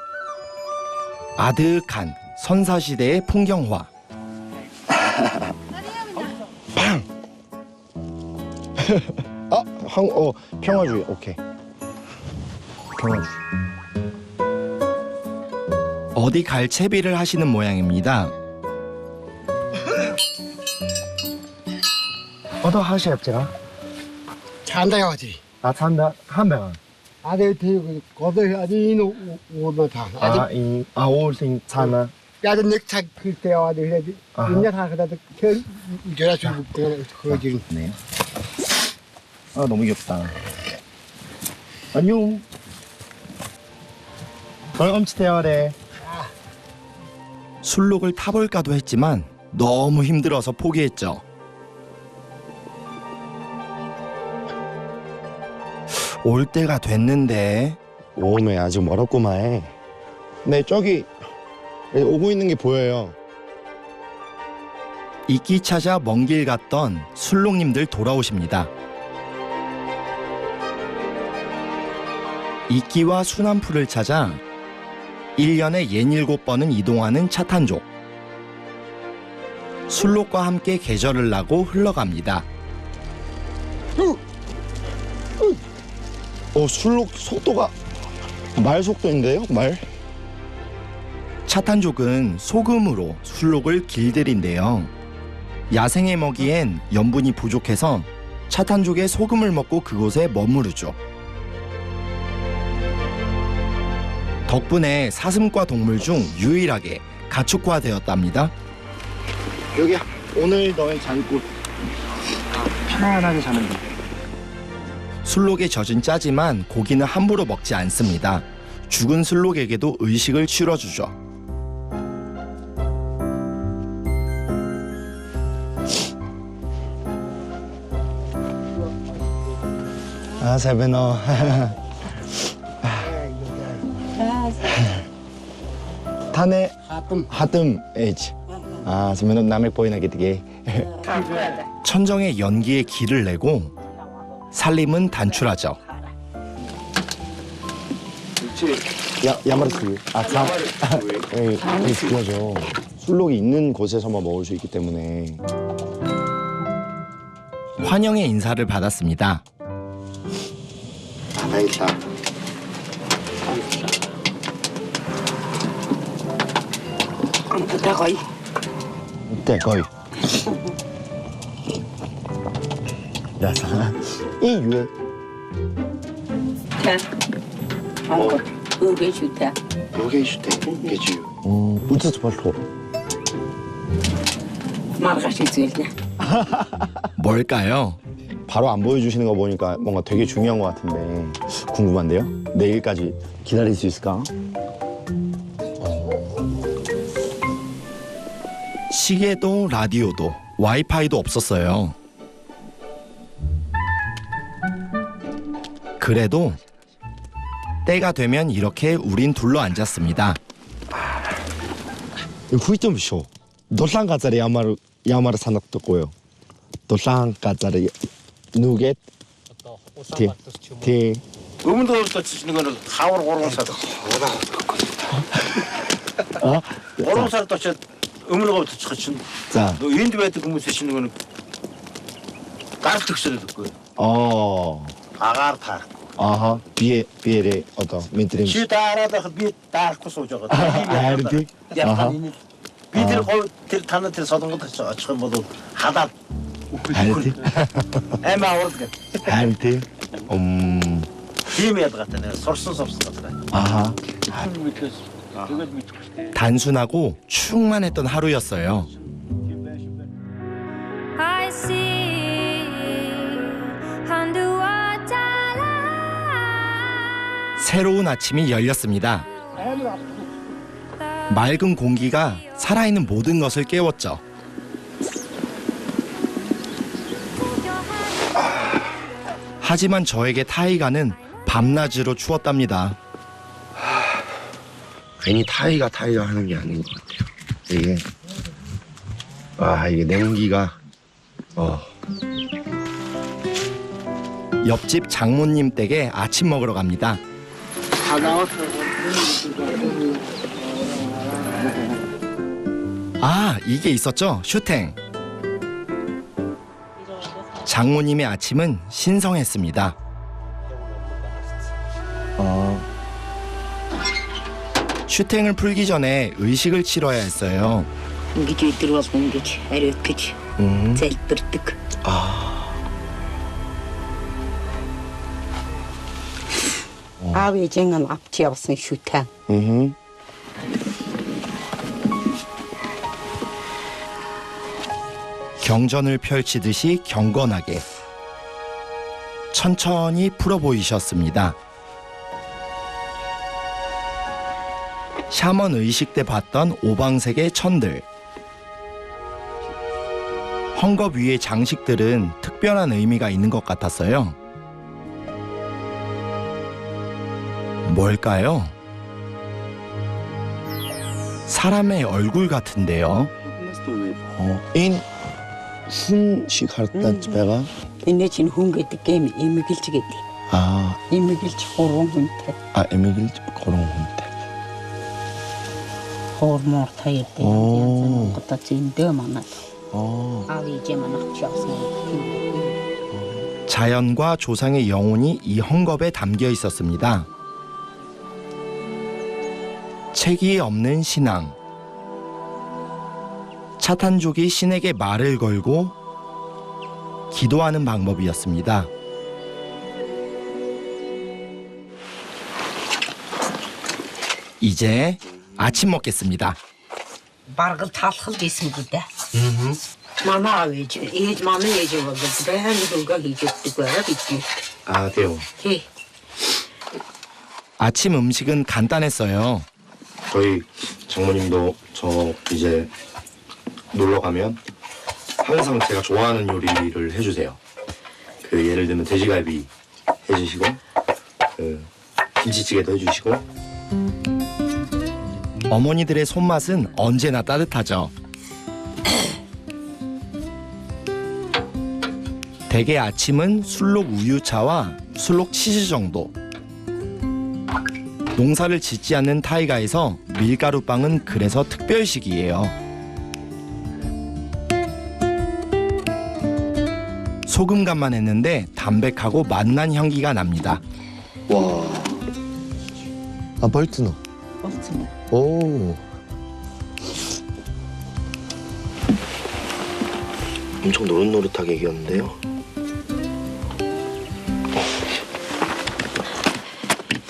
아득한 선사시대의 풍경화. 평화주의. 오케이. 평화주의. 어디 갈 채비를 하시는 모양입니다. 어떤 하시요 제가? 찬다요 어디? 찬다 한 병. 아들 그 거기 아니 오도 다. 올생 차나. 야들 넥차 그때 아들 해지. 인자 다 그다 저라 좀 거기. 네. 너무 귀엽다. 안녕. 엄치 태워래. 술록을 타볼까도 했지만 너무 힘들어서 포기했죠. 올 때가 됐는데. 오메 아직 멀었구만. 네, 저기 오고 있는 게 보여요. 이끼 찾아 먼 길 갔던 술록님들 돌아오십니다. 이끼와 순환풀을 찾아 1년에 67번은 이동하는 차탄족. 술록과 함께 계절을 나고 흘러갑니다. 술록 속도가 말 속도인데요? 말? 차탄족은 소금으로 술록을 길들인대요. 야생에 먹이엔 염분이 부족해서 차탄족의 소금을 먹고 그곳에 머무르죠. 덕분에 사슴과 동물 중 유일하게 가축화되었답니다. 여기야. 오늘 너의 잔곳. 편안하게 자는 데. 술록에 젖은 짜지만 고기는 함부로 먹지 않습니다. 죽은 술록에게도 의식을 치러주죠. 세베너. 타네 하뜸 에이지. 세베너 남의 보이나게 되게. 천정의 연기에 기를 내고 살림은 단출하죠. 야마르스. 참. 그거죠. 술록이 있는 곳에서만 먹을 수 있기 때문에. 환영의 인사를 받았습니다. 다행이다. 거의. 야, 이 유에. 요게 좋다. 요게 좋대. 게지요. 무슨 말로? 말가시 들냐? 뭘까요? 바로 안 보여주시는 거 보니까 뭔가 되게 중요한 것 같은데 궁금한데요? 내일까지 기다릴 수 있을까? 시계도 라디오도 와이파이도 없었어요. 그래도 때가 되면 이렇게 우린 둘러앉았습니다. 후이점 쇼. 노상가자리 야마르 산악도고요. 노상가자리 누겟 티. 의문도 또 치시는 거는 하오로 오롱사도. 오롱사도 또 저 의문도부터 쳐친. 자. 윈드베트 근무 쓰시는 거는 까르특스를 듣고. 아가르타. 아하. 비에레 어떤 민트림. 시다라다 비다르고 소저거. 아르디. 약간 비들 거 타는 데 서던 것도 처음 모두 하다. 아르디. 에마 오르게. 아르디. 비메드 같은 애 솔선섭스 같은 애. 아하. 단순하고 충만했던 하루였어요. I see underwater. 새로운 아침이 열렸습니다. 맑은 공기가 살아있는 모든 것을 깨웠죠. 하지만 저에게 타이가는 밤낮으로 추웠답니다. 괜히 타이가 하는 게 아닌 것 같아요. 이게 냉기가. 옆집 장모님 댁에 아침 먹으러 갑니다. 이게 있었죠? 슈탱. 장모님의 아침은 신성했습니다. 슈탱을 풀기 전에 의식을 치러야 했어요. Ингэж 들어와서 ингэж ариот гэж залбирдаг. 아버 ээжийн авч явсан шүү та. 경전을 펼치듯이 경건하게 천천히 풀어 보이셨습니다. 샤먼 의식 때 봤던 오방색의 천들. 헝겊 위의 장식들은 특별한 의미가 있는 것 같았어요. 뭘까요? 사람의 얼굴 같은데요. 인 훈식 할단 배가 Энэ чинь хүн гэдэг юм эмгэлж гэдэг. Эмгэлж хуруу хүнтэй. эмгэлж 고롱 хүнтэй. Хормор таяд юм. Гата зиндэ манад. 아위제 만나 치었어. 자연과 조상의 영혼이 이 헝겊에 담겨 있었습니다. 책이 없는 신앙. 차탄족이 신에게 말을 걸고 기도하는 방법이었습니다. 이제 아침 먹겠습니다. Баргал талхал гэсэн гэдэг. Манай ээж манай ээж бол байн хөнгө хийж өгдөг байгаад идэв. 돼요. Тий. 아침 음식은 간단했어요. 저희 장모님도 저 이제 놀러 가면 항상 제가 좋아하는 요리를 해주세요. 그 예를 들면 돼지갈비 해주시고 그 김치찌개도 해주시고. 어머니들의 손맛은 언제나 따뜻하죠. 대개 아침은 술록 우유차와 술록 치즈 정도. 농사를 짓지 않는 타이가에서 밀가루빵은 그래서 특별식이에요. 소금 간만 했는데 담백하고 맛난 향기가 납니다. 와. 벌트노. 오. 엄청 노릇노릇하게 익었는데요.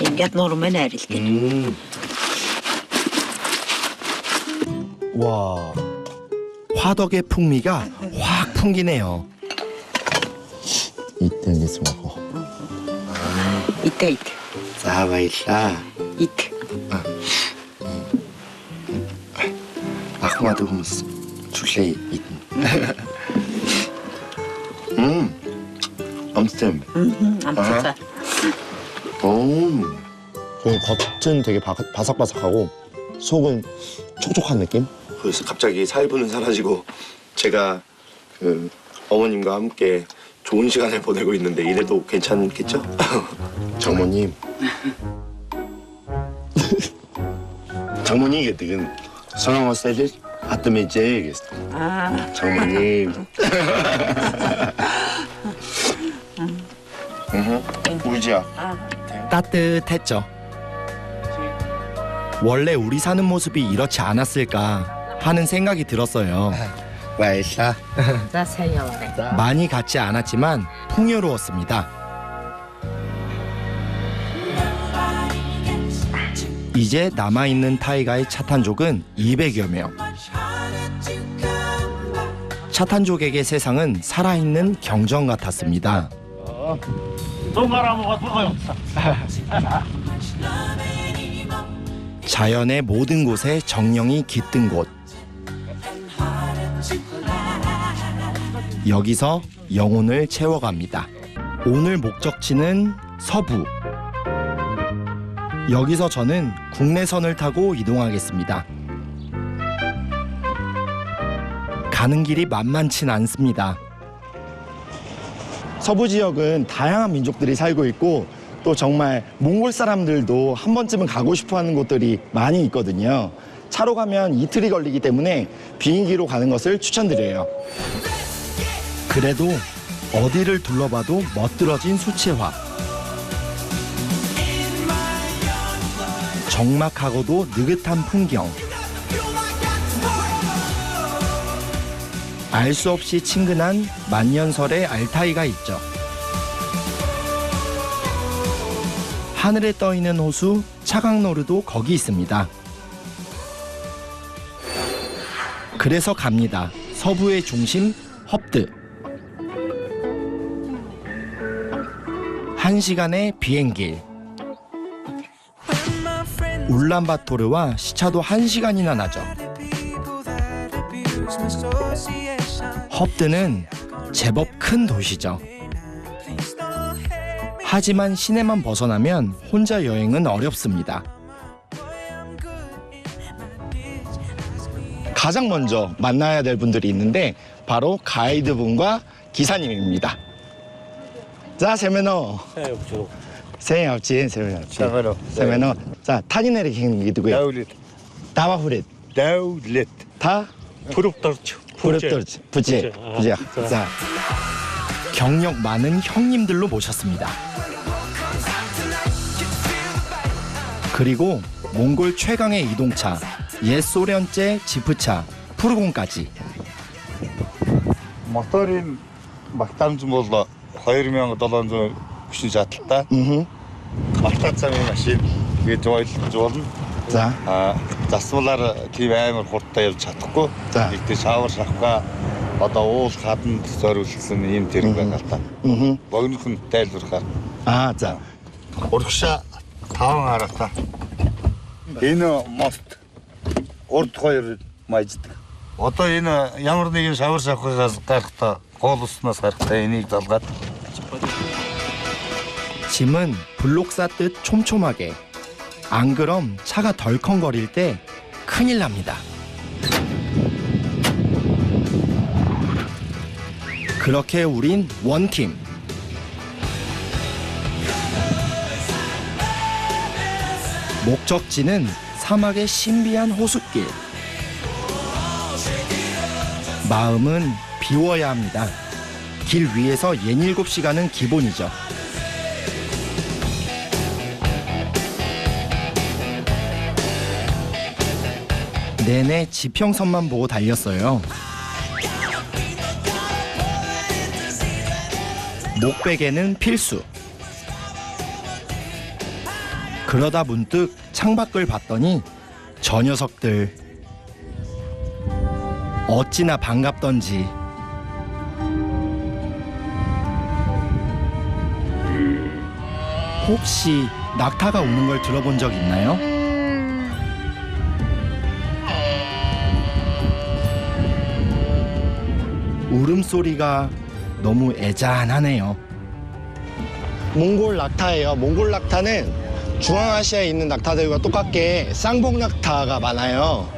Ингээд нурман арилдаг. 와, 화덕의 풍미가 확 풍기네요. 이때 여기서 먹어. 이때. 사바이사. 이때. 아마도 후무스 줄레이 이든. 암스템. 암스템. 겉은 되게 바삭바삭하고 속은 촉촉한 느낌? 그래서 갑자기 살분은 사라지고 제가 그 어머님과 함께 좋은 시간을 보내고 있는데 이래도 괜찮겠죠? 장모님. 장모님 그때 성형 왔을 때 아뜨면 이제 장모님. 울지야. 따뜻했죠. 원래 우리 사는 모습이 이렇지 않았을까 하는 생각이 들었어요. 와이샤. 많이 같지 않았지만 풍요로웠습니다. 이제 남아있는 타이가의 차탄족은 200여 명. 차탄족에게 세상은 살아있는 경전 같았습니다. 자연의 모든 곳에 정령이 깃든 곳. 여기서 영혼을 채워갑니다. 오늘 목적지는 서부. 여기서 저는 국내선을 타고 이동하겠습니다. 가는 길이 만만치 않습니다. 서부 지역은 다양한 민족들이 살고 있고 또 정말 몽골 사람들도 한 번쯤은 가고 싶어하는 곳들이 많이 있거든요. 차로 가면 이틀이 걸리기 때문에 비행기로 가는 것을 추천드려요. 그래도 어디를 둘러봐도 멋들어진 수채화. 적막하고도 느긋한 풍경. 알 수 없이 친근한 만년설의 알타이가 있죠. 하늘에 떠있는 호수 차강노르도 거기 있습니다. 그래서 갑니다. 서부의 중심 헙드. 1시간의 비행길. 울란바토르와 시차도 1시간이나 나죠. 헙드는 제법 큰 도시죠. 하지만 시내만 벗어나면 혼자 여행은 어렵습니다. 가장 먼저 만나야 될 분들이 있는데 바로 가이드분과 기사님입니다. 자, 세메노. 세메노. 세메노. 자, 타니네리 킹 누구야? Дәулет. 다와후렛. Дәулет. 다 부럽더치. 부럽더치. 부지. 부지. 자, 경력 많은 형님들로 모셨습니다. 그리고 몽골 최강의 이동차, 옛 소련제 지프차, 푸르곤까지. Моторын Багтаамжин бол 2700 хүчний шаталтай. Багтаа цамын машин гэж ойлгож болно. За. Засвалаар тийм амар хурдтай явж чадахгүй. Нэгтэй шавар шавхаа одоо уул хаданд зориулсан ийм тэрэг байна л та. Богинохон тайлбархаар. За. Урагшаа 5 хараа. Энэ мост урд 2 маяждаг. Одоо энэ ямар нэгэн шавар шавхаас гарахтаа гол уснаас гарахтаа энийг залгаад 짐은 블록 쌓듯 촘촘하게. 안 그럼 차가 덜컹거릴 때 큰일 납니다. 그렇게 우린 원팀. 목적지는 사막의 신비한 호숫길. 마음은 비워야 합니다. 길 위에서 67시간은 기본이죠. 내내 지평선만 보고 달렸어요. 목베개는 필수. 그러다 문득 창밖을 봤더니 저 녀석들 어찌나 반갑던지. 혹시 낙타가 우는 걸 들어본 적 있나요? 울음소리가 너무 애잔하네요. 몽골 낙타예요. 몽골 낙타는 중앙아시아에 있는 낙타들과 똑같게 쌍봉 낙타가 많아요.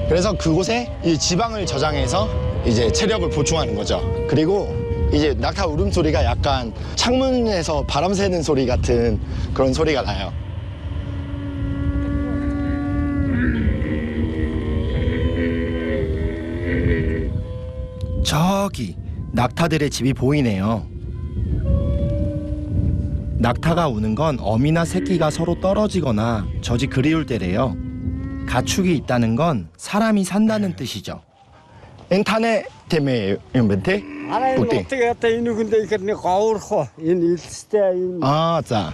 그래서 그곳에 이 지방을 저장해서 이제 체력을 보충하는 거죠. 그리고 이제 낙타 울음소리가 약간 창문에서 바람 새는 소리 같은 그런 소리가 나요. 저기 낙타들의 집이 보이네요. 낙타가 우는 건 어미나 새끼가 서로 떨어지거나 젖이 그리울 때래요. 가축이 있다는 건 사람이 산다는 뜻이죠. 엔타네 때문에 연변태? 어떻게 했다 이누 근데 이거는 거울호 인 일스테 인 자.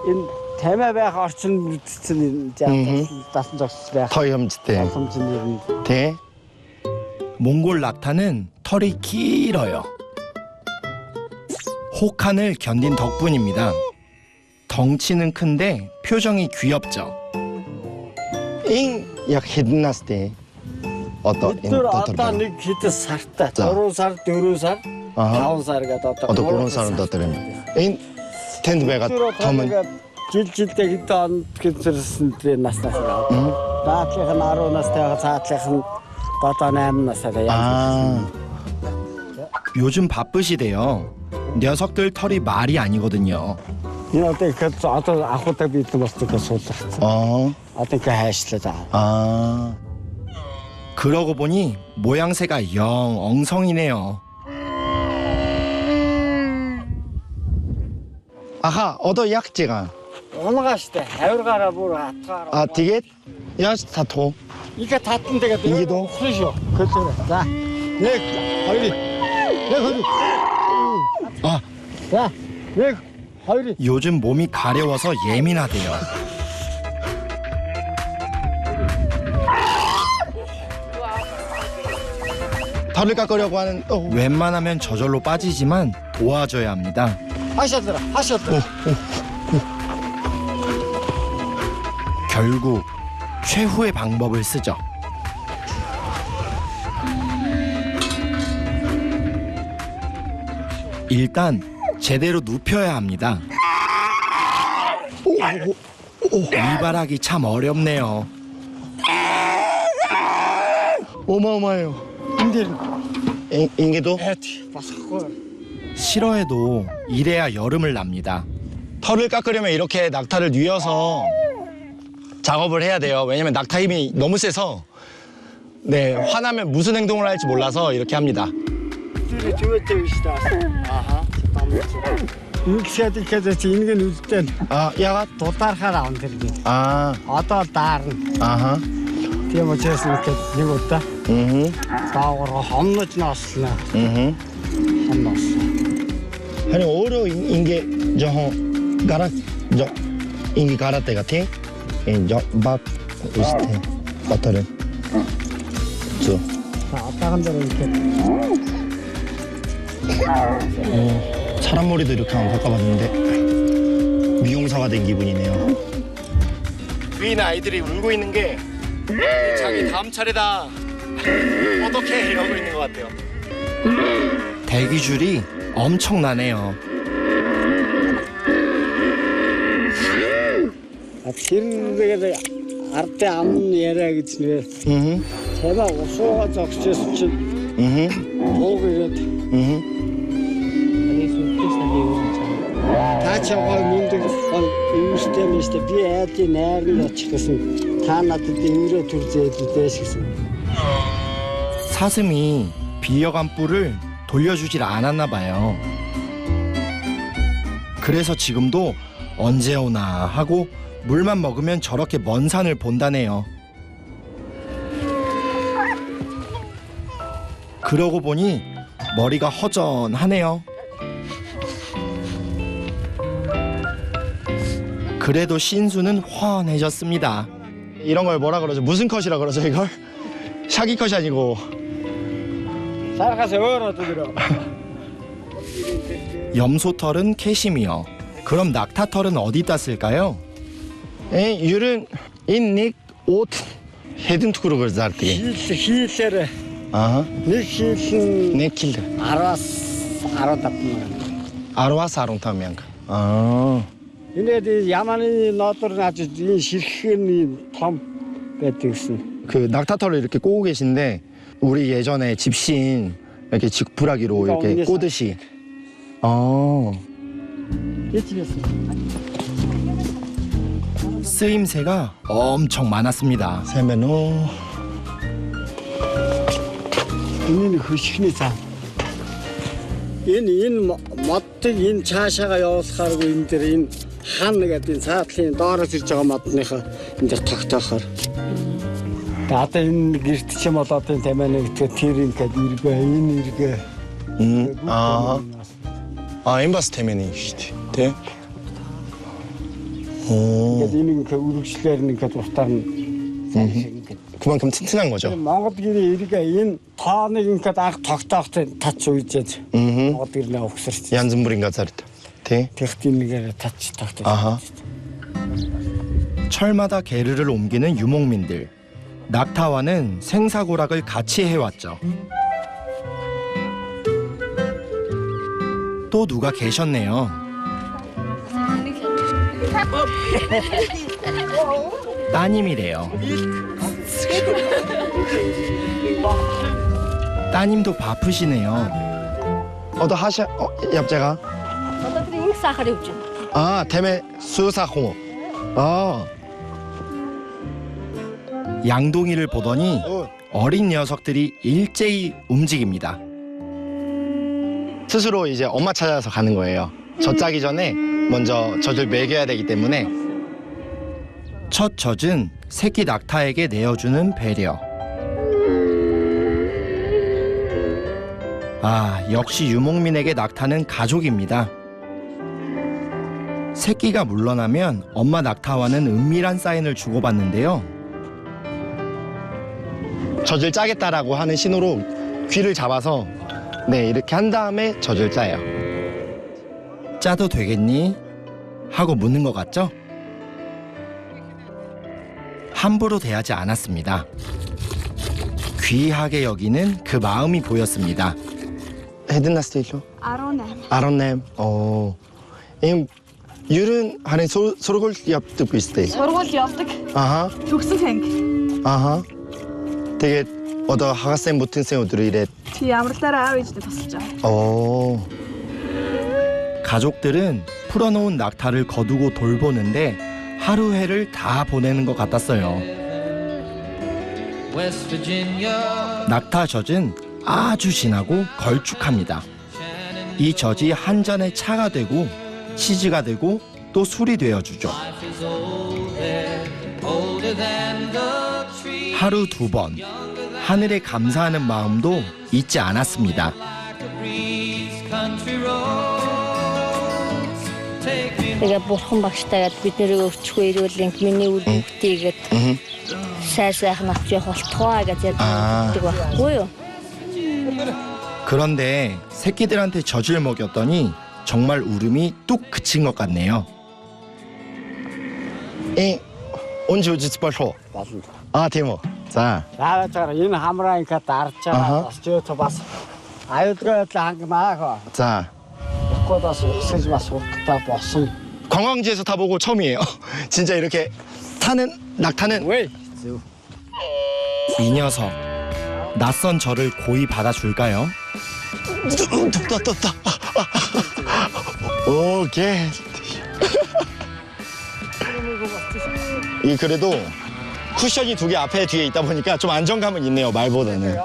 인 대매백 орчин бүтцэн дасан зогсож байх. 터염지대. 대. 몽골 낙타는 털이 길어요. 혹한을 견딘 덕분입니다. 덩치는 큰데 표정이 귀엽죠. 약 히든났을 때 어떤 нэг хэд сартай 3 сар 4 сар 5 сар гэдэг одоо 3 сарын дотор юм. Энэ тэнд байгаа том жилдээ хэд он гинцэрсэн дээр наснаас баатлих нь 10 настай цаатлих нь 8 настай яа. 요즘 바쁘시대요. 녀석들 털이 말이 아니거든요. Энэ одоо ихэд одоо ахуудаа бидэн болчихсон суулгацсан. Одоо ингээ хайшлаа. 그러고 보니 모양새가 영 엉성이네요. 아하, 어더 약지가. Унгаштай авиргаараа бүр хатгаараа. Тэгээд яаж татах вэ? Игээ татан тэгээд ингэдөө шүү. Хөлөө. За. 1 2 자. 1 2 요즘 몸이 가려워서 예민하대요. 털을 깎으려고 하는 웬만하면 저절로 빠지지만 도와줘야 합니다. 하셨더라. 결국 최후의 방법을 쓰죠. 일단 제대로 눕혀야 합니다. 이발하기 참 어렵네요. 어마어마해요. 인게도? 싫어해도 이래야 여름을 납니다. 털을 깎으려면 이렇게 낙타를 뉘어서 작업을 해야 돼요. 왜냐면 낙타 힘이 너무 세서 네, 화나면 무슨 행동을 할지 몰라서 이렇게 합니다. ягаад дулаархаар аван тэрний. Одоо даарна. Тийм учраас нэг удаа. Даавар хомнож нослоо. Хомнос. 아니 오로 인게 저 가라 저 인게 가라테 같아. 저밥 비슷해. 버터를. 저. 아빠가 대로 이렇게. 사람 머리도 이렇게 한번 바꿔봤는데 미용사가 된 기분이네요. 위에 있는 아이들이 울고 있는 게 자기 다음 차례다. 어떻게 이러고 있는 것 같아요. 대기줄이 엄청나네요. хэрнээгээр ардын амн яриа гэж нэ. Цайнаа усуугаа зогсчихсон чинь. Уугаад. Тачаа мундаг юмштэй мэстэ би айдын найранд очих гэсэн. Та надад эврээ төр зээдээс гэсэн. 사슴이 비어간 뿔을 돌려주질 않았나 봐요. 그래서 지금도 언제 오나 하고 물만 먹으면 저렇게 먼 산을 본다네요. 그러고 보니 머리가 허전하네요. 그래도 신수는 훤해졌습니다. 이런 걸 뭐라 그러죠? 무슨 컷이라 그러죠 이걸? 샤기 컷이 아니고 염소털은 캐시미어. 그럼 낙타털은 어디다 쓸까요? 율은 인닉 옷 헤든투크로 그러자르게. хийлээрээ. Нэг хийлэн нэг кил. 10-15 мянган. Энэ 야만이 너들 아주 이 실хэн 톰 배트슨. 그 낙타털을 이렇게 꼬고 계신데 우리 예전에 집신 이렇게 지푸라기로 이렇게 꼬듯이. 쓰임새가 엄청 많았습니다. 세면호. Энэ хөшгний цаа. Энэ модыг энэ цаашаага явуулахааргүй энэ дэр энэ хан гэдэг цаатлын доороос ирж байгаа модныхоо энэ дэр тогтоохоор. Одоо энэ гэрт ч юм бол одоо тамианы гэдэг тэр ингээд иргээ энэ иргээ. энэ бас тамианы шүү дээ. Тэ? ингээд энийг үргэлжлээр ингээд уртаар нь 그만큼 튼튼한 거죠. Монгол гэрээ иргээ энэ тооныг ингээд анх тогтоохтой тач үйжээж. Монгол гэрнээ өгсөрч. 얀즈물인가 자르다. 네. техникээр тач тогтоож. 철마다 게르를 옮기는 유목민들. 낙타와는 생사고락을 같이 해왔죠. 또 누가 계셨네요. 따님이래요. 따님도 바쁘시네요. 어도 하셔 엽제가. 때문에 수사홍. 양동이를 보더니 어린 녀석들이 일제히 움직입니다. 스스로 이제 엄마 찾아서 가는 거예요. 젖 짜기 전에 먼저 젖을 먹여야 되기 때문에. 첫 젖은 새끼 낙타에게 내어주는 배려. 역시 유목민에게 낙타는 가족입니다. 새끼가 물러나면 엄마 낙타와는 은밀한 사인을 주고받는데요. 젖을 짜겠다라고 하는 신호로 귀를 잡아서 네, 이렇게 한 다음에 젖을 짜요. 짜도 되겠니? 하고 묻는 것 같죠? 함부로 대하지 않았습니다. 귀하게 여기는 그 마음이 보였습니다. 헤드나스테일로? 아론넴. Ерөн харин сургууль явдаг биз дээ. Сургууль явдаг. Төгсөн анги. Тэгээд одоо хагас сайн бүтэнсэн өдөр ирээд. Ямар дараа аав ээжтэй тусалж байгаа. 가족들은 풀어놓은 낙타를 거두고 돌보는데 하루 해를 다 보내는 것 같았어요. 낙타 젖은 아주 진하고 걸쭉합니다. 이 젖이 한 잔의 차가 되고 치즈가 되고 또 술이 되어주죠. 하루 2번 하늘에 감사하는 마음도 잊지 않았습니다. Тэгээ бурхан багштайгаад бид нэрийг өвчгүй ирүүлэн миний үр бүтээгээд сайхан авч явах болтугай гэж ярьдаг байхгүй юу? 그런데 새끼들한테 젖을 먹였더니 정말 울음이 뚝 그친 것 같네요. 언제 오지 스파쇼? 아, 데모. 자. 나처럼 인 함라니까 따르자. 저저 봤어. 아유들한테 한개만 자. 꼬다서 쓰지 마서 다 봤어. 관광지에서 타보고 처음이에요. 진짜 이렇게 타는 낙타는 왜? 이 녀석 낯선 저를 고이 받아줄까요? 떴다. 오케이. 이 그래도 쿠션이 2개 앞에 뒤에 있다 보니까 좀 안정감은 있네요. 말보다는.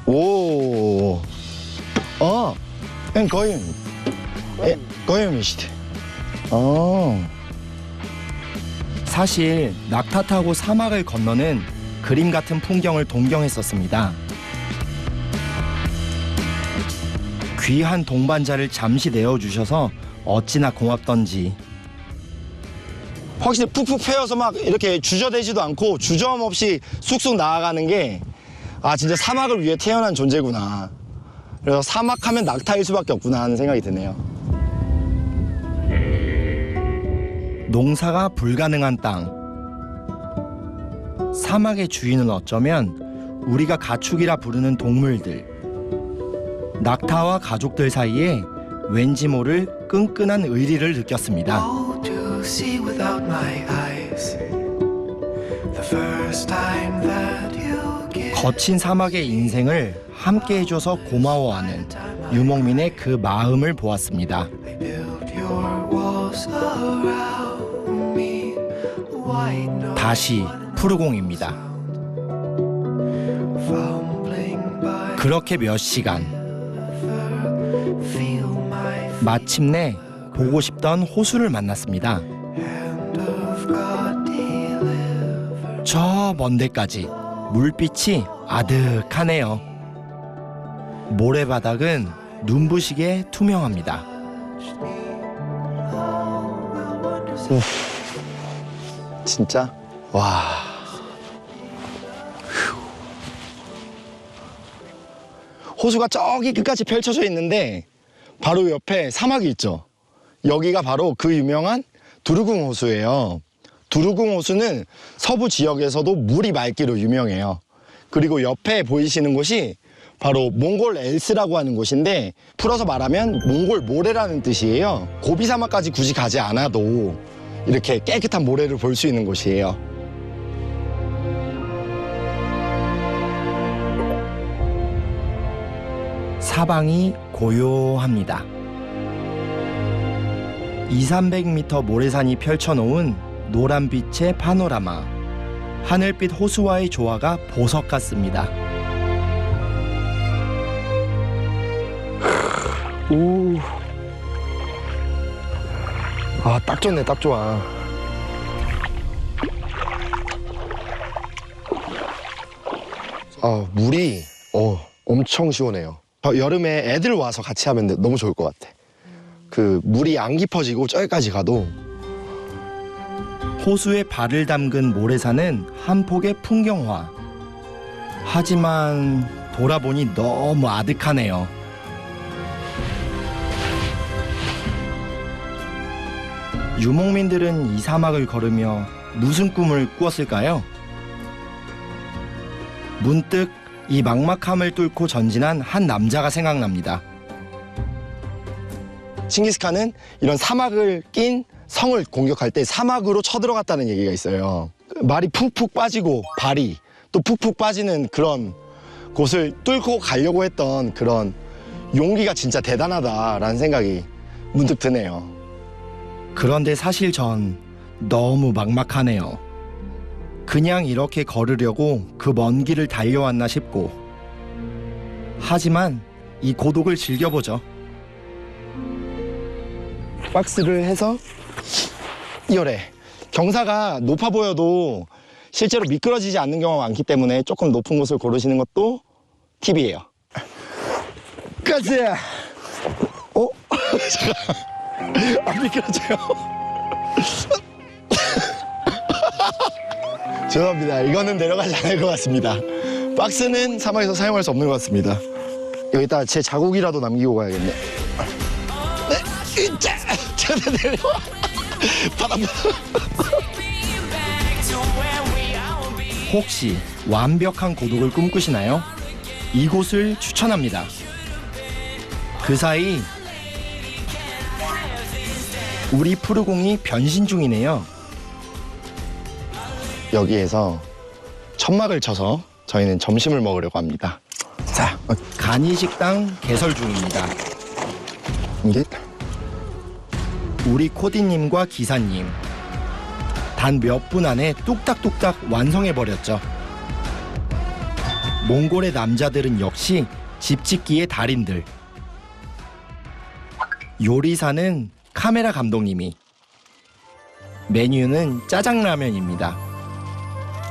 오. 거의 거의미시대. 사실 낙타 타고 사막을 건너는 그림 같은 풍경을 동경했었습니다. 귀한 동반자를 잠시 내어주셔서 어찌나 고맙던지. 확실히 푹푹 패여서 막 이렇게 주저대지도 않고 주저함 없이 쑥쑥 나아가는 게 진짜 사막을 위해 태어난 존재구나. 그래서 사막하면 낙타일 수밖에 없구나 하는 생각이 드네요. 농사가 불가능한 땅. 사막의 주인은 어쩌면 우리가 가축이라 부르는 동물들. 낙타와 가족들 사이에 왠지 모를 끈끈한 의리를 느꼈습니다. 거친 사막의 인생을 함께 해줘서 고마워하는 유목민의 그 마음을 보았습니다. 다시 푸르공입니다. 그렇게 몇 시간. 마침내 보고 싶던 호수를 만났습니다. 저 먼 데까지 물빛이 아득하네요. 모래바닥은 눈부시게 투명합니다. 진짜? 와. 호수가 저기 끝까지 펼쳐져 있는데 바로 옆에 사막이 있죠. 여기가 바로 그 유명한 두루궁 호수예요. 두루궁 호수는 서부 지역에서도 물이 맑기로 유명해요. 그리고 옆에 보이시는 곳이 바로 몽골 엘스라고 하는 곳인데 풀어서 말하면 몽골 모래라는 뜻이에요. 고비 사막까지 굳이 가지 않아도 이렇게 깨끗한 모래를 볼 수 있는 곳이에요. 사방이 고요합니다. 200~300m 모래산이 펼쳐놓은 노란빛의 파노라마. 하늘빛 호수와의 조화가 보석 같습니다. 오. 딱 좋네, 딱 좋아. 물이 엄청 시원해요. 여름에 애들 와서 같이 하면 너무 좋을 것 같아. 그 물이 안 깊어지고 저기까지 가도. 호수에 발을 담근 모래산은 한 폭의 풍경화. 하지만 돌아보니 너무 아득하네요. 유목민들은 이 사막을 걸으며 무슨 꿈을 꾸었을까요? 문득 이 막막함을 뚫고 전진한 한 남자가 생각납니다. 칭기스칸은 이런 사막을 낀 성을 공격할 때 사막으로 쳐들어갔다는 얘기가 있어요. 말이 푹푹 빠지고 발이 또 푹푹 빠지는 그런 곳을 뚫고 가려고 했던 그런 용기가 진짜 대단하다라는 생각이 문득 드네요. 그런데 사실 전 너무 막막하네요. 그냥 이렇게 걸으려고 그 먼 길을 달려왔나 싶고. 하지만 이 고독을 즐겨보죠. 박스를 해서 이열에 경사가 높아 보여도 실제로 미끄러지지 않는 경우가 많기 때문에 조금 높은 곳을 고르시는 것도 팁이에요. 가자! 잠깐. 안 미끄러져요. 죄송합니다. 이거는 내려가지 않을 것 같습니다. 박스는 사막에서 사용할 수 없는 것 같습니다. 여기다 제 자국이라도 남기고 가야겠네. 제가 내려와. 바람. 혹시 완벽한 고독을 꿈꾸시나요? 이곳을 추천합니다. 그 사이 우리 푸르공이 변신 중이네요. 여기에서 천막을 쳐서 저희는 점심을 먹으려고 합니다. 자, 간이식당 개설 중입니다. 이게 우리 코디님과 기사님 단 몇 분 안에 뚝딱뚝딱 완성해버렸죠. 몽골의 남자들은 역시 집짓기의 달인들. 요리사는 카메라 감독님이, 메뉴는 짜장라면입니다.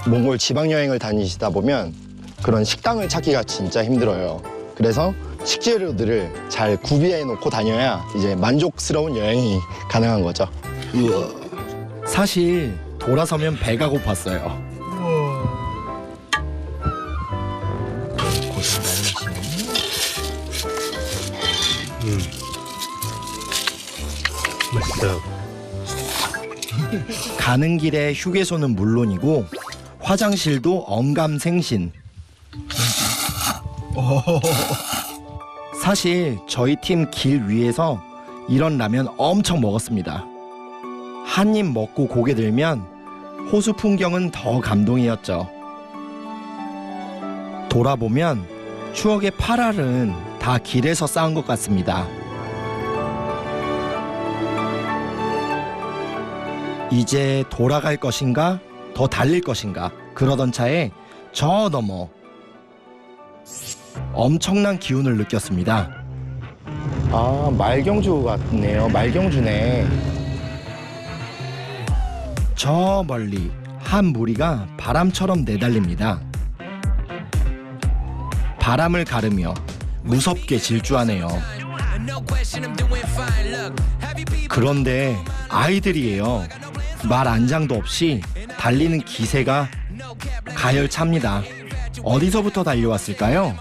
몽골 지방여행을 다니시다 보면 그런 식당을 찾기가 진짜 힘들어요. 그래서 식재료들을 잘 구비해 놓고 다녀야 이제 만족스러운 여행이 가능한 거죠. 사실 돌아서면 배가 고팠어요. 맛있어. 가는 길에 휴게소는 물론이고 화장실도 언감생신. 사실 저희 팀 길 위에서 이런 라면 엄청 먹었습니다. 한 입 먹고 고개 들면 호수 풍경은 더 감동이었죠. 돌아보면 추억의 8알은 다 길에서 쌓은 것 같습니다. 이제 돌아갈 것인가 더 달릴 것인가 그러던 차에 저 너머 엄청난 기운을 느꼈습니다. 아, 말경주 같네요. 말경주네. 저 멀리 한 무리가 바람처럼 내달립니다. 바람을 가르며 무섭게 질주하네요. 그런데 아이들이에요. 말 안장도 없이 달리는 기세가 가열찹니다. 어디서부터 달려왔을까요?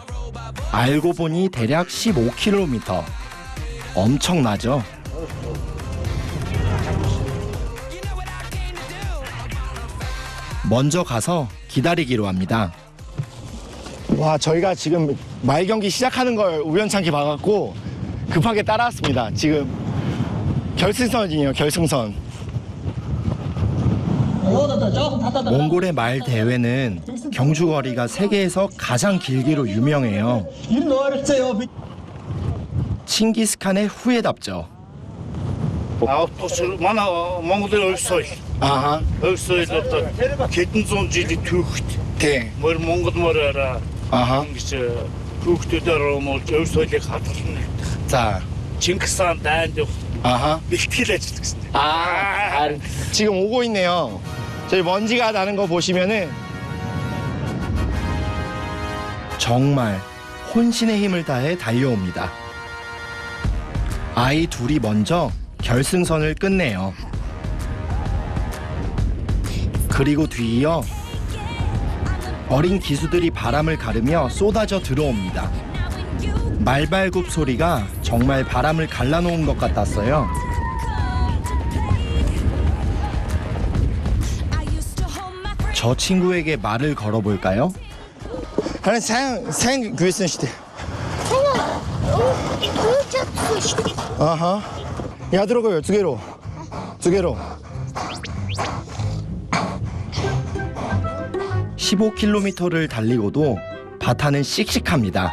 알고 보니 대략 15km. 엄청나죠? 먼저 가서 기다리기로 합니다. 와, 저희가 지금 말 경기 시작하는 걸 우연찮게 봐갖고 급하게 따라왔습니다. 지금 결승선이에요, 결승선. 몽골의 말 대회는 경주거리가 세계에서 가장 길기로 유명해요. 칭기스칸의 후예답죠. Манай Монголын улс соёл. 아하. Улс соёл одоо хэдэн зуун жилийн түүхт. Тий. Мөр Монгол мөрөөрөө 아하. ингэж түүхтүүдээр өмүүлж улс соёлыг хадгална. 자. Чингис хаан дайнд 아하. бэлтгэл ажилласан. 지금 오고 있네요. 저희 먼지가 나는 거 보시면은 정말 혼신의 힘을 다해 달려옵니다. 아이 둘이 먼저 결승선을 끝내요. 그리고 뒤이어 어린 기수들이 바람을 가르며 쏟아져 들어옵니다. 말발굽 소리가 정말 바람을 갈라놓은 것 같았어요. 저 친구에게 말을 걸어볼까요? 하나 생 güveysin işte. 아하. 야 들어가요. 두 개로. 15km를 달리고도 바타는 씩씩합니다.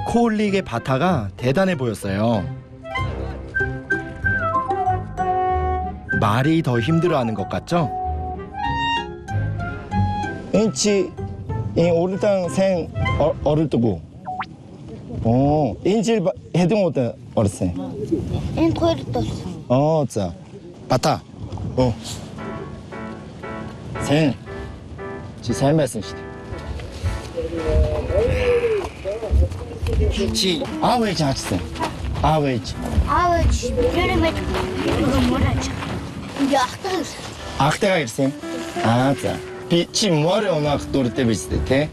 코올릭의 바타가 대단해 보였어요. 말이 더 힘들어하는 것 같죠? 인치 오르당 생 어를 뜨고 인질 해등 오다 어르세 엔 코를 떴어. 자 바타 생 지살 말씀시다 지 아웨지 하치세 아웨지 저렴해. 이거 뭐라지? 이게 악당이었어. 악대가 있어요? 자 빛이 뭐를 오나 돌 때 비슷해 대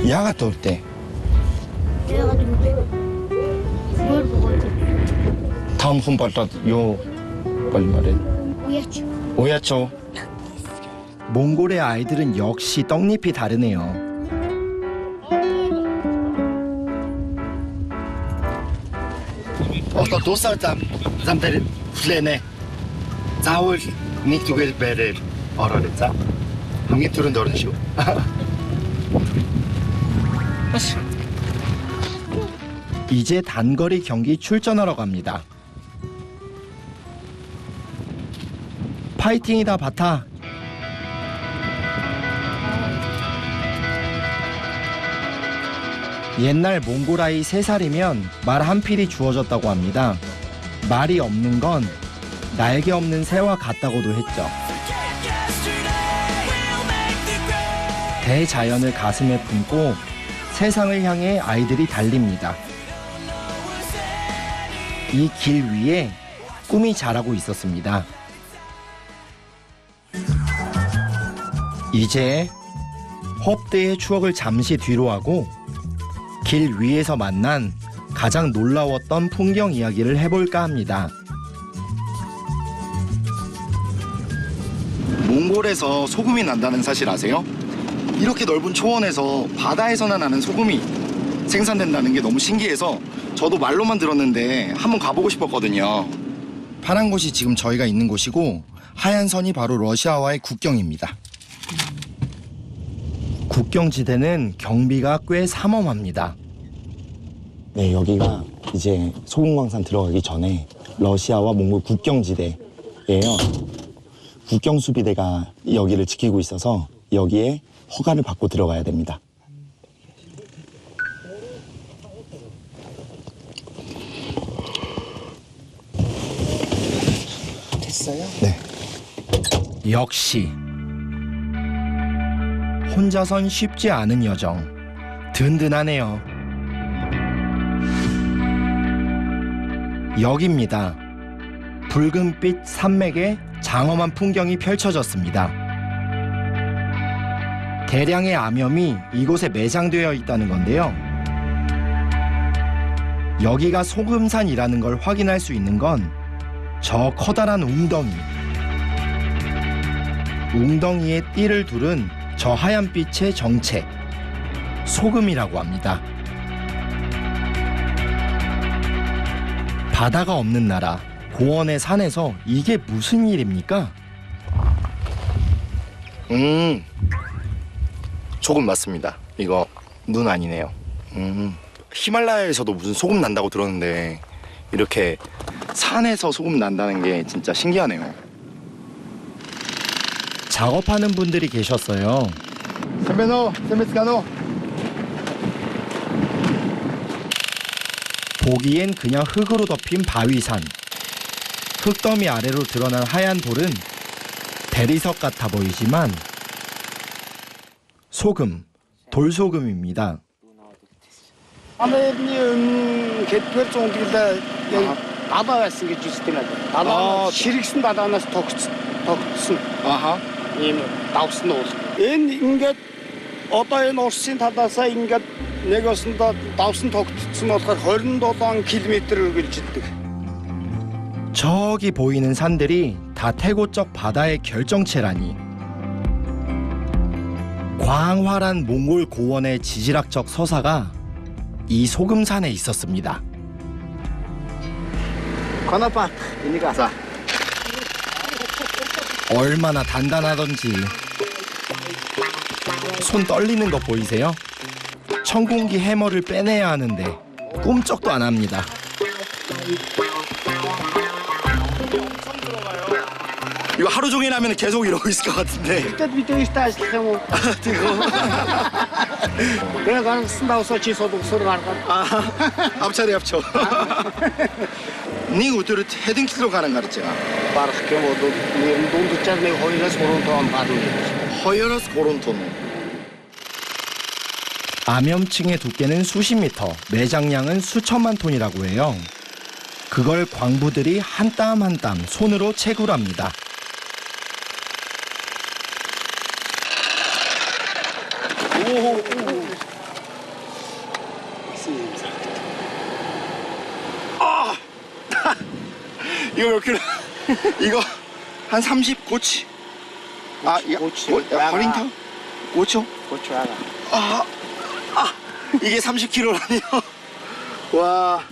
야가 돌 때 내가 뭘 보고 다음 훈발다 요 빨리 말해 우야죠. 오야초 몽골의 아이들은 역시 떡잎이 다르네요. 어떤 도살 잠들 플레네 자울 닉두게 베레 어라레자 한개 둘은 너르시오. 이제 단거리 경기 출전하러 갑니다. 파이팅이다 바타. 옛날 몽골 아이 3살이면 말 한 필이 주어졌다고 합니다. 말이 없는 건 날개 없는 새와 같다고도 했죠. 대자연을 가슴에 품고 세상을 향해 아이들이 달립니다. 이 길 위에 꿈이 자라고 있었습니다. 이제 헙드의 추억을 잠시 뒤로하고 길 위에서 만난 가장 놀라웠던 풍경 이야기를 해볼까 합니다. 몽골에서 소금이 난다는 사실 아세요? 이렇게 넓은 초원에서 바다에서나 나는 소금이 생산된다는 게 너무 신기해서 저도 말로만 들었는데 한번 가보고 싶었거든요. 파란 곳이 지금 저희가 있는 곳이고 하얀 선이 바로 러시아와의 국경입니다. 국경지대는 경비가 꽤 삼엄합니다. 네, 여기가 이제 소금광산 들어가기 전에 러시아와 몽골 국경지대예요. 국경수비대가 여기를 지키고 있어서 여기에 허가를 받고 들어가야 됩니다. 됐어요? 네. 역시 혼자선 쉽지 않은 여정. 든든하네요. 여기입니다. 붉은빛 산맥에 장엄한 풍경이 펼쳐졌습니다. 대량의 암염이 이곳에 매장되어 있다는 건데요. 여기가 소금산이라는 걸 확인할 수 있는 건 저 커다란 웅덩이. 웅덩이에 띠를 두른 저 하얀 빛의 정체. 소금이라고 합니다. 바다가 없는 나라, 고원의 산에서 이게 무슨 일입니까? 소금 맞습니다. 이거 눈 아니네요. 히말라야에서도 무슨 소금 난다고 들었는데 이렇게 산에서 소금 난다는 게 진짜 신기하네요. 작업하는 분들이 계셨어요. 보기엔 그냥 흙으로 덮인 바위산. 흙더미 아래로 드러난 하얀 돌은 대리석 같아 보이지만 소금, 돌소금입니다. Кетгээр зундгилаа далаа байсан гэж үздэг надад. Далаа ширгсэн далаанаас тогтсон. Ийм давсан уул. Энэ ингээд одоо энэ Урсын талаасаа ингээд нэг осондоо давсан тогтсон болохоор 27 км гэлжиддэг. 저기 보이는 산들이 다 태고적 바다의 결정체라니. 광활한 몽골 고원의 지질학적 서사가 이 소금산에 있었습니다. 건아빠, 이니가. 얼마나 단단하던지 손 떨리는 거 보이세요? 천공기 해머를 빼내야 하는데 꿈쩍도 안 합니다. 이거 하루 종일 하면 계속 이러고 있을 것 같은데. 일단 밑에 있다 하시면 내가 가는 쓴다고 소치 소독 소리 가는 거. 앞차례 합쳐. 네 우드를 헤딩킬로 가는 거랬죠. 바르게 모두 돈도 짜네 호이라서 그런 돈 받는. 허연어스 고론토노. 암염층의 두께는 수십 미터, 매장량은 수천만 톤이라고 해요. 그걸 광부들이 한 땀 한 땀 손으로 채굴합니다. 이거 몇 킬로? 이거 한 30 고치. 버링턴? 고쳐? 고쳐 알아. 이게 30kg라니요? 와.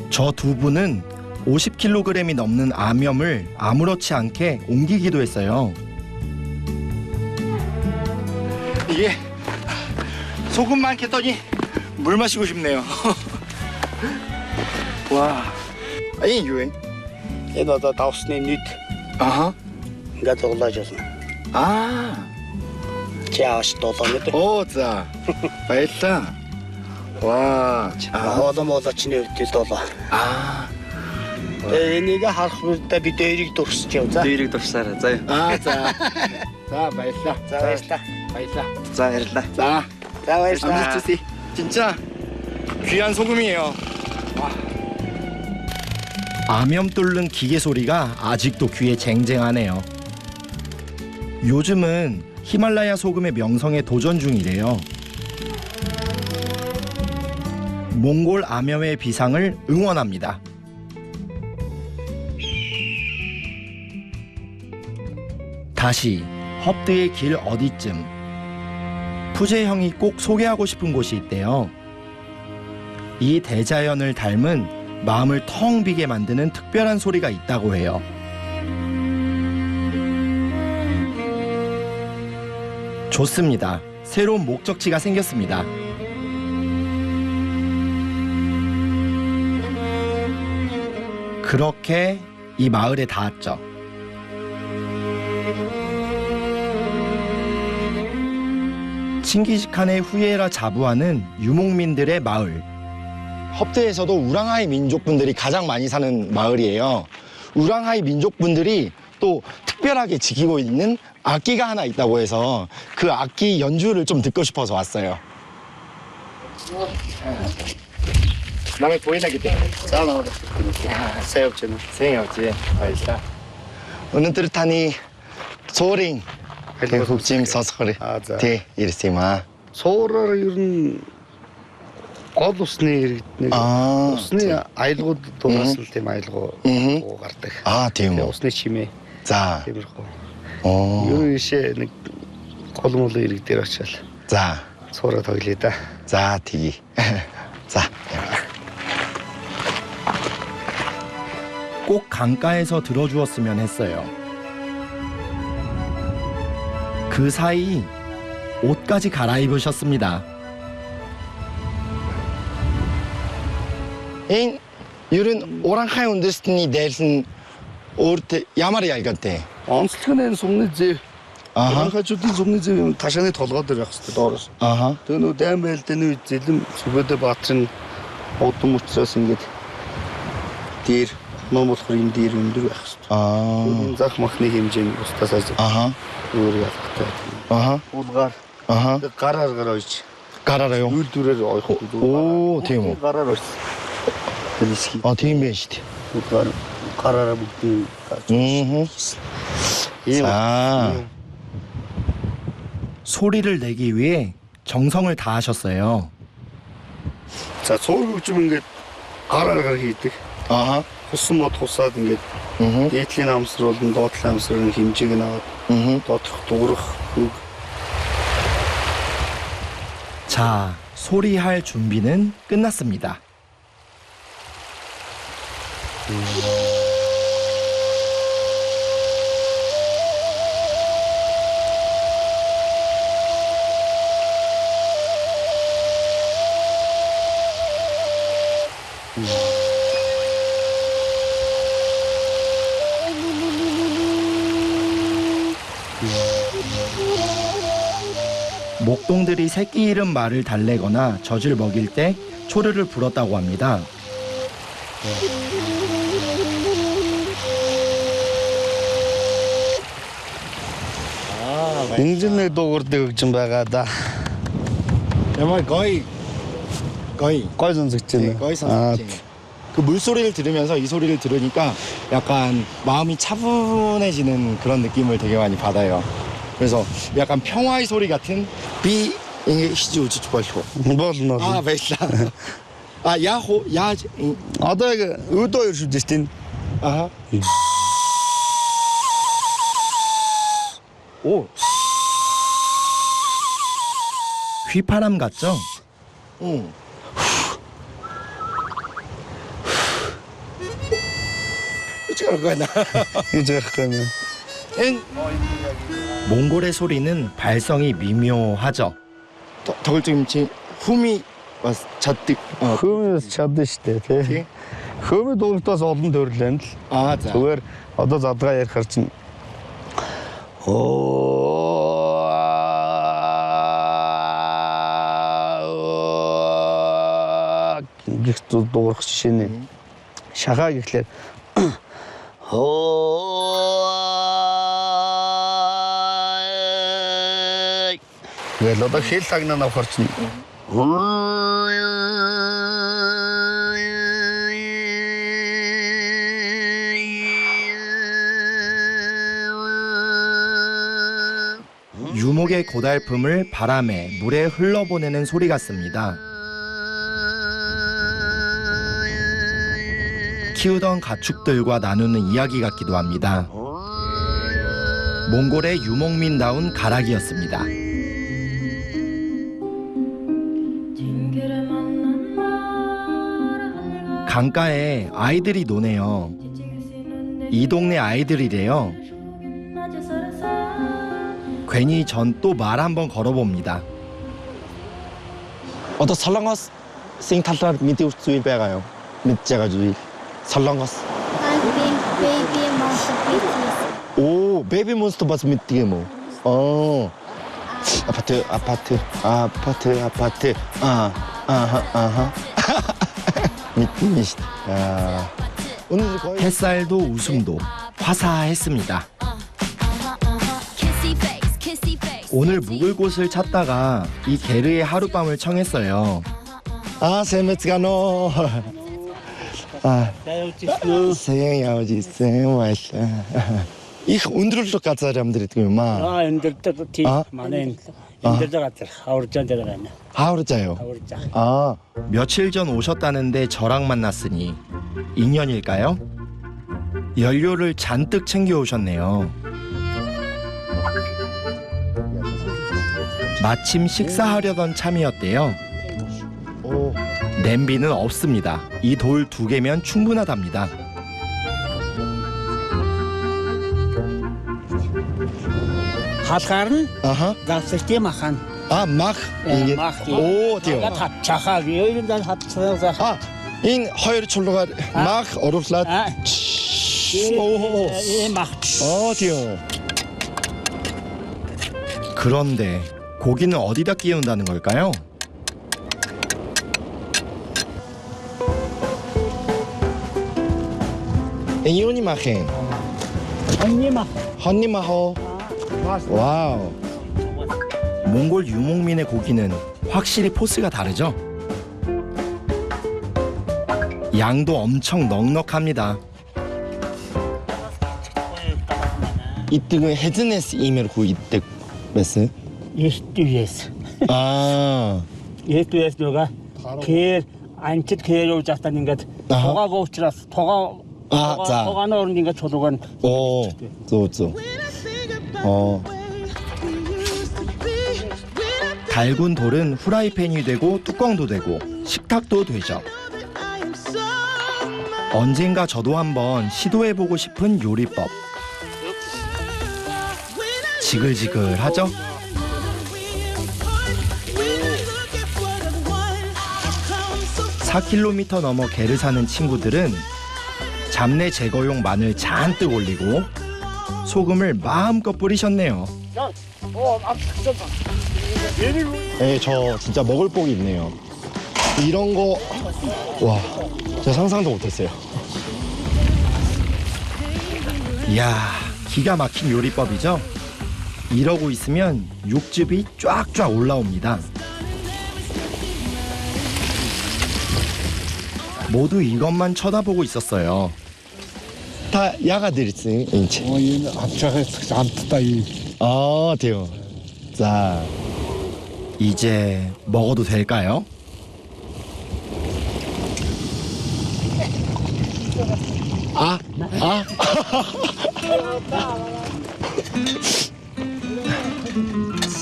저 두 분은 50kg이 넘는 암염을 아무렇지 않게 옮기기도 했어요. 이게 소금만 캤더니 물 마시고 싶네요. 와. 이 유행. 얘도 다우스네 닛. 아하. 가도 올라졌어. 자시 또 떠네. 오, 자. 맛있다. 와. 어디 모자 치네 뒤도다. 얘네가 하루부터 비대릭 돌스죠. Дээрийг дурсаарай. За. 자. 자, 맛있다. 자, 맛있다. 맛있다. За ярьлаа. 자. 자, 맛있다. 암지투시. 진짜 귀한 소금이에요. 암염 뚫는 기계 소리가 아직도 귀에 쟁쟁하네요. 요즘은 히말라야 소금의 명성에 도전 중이래요. 몽골 암염의 비상을 응원합니다. 다시 헙드의 길 어디쯤 푸제 형이 꼭 소개하고 싶은 곳이 있대요. 이 대자연을 닮은 마음을 텅 비게 만드는 특별한 소리가 있다고 해요. 좋습니다. 새로운 목적지가 생겼습니다. 그렇게 이 마을에 닿았죠. 칭기즈칸의 후예라 자부하는 유목민들의 마을. 헙드에서도 우랑하이 민족분들이 가장 많이 사는 마을이에요. 우랑하이 민족분들이 또 특별하게 지키고 있는 악기가 하나 있다고 해서 그 악기 연주를 좀 듣고 싶어서 왔어요. 남의 보이나겠대. 잘 나오네. 새우젓은. 새우젓. 맛있다. 오늘 타니 소링 흡짐 서서리 대 이르시마. Суураар ер нь гол усны иргэднийг усны аялгууд дугаас нь тийм аялгуу гардаг. тийм үү. Усны чимээ. За. Тиймэрхүү. Ер нь ийшээ нэг гол мол иргэдээр очивол. За. Суураа тоглоё да. За, тгий. 자. 꼭 강가에서 들어주었으면 했어요. 그 사이 옷까지 갈아입으셨습니다. 인 유른 오랑카이 온데스니 델슨 өөртөө ямар ялгаатай. Онцлог нь сумны зэв. Оранхачуудын сумны зэв ташааны толгой дээр байх хэрэгтэй доороос. Тэгээ нөө дайм байлдааны үед зэлэм сүбэдэ баатрын удам учраас ингээд дээр номолхор юм дээр өндөр байх хэрэгтэй. Зах махны хэмжээ устасаас өөр ялгаатай. Улгаар. Гараар гараач. Гараараа юу? Үйлдвэрээр ойхгүй. Оо, тийм үү. Гараар орсон. тийм байж тээ. Улгаар гараараа бүгдийг гарч. 자, 소리를 내기 위해 정성을 다하셨어요. 자, 소울국좀 ингээд гараар хийдэг. Хусан мод хусаад ингээд дээдлийн амсруулан доотлын амсрын хэмжээг нь аваад доторх дуурах үг. 자, 소리할 준비는 끝났습니다. 목동들이 새끼 이름 말을 달래거나 젖을 먹일 때 초르를 불었다고 합니다. 인진의 도그르дэг 좀 байгаа. 정말 거의 선생님. 거의 선생님. 그 물소리를 들으면서 이 소리를 들으니까 약간 마음이 차분해지는 그런 느낌을 되게 많이 받아요. 그래서 약간 평화의 소리 같은 비 이게 시지 우주 좋아요. 아, 베이스. 아, 야호, 야. Одоо яг өөдөө иршүүлж штин. 아하. 오. 휘파람 같죠? 응. 몽골의 소리는 발성이 미묘하죠. 덕을찜치 흠이 чаддаг. Хөөмөөс чадна штэ тий. Хөөмөө дууртаас олон төрлөө л. Аа за. Зүгээр одоо задгаа ярихаар чинь гихт дуурах жишээ нь шагаа гэхлээр Тэгэл одоо хэл лагнаа навахар чинь 유목의 고달픔을 바람에 물에 흘러보내는 소리 같습니다. 키우던 가축들과 나누는 이야기 같기도 합니다. 몽골의 유목민다운 가락이었습니다. 강가에 아이들이 노네요. 이 동네 아이들이래요. 괜히 전 또 말 한번 걸어봅니다. 어떤 설렁거스 싱탈랄 밑에 우스위 배가요. 밑자가 주의 설렁거스. 베이비 몬스터 비치. 오, 베이비 몬스터 버스 밑에 뭐. 아파트. 아하. 밑. 아. 오늘 거의 햇살도 웃음도 화사했습니다. 오늘 묵을 곳을 찾다가 이 게르의 하룻밤을 청했어요. 아, 세메츠가노. 아, 세양야오지 세마샤. их өндөрлөх газар ямдэр гэдэг юм аа. өндөрлөг тий манай өндөрлөг газар хаваржаан дээр байна. 하우르자요. 아, 며칠 전 오셨다는데 저랑 만났으니 인연일까요? 연료를 잔뜩 챙겨 오셨네요. 마침 식사하려던 참이었대요. 냄비는 없습니다. 이 돌 2개면 충분하답니다. Халгаар нь засалтай махан. 아, 막. 이게 오, 어디요? 차가 여기는 다 합쳐서. 아, 인 허여리 철로가 막 어렵슬라. 오, 막. 어디요? 그런데 고기는 어디다 끼운다는 걸까요? 이온이 마행. 헌니마호. 와우. 몽골 유목민의 고기는 확실히 포스가 다르죠? 양도 엄청 넉넉합니다. 이때는 헤즈네스 이메로 구이때 메스. 예스트예스. 아. 예스트예스 누가 그 안치 그로 작단 인가 토가고 учраас 토가는 어린가 초도간. 오. 좋죠. 달군 돌은 후라이팬이 되고 뚜껑도 되고 식탁도 되죠. 언젠가 저도 한번 시도해보고 싶은 요리법. 지글지글하죠? 4km 넘어 게를 사는 친구들은 잡내 제거용 마늘 잔뜩 올리고 소금을 마음껏 뿌리셨네요. 네, 저 진짜 먹을 복이 있네요. 이런 거, 와, 제가 상상도 못했어요. 이야, 기가 막힌 요리법이죠? 이러고 있으면 육즙이 쫙쫙 올라옵니다. 모두 이것만 쳐다보고 있었어요. 다 야가들 있으니. 얘는 앞차에서 안 뜯다 이. 아, 돼요. 자, 이제 먹어도 될까요?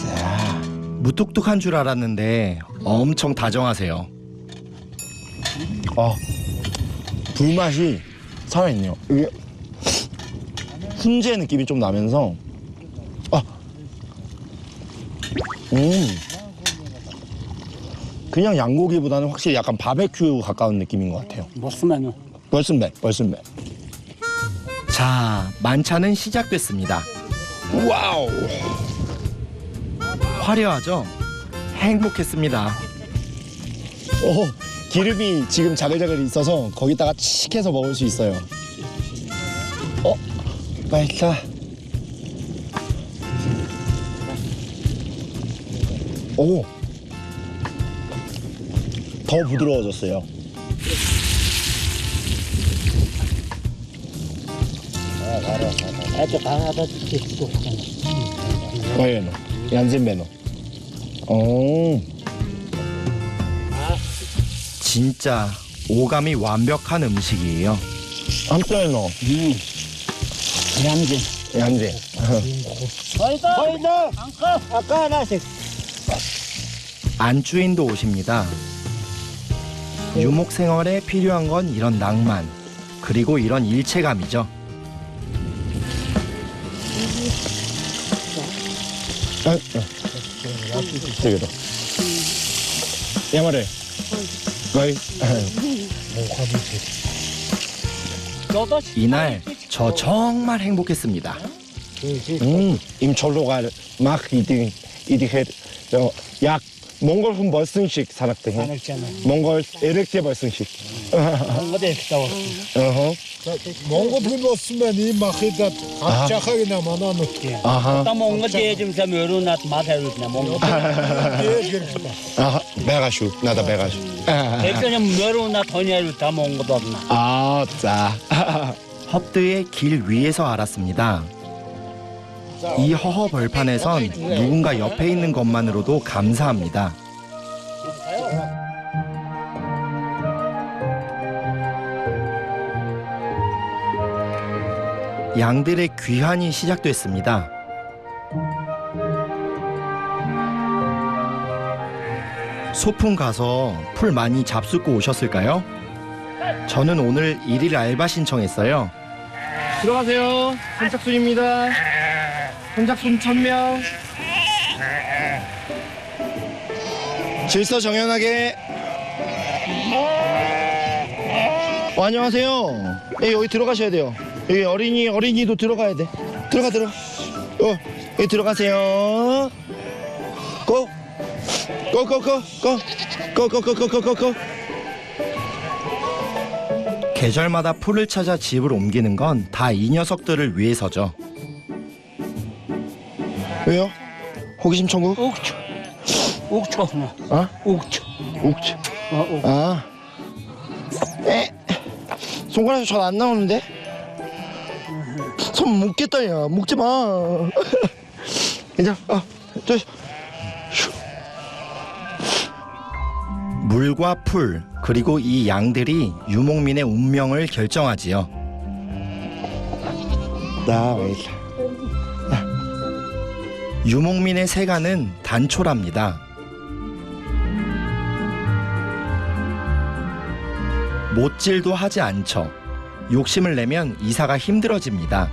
자, 무뚝뚝한 줄 알았는데 엄청 다정하세요. 불맛이 살아있네요. 이게 훈제 느낌이 좀 나면서 그냥 양고기보다는 확실히 약간 바베큐 가까운 느낌인 것 같아요. 머스맨은 벌순배. 자, 만찬은 시작됐습니다. 와우! 화려하죠? 행복했습니다. 기름이 지금 자글자글 있어서 거기다가 칙 해서 먹을 수 있어요. 맛있다. 오! 더 부드러워졌어요. 거예요. 얀젠베노. 진짜 오감이 완벽한 음식이에요. 한편에 얀젠. 아까 하나씩. 안주인도 오십니다. 유목 생활에 필요한 건 이런 낭만, 그리고 이런 일체감이죠. 되게다. 야마래. 거의. 이날 저 정말 행복했습니다. 임철로가 막 이디해 약 몽골 훈 벌슨식 산악등 몽골 에렉제 벌슨식 몽골 에렉다워 몽골 불렀으면 이 마히다 앞차하게나 만나놓게 또 몽골 제좀서 묘로나 마다르나 몽골 베가슈 나다 베가슈 대표님 묘로나 돈이를 다 몽골도 없나 자 헙드의 길 위에서 알았습니다. 이 허허 벌판에선 누군가 옆에 있는 것만으로도 감사합니다. 양들의 귀환이 시작됐습니다. 소풍 가서 풀 많이 잡숫고 오셨을까요? 저는 오늘 1일 알바 신청했어요. 들어가세요. 선착순입니다. 선착순 1000명. 질서 정연하게. 안녕하세요. 여기 들어가셔야 돼요. 여기 어린이도 들어가야 돼. 들어가. 여기 들어가세요. 고. 계절마다 풀을 찾아 집을 옮기는 건 다 이 녀석들을 위해서죠. 왜요? 호기심 천국? 옥초. 옥초. 손가락이 잘 안 나오는데? 손 묶겠다, 야. 묶지 마. 괜찮아. 물과 풀, 그리고 이 양들이 유목민의 운명을 결정하지요. 유목민의 세간은 단촐합니다. 못질도 하지 않죠. 욕심을 내면 이사가 힘들어집니다.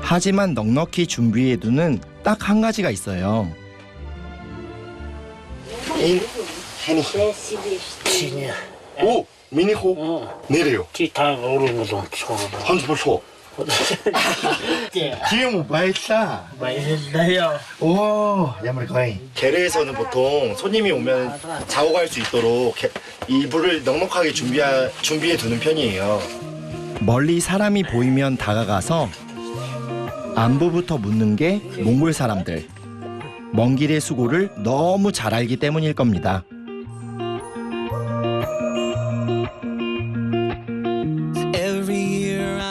하지만 넉넉히 준비해두는 딱 한 가지가 있어요. 해니. 오, 미니호. 내려요. 다 오르는 거도 좋아. 한번 줘. 뒤에 뭐 맛있다. 맛있어요. 오, 야물 거의. 게레에서는 보통 손님이 오면 자고 갈 수 있도록 이불을 넉넉하게 준비해 두는 편이에요. 멀리 사람이 보이면 다가가서 안부부터 묻는 게 몽골 사람들. 먼 길의 수고를 너무 잘 알기 때문일 겁니다.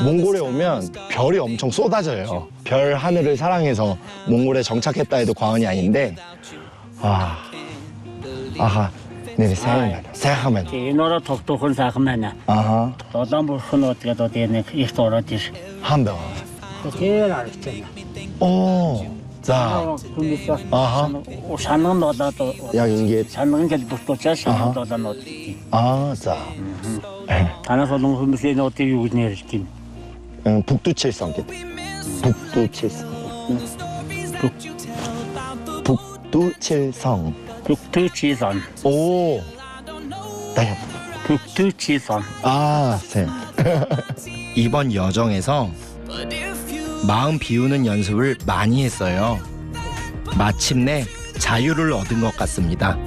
몽골에 오면 별이 엄청 쏟아져요. 별 하늘을 사랑해서 몽골에 정착했다 해도 과언이 아닌데, 아하, 내리 생각하면. 이 나라 독특한 사람이야. 아하. 너도 무슨 어떻게 더 되네. 이 돌아지. 한 병. 제일 알았잖아. 오, 자. 아하. 산은 너다도. 야, 이게. 산은 게 붙었지. 산은 너다 너. 자. 하나서 너무 무슨 어떻게 유지해야지. 북두칠성. 북두칠성. 북두칠성. 북두칠성. 오. 네. 북두칠성. 네. 이번 여정에서 마음 비우는 연습을 많이 했어요. 마침내 자유를 얻은 것 같습니다.